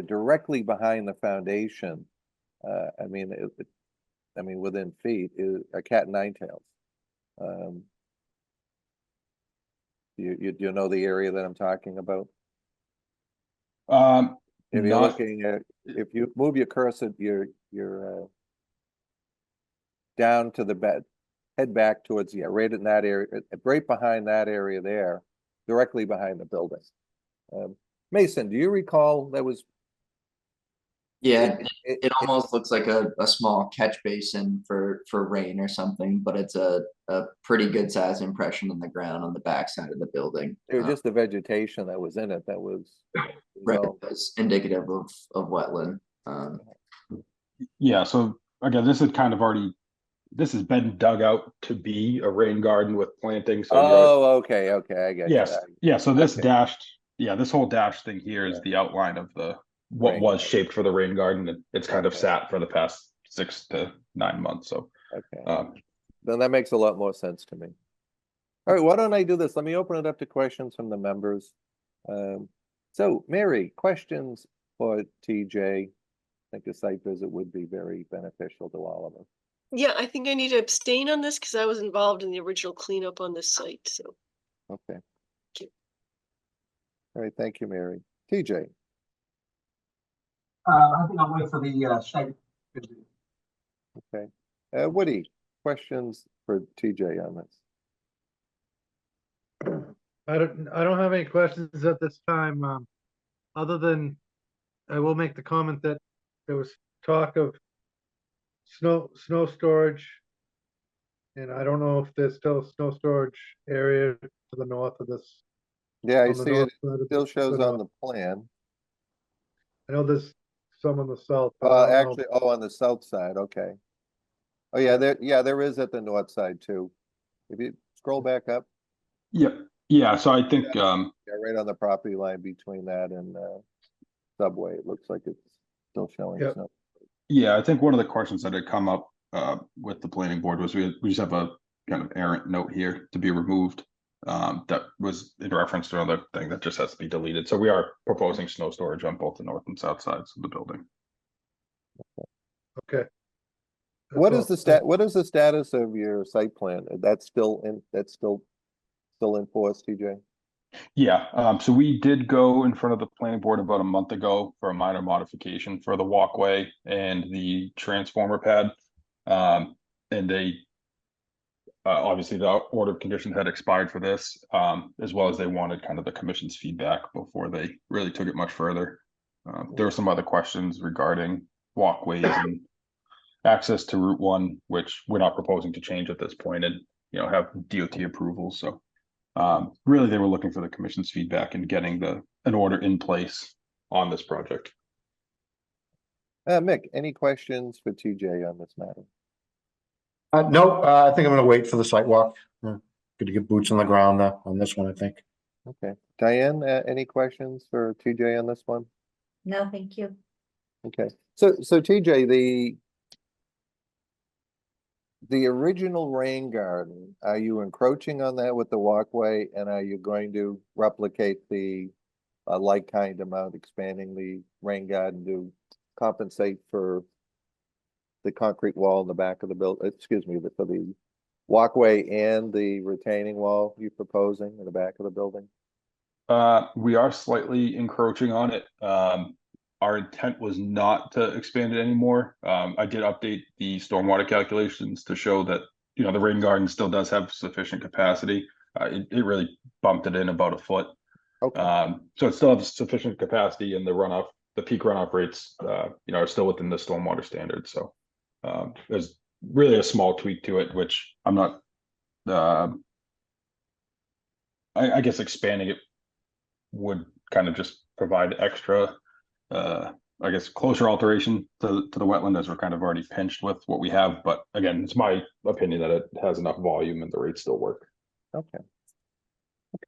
directly behind the foundation. I mean, within feet is a cat and nine tails. You know the area that I'm talking about? If you're
Not-
looking at, if you move your cursor, you're down to the bed, head back towards, right in that area, right behind that area there, directly behind the building. Mason, do you recall that was?
Yeah, it almost looks like a small catch basin for rain or something, but it's a pretty good size impression in the ground on the backside of the building.
It was just the vegetation that was in it that was.
Right,
well,
that's indicative of wetland.
Yeah, so again, this had kind of already, this has been dug out to be a rain garden with plantings. So
Oh, okay, I get
yes,
you.
yeah, so this
Okay.
this whole dashed thing here is the outline of what
Rain
was
garden.
shaped for the rain garden. And it's kind of
Okay.
sat for the past 6 to 9 months, so.
Okay, then that makes a lot more sense to me. All right, why don't I do this? Let me open it up to questions from the members. So Mary, questions for TJ? I think a site visit would be very beneficial to all of us.
Yeah, I think I need to abstain on this because I was involved in the original cleanup on this site, so.
Okay.
Thank you.
All right, thank you, Mary. TJ,
I think I'll wait for the site visit.
okay. Woody, questions for TJ on this?
I don't have any questions at this time, other than I will make the comment that there was talk of snow storage. And I don't know if there's still a snow storage area to the north of this.
Yeah, I
on the
see it
north side of
still
the-
shows
the
on the plan.
I know there's some on the south. but I don't know.
Actually, on the south side, okay. Oh, yeah, there is at the north side too. If you scroll back up,
Yeah, so I think,
yeah, right on the property line between that and Subway, it looks like it's still showing
Yep.
snow.
yeah, I think one of the questions that had come up with the planning board was we just have a kind of errant note here to be removed. That was in reference to another thing that just has to be deleted. So we are proposing snow storage on both the north and south sides of the building.
Okay.
What
That's
is
all.
what is the status of your site plan? That's still in force, TJ?
Yeah, so we did go in front of the planning board about a month ago for a minor modification for the walkway and the transformer pad. And they obviously the order of conditions had expired for this, as well as they wanted kind of the commission's feedback before they really took it much further. There were some other questions regarding walkways and access to Route 1, which we're not proposing to change at this point and, have DOT approval. So really, they were looking for the commission's feedback and getting an order in place on this project.
Mick, any questions for TJ on this matter?
No, I think I'm gonna wait for the site walk. Good to get boots on the ground on this one, I think.
Okay, Diane, any questions for TJ on this one?
No, thank you.
Okay, so TJ, the original rain garden, are you encroaching on that with the walkway, and are you going to replicate the like kind amount, expanding the rain garden to compensate for the concrete wall in the back of the building, excuse me, for the walkway and the retaining wall you're proposing in the back of the building?
We are slightly encroaching on it. Our intent was not to expand it anymore. I did update the stormwater calculations to show that, the rain garden still does have sufficient capacity. It really bumped it in about a foot.
Okay.
So it still has sufficient capacity, and the peak runoff rates, are still within the stormwater standards. So there's really a small tweak to it, which I'm not, I guess expanding it would kind of just provide extra, I guess, closer alteration to the wetland, as we're kind of already pinched with what we have. But again, it's my opinion that it has enough volume and the rates still work.
Okay.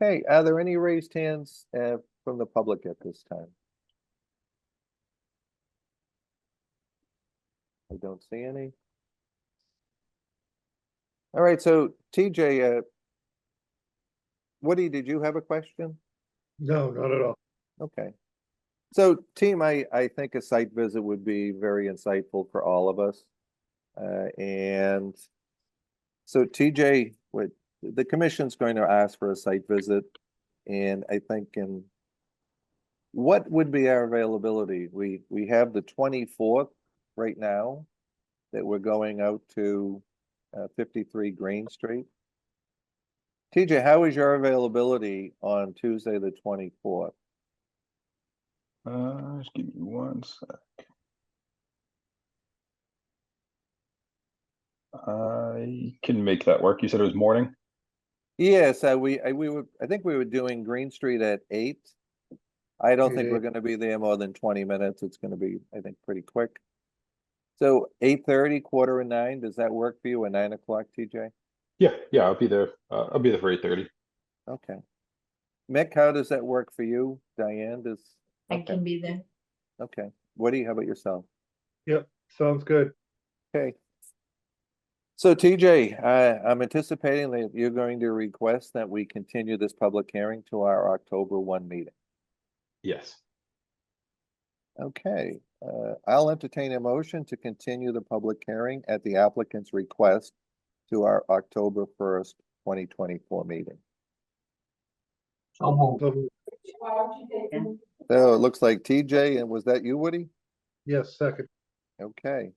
Okay, are there any raised hands from the public at this time? don't see any. All right, so TJ, Woody, did you have a question?
No, not at all.
Okay. So team, I think a site visit would be very insightful for all of us. And so TJ, the commission's going to ask for a site visit. And I think what would be our availability? We have the 24th right now that we're going out to 53 Green Street. TJ, how is your availability on Tuesday, the 24th?
Just give me one sec. I can make that work. You said it was morning?
Yes, I think we were doing Green Street at 8. I don't think we're gonna be there more than 20 minutes. It's gonna be, I think, pretty quick. So 8:30, 8:45, does that work for you, at 9 o'clock, TJ?
Yeah, I'll be there. I'll be there for 8:30.
Okay. Mick, how does that work for you? Diane,
I
okay.
can be there.
Okay. Woody, how about yourself?
Yep, sounds good.
Okay. So TJ, I'm anticipating that you're going to request that we continue this public hearing to our October 1 meeting.
Yes.
Okay, I'll entertain a motion to continue the public hearing at the applicant's request to our October 1st, 2024 meeting.
So moved.
So moved.
So it looks like TJ, and was that you, Woody?
Yes, second.
Okay.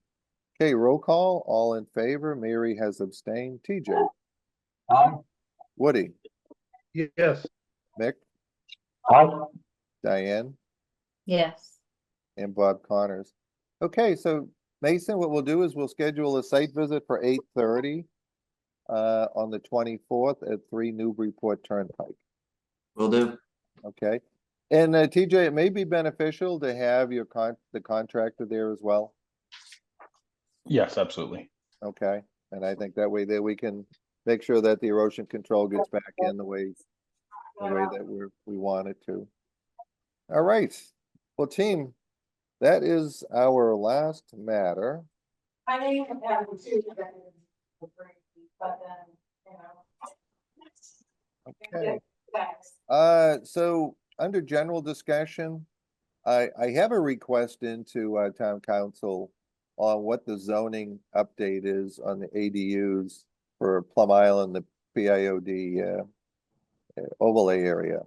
Okay, roll call, all in favor. Mary has abstained. TJ,
Aye.
Woody,
Yes.
Mick, Diane,
Yes.
and Bob Connors. Okay, so Mason, what we'll do is we'll schedule a site visit for 8:30 on the 24th at 3 Newburyport Turnpike.
Will do.
Okay, and TJ, it may be beneficial to have the contractor there as well.
Yes, absolutely.
Okay, and I think that way that we can make sure that the erosion control gets back in the way that we want it to. All right, well, team, that is our last matter.
I know you have had two, but then,
Okay. So under general discussion, I have a request into town council on what the zoning update is on the ADUs for Plum Island, the PIOD overlay area.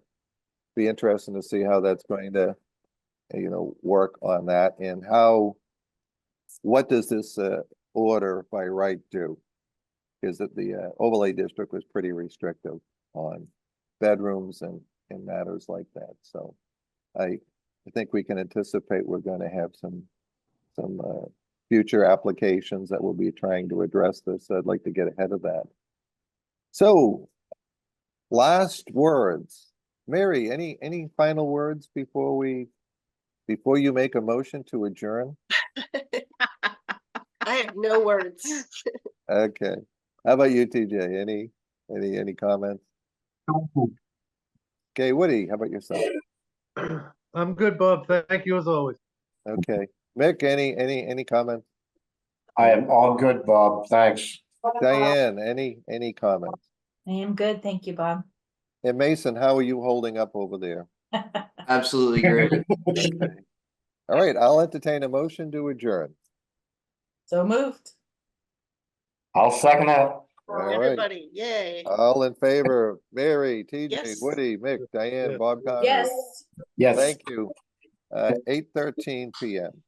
Be interesting to see how that's going to, work on that, and what does this order by right do? Is that the overlay district was pretty restrictive on bedrooms and matters like that. So I think we can anticipate we're going to have some future applications that will be trying to address this. I'd like to get ahead of that. So last words. Mary, any final words before you make a motion to adjourn?
I have no words.
Okay. How about you, TJ? Any comments?
So moved.
Okay, Woody, how about yourself?
I'm good, Bob. Thank you as always.
Okay. Mick, any comments?
I am all good, Bob. Thanks.
Diane, any comments?
I am good. Thank you, Bob.
And Mason, how are you holding up over there?
Absolutely great.
Okay. All right, I'll entertain a motion to adjourn.
So moved.
I'll second it.
All right.
Everybody, yay.
All in favor, Mary, TJ,
Yes.
Woody, Mick, Diane,
Yes.
Bob Connors.
Yes.
Yes.
Thank you. 8:13 PM.